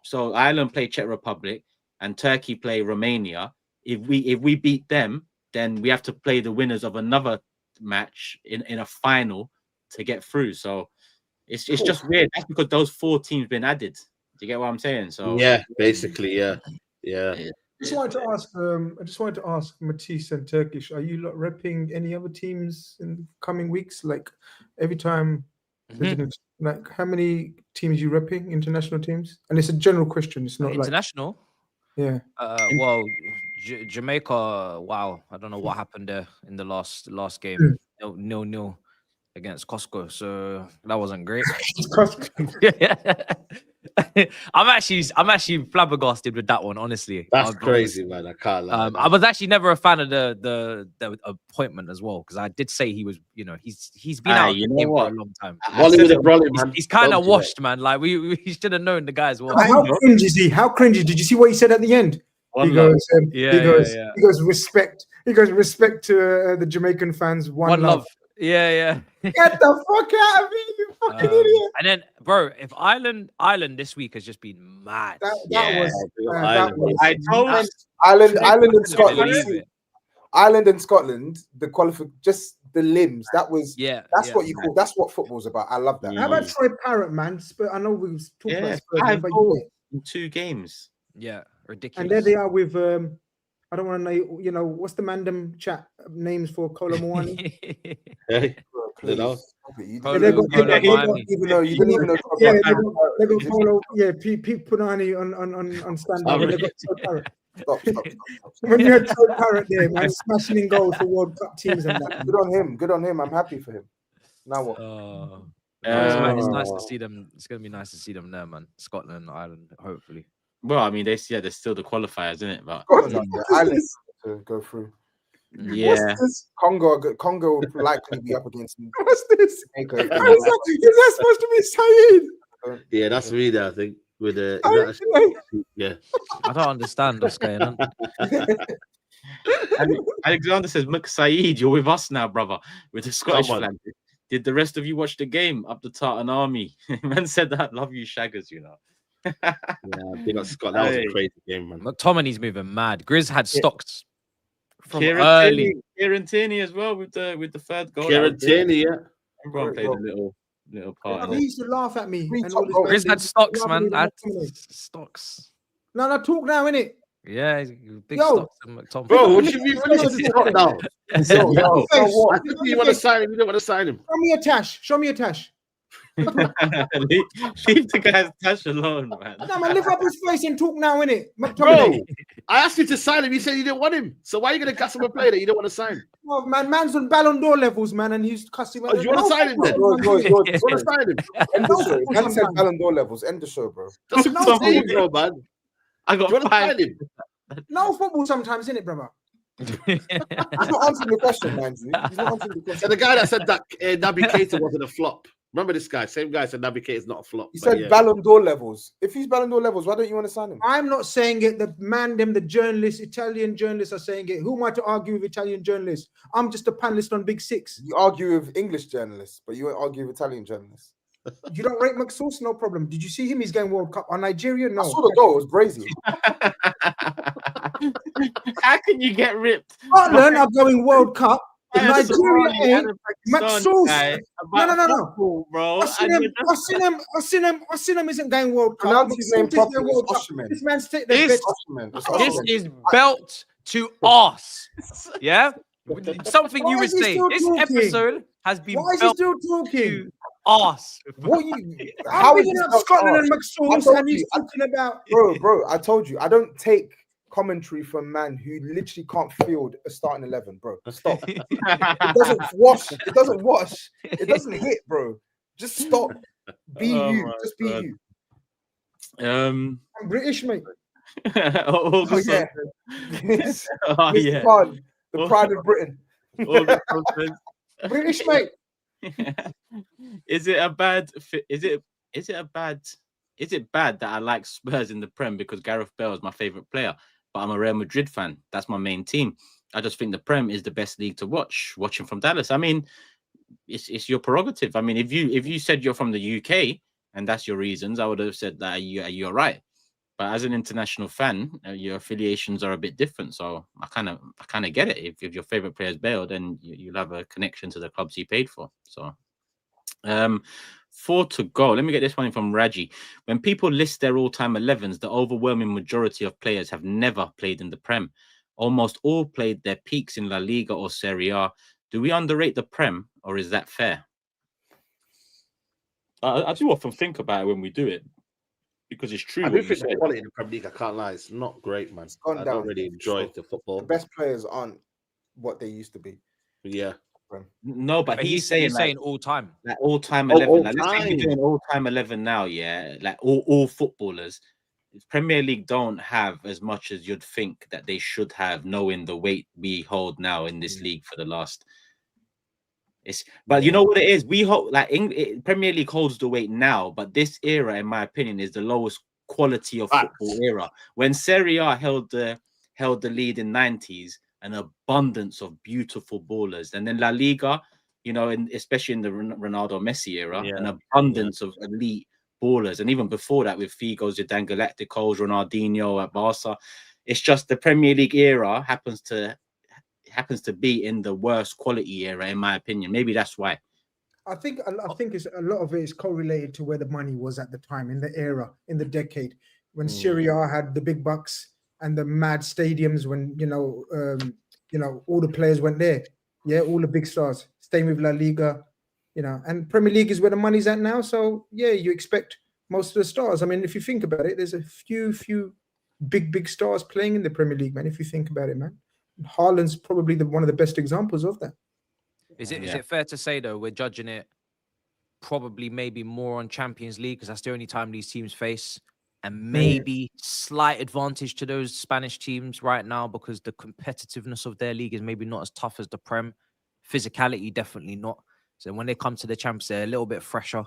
So Ireland play Czech Republic and Turkey play Romania. If we beat them, then we have to play the winners of another match in a final to get through. So it's just weird. That's because those 4 teams been added. Do you get what I'm saying? So yeah, basically, yeah. I just wanted to ask Matisse and Turkish, are you lot repping any other teams in the coming weeks? Like every time, like how many teams you repping? International teams? And it's a general question. It's not international. Yeah. Well, Jamaica. Wow, I don't know what happened there in the last game. 0-0 against Costco. So that wasn't great. I'm actually flabbergasted with that one, honestly. That's crazy, man. I can't lie. I was actually never a fan of the appointment as well, because I did say he was, he's been out for a long time. He's kind of washed, man. Like we should have known the guy's washed. How cringe is he? How cringy? Did you see what he said at the end? He goes respect. He goes respect to the Jamaican fans. One love. Yeah. Get the fuck out of here, you fucking idiot. And then, bro, if Ireland this week has just been mad. Ireland and Scotland. Ireland and Scotland, just the limbs. That's what you call. That's what football's about. I love that. How about Troy Parrott, man? I know we was talking about Spurs, 5 goals in 2 games. Yeah, ridiculous. And there they are with I don't want to know, what's the mandem chat names for Colomwani? Hey, they got Polo, Pete Punani on standby. Stop. When you had Troy Parrott there, man, smashing in goals for World Cup teams and that. Good on him. I'm happy for him. Now what? It's nice to see them. It's gonna be nice to see them there, man. Scotland, Ireland, hopefully. Well, I mean, they're still the qualifiers, isn't it? But Ireland to go through. Yeah, Congo will likely be up against. What's this? Is that supposed to be SAEED? Yeah, that's me there, I think. With the yeah, I don't understand what's going on. Alexander says, "McSaeed, you're with us now, brother." With the Scottish flag. Did the rest of you watch the game? Up the Tartan Army. Man said that. Love you, Shaggers. Yeah, they got Scott. That was a crazy game, man. McTominay's moving mad. GRIZZ had stocks from Kieran early. Kieran Tierney as well with the third goal. Kieran Tierney, yeah. Everyone played a little part. He used to laugh at me. GRIZZ had stocks, man. Stocks. No, talk now, innit? Yeah, big stocks. McTominay. Bro, what do you mean? What now? You want to sign him? You don't want to sign him? Show me a tash. leave the guy's tash alone, man. No, man, lift up his face and talk now, innit? Bro, I asked you to sign him. You said you didn't want him. So why are you going to cuss him a player that you don't want to sign? Well, man's on Ballon d'Or levels, man, and he's cussing. Oh, you want to sign him then? You want to sign him? End the show. Man said Ballon d'Or levels. End the show, bro. That's what I'm saying, bro, man. I got 5. No football sometimes, innit, brother? He's not answering the question, man. He's not answering the question. So the guy that said that Naby Keita wasn't a flop. Remember this guy? Same guy said Naby Keita is not a flop. He said Ballon d'Or levels. If he's Ballon d'Or levels, why don't you want to sign him? I'm not saying it. The journalists, Italian journalists are saying it. Who am I to argue with Italian journalists? I'm just a panelist on Big Six. You argue with English journalists, but you won't argue with Italian journalists. You don't rate McSauce? No problem. Did you see him? He's going World Cup on Nigeria? No. I saw the goal. It was brazy. How can you get ripped? Scotland are going World Cup. Nigeria ain't. McSauce. No. Bro. Osimhen isn't going World Cup. This man's taking This is belt to arse. Yeah? Something you would say. This episode has been. Why is he still talking? arse. What you? How is it Scotland and McSauce and he's talking about? Bro, I told you, I don't take commentary from man who literally can't field a starting 11, bro. Stop. It doesn't wash. It doesn't wash. It doesn't hit, bro. Just stop. Be you. Just be you. I'm British, mate. Oh yeah. Oh, yeah. Khan, the pride of Britain. British, mate. Is it bad that I like Spurs in the Prem because Gareth Bale is my favorite player, but I'm a Real Madrid fan. That's my main team. I just think the Prem is the best league to watch. Watching from Dallas, I mean, it's your prerogative. I mean, if you said you're from the UK and that's your reasons, I would have said that you're right. But as an international fan, your affiliations are a bit different. So I kind of get it. If your favorite player is Bale, then you'll have a connection to the clubs he paid for. So 4 to go. Let me get this one in from Raji. When people list their all-time 11s, the overwhelming majority of players have never played in the Prem. Almost all played their peaks in La Liga or Serie A. Do we underrate the Prem, or is that fair? I do often think about it when we do it, because it's true. I do think the quality in the Premier League, I can't lie, it's not great, man. I don't really enjoy the football. The best players aren't what they used to be. Yeah. No, but he's saying all time. Like all time 11. Like, let's say we're doing all time 11 now, yeah. Like all footballers. Premier League don't have as much as you'd think that they should have, knowing the weight we hold now in this league for the last. But you know what it is? We hold Premier League holds the weight now, but this era, in my opinion, is the lowest quality of football era. When Serie A held the lead in 90s, an abundance of beautiful ballers, and then La Liga, you know, especially in the Ronaldo Messi era, an abundance of elite ballers, and even before that with Figo, Zidane, Galacticos, Ronaldinho at Barca. It's just the Premier League era happens to be in the worst quality era, in my opinion. Maybe that's why. I think it's a lot of it is correlated to where the money was at the time, in the era, in the decade when Serie A had the big bucks and the mad stadiums, when all the players went there. Yeah, all the big stars. Staying with La Liga, you know, and Premier League is where the money's at now. So yeah, you expect most of the stars. I mean, if you think about it, there's a few big stars playing in the Premier League, man. If you think about it, man. Haaland's probably one of the best examples of that. Is it fair to say though we're judging it probably maybe more on Champions League because that's the only time these teams face, and maybe slight advantage to those Spanish teams right now because the competitiveness of their league is maybe not as tough as the Prem. Physicality definitely not. So when they come to the Champions, they're a little bit fresher,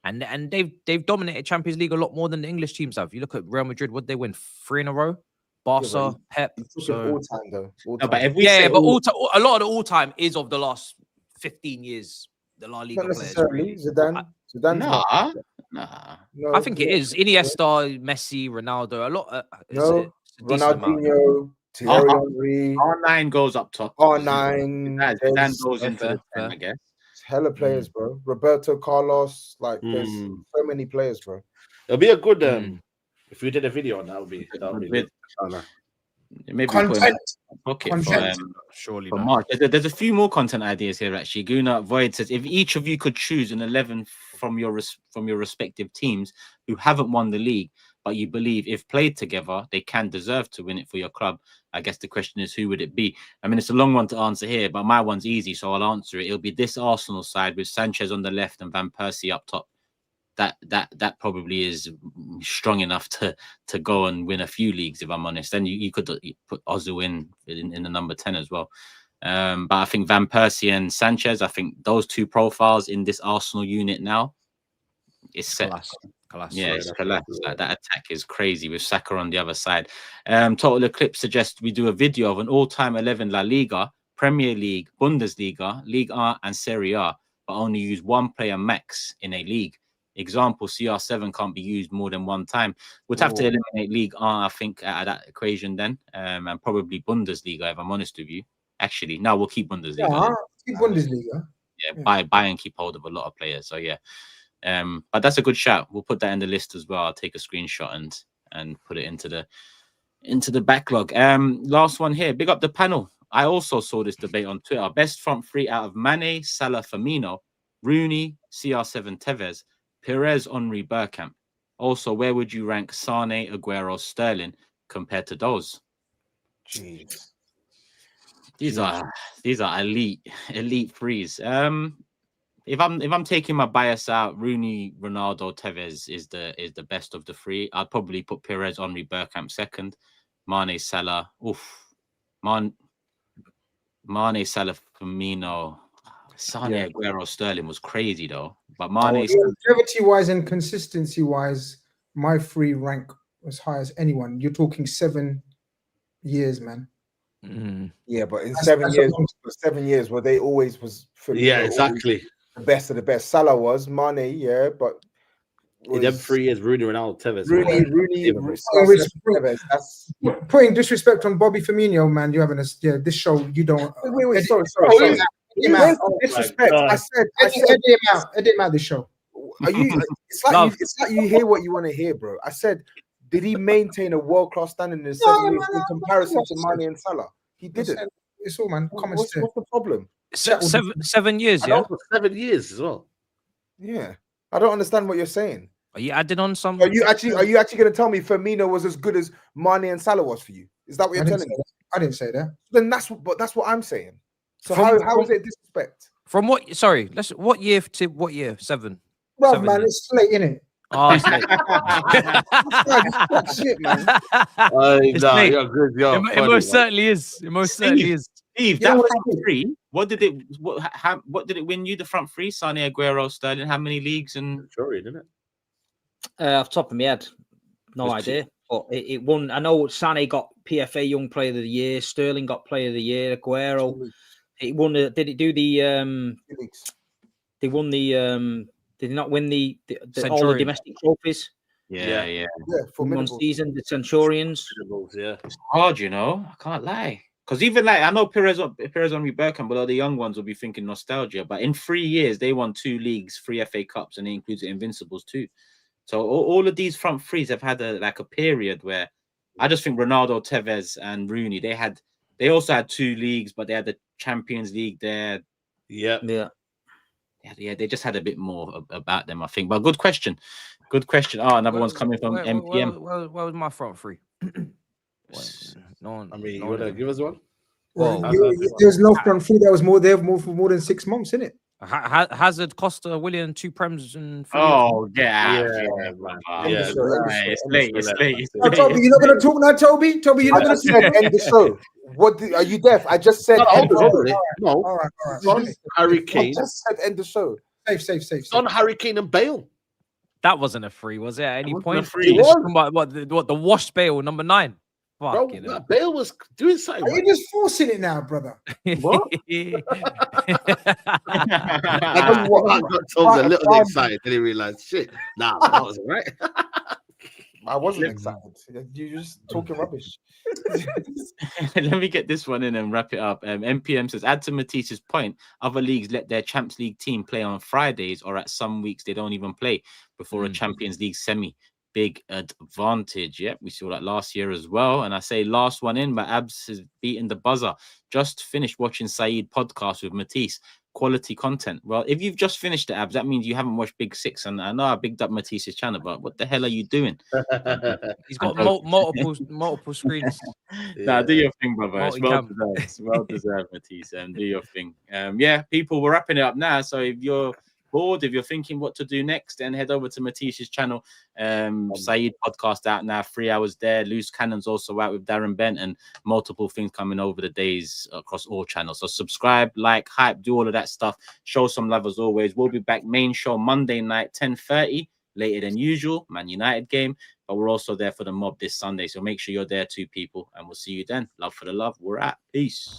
and they've dominated Champions League a lot more than the English teams have. You look at Real Madrid, what they win 3 in a row. Barca, Pep. So all time though. All time. But if we but a lot of the all time is of the last 15 years. The La Liga not players. necessarily. Zidane. Nah. No, I think it is Iniesta, Messi, Ronaldo. A lot. Ronaldinho, Thierry Henry. R9 goes up top. R9. Zidane goes into the 10, I guess. It's hella players, bro. Roberto Carlos. Like there's so many players, bro. It'll be a good if we did a video on that, would be maybe content. Surely for March. There's a few more content ideas here actually. Guna Void says if each of you could choose an 11 from your respective teams who haven't won the league, but you believe if played together they can deserve to win it for your club, I guess the question is who would it be? I mean, it's a long one to answer here, but my one's easy, so I'll answer it. It'll be this Arsenal side with Sanchez on the left and Van Persie up top. That probably is strong enough to go and win a few leagues, if I'm honest. Then you could put Ozil in the number 10 as well. But I think Van Persie and Sanchez, I think those two profiles in this Arsenal unit now is set. Class. Yeah, it's class. Like, that attack is crazy with Saka on the other side. Total Eclipse suggests we do a video of an all-time 11 La Liga, Premier League, Bundesliga, Ligue 1 and Serie A, but only use one player max in a league. Example, CR7 can't be used more than one time. We'd have to eliminate League 1, I think, out of that equation then, and probably Bundesliga, if I'm honest with you. Actually, no, we'll keep Bundesliga. Yeah, keep Bundesliga. Yeah, buy and keep hold of a lot of players. So yeah, but that's a good shout. We'll put that in the list as well. I'll take a screenshot and put it into the backlog. Last one here. Big up the panel. I also saw this debate on Twitter. Best front three out of Mane, Salah, Firmino, Rooney, CR7 Tevez, Perez, Henry, Bergkamp. Also, where would you rank Sane, Aguero, Sterling compared to those? Jeez. These are elite threes. If I'm taking my bias out, Rooney, Ronaldo, Tevez is the best of the three. I'd probably put Perez, Henry, Bergkamp second. Mane, Salah. Mane, Salah, Firmino, Sane, Aguero, Sterling was crazy though. But Mane, longevity wise and consistency wise, my free rank as high as anyone. You're talking 7 years, man. Yeah, but in 7 years, were they always was Firmino, yeah, exactly the best of the best. Salah was Mane, yeah, but in them 3 years, Rooney, Ronaldo, Tevez. Rooney, that's putting disrespect on Bobby Firmino, man. You having this show. You don't. Wait, sorry. Disrespect. I said, edit him out the show. Are you? It's like you hear what you want to hear, bro. I said, did he maintain a world-class standing in 7 years in comparison to Mane and Salah? He didn't. It's all, man. What's the problem? 7 years, yeah. 7 years as well. Yeah, I don't understand what you're saying. Are you adding on some? Are you actually going to tell me Firmino was as good as Mane and Salah was for you? Is that what you're telling me? I didn't say that. Then that's what I'm saying. So how is it disrespect? From what? Sorry, what year to what year? 7. Bro, man, it's late, innit? Oh, it's late. Shit, man. You're good. It most certainly is. It most certainly is. Steve, that front three, what did it win you? The front three, Sane, Aguero, Sterling. How many leagues? And Sorry, didn't it? Off the top of my head, no idea. But it won. I know Sane got PFA Young Player of the Year. Sterling got Player of the Year. Aguero, it won. Did it do the? They won the. Did they not win the all the domestic trophies? Yeah. For one season, the Centurions. Yeah, it's hard, I can't lie. Because even like I know Perez on Bergkamp, but all the young ones will be thinking nostalgia. But in 3 years, they won 2 leagues, 3 FA Cups, and it includes the Invincibles too. So all of these front threes have had a period where I just think Ronaldo, Tevez, and Rooney they also had 2 leagues, but they had the Champions League there. Yeah. They just had a bit more about them, I think. But good question. Oh, another one's coming from MPM. Where was my front three? No one. I mean, you want to give us one? Well, there's no front three that was more for more than 6 months, isn't it? Hazard, Costa, William, 2 Prems and 3 It's late. Oh, Toby, you're not going to talk now, Toby? Toby, you're not going to say end the show. Are you deaf? I just said end the show. No. All right. On Harry Kane. I just said end the show. Safe. On Harry Kane and Bale. That wasn't a free, was it? At any point? What the washed Bale, number 9. Bro, Bale was doing something. Are you just forcing it now, brother? What? I got Tom's a little excited. Then he realized, shit, that was right. I wasn't excited. You're just talking rubbish. Let me get this one in and wrap it up. MPM says, add to Matisse's point, other leagues let their Champions League team play on Fridays, or at some weeks they don't even play before a Champions League semi. Big advantage. Yeah, we saw that last year as well. And I say last one in, but Abs has beaten the buzzer. Just finished watching SAEED podcast with Matisse. Quality content. Well, if you've just finished the Abs, that means you haven't watched Big Six. And I know I bigged up Matisse's channel, but what the hell are you doing? He's got multiple screens. Nah, do your thing, brother. It's well deserved, Matisse. Do your thing. People, we're wrapping it up now. So if you're bored, if you're thinking what to do next, then head over to Matisse's channel. SAEED podcast out now, 3 hours there. Loose Cannons also out with Darren Bent, and multiple things coming over the days across all channels. So subscribe, like, hype, do all of that stuff. Show some love as always. We'll be back main show Monday night, 10:30, later than usual, Man United game. But we're also there for the mob this Sunday. So make sure you're there too, people. And we'll see you then. Love for the love. We're out. Peace.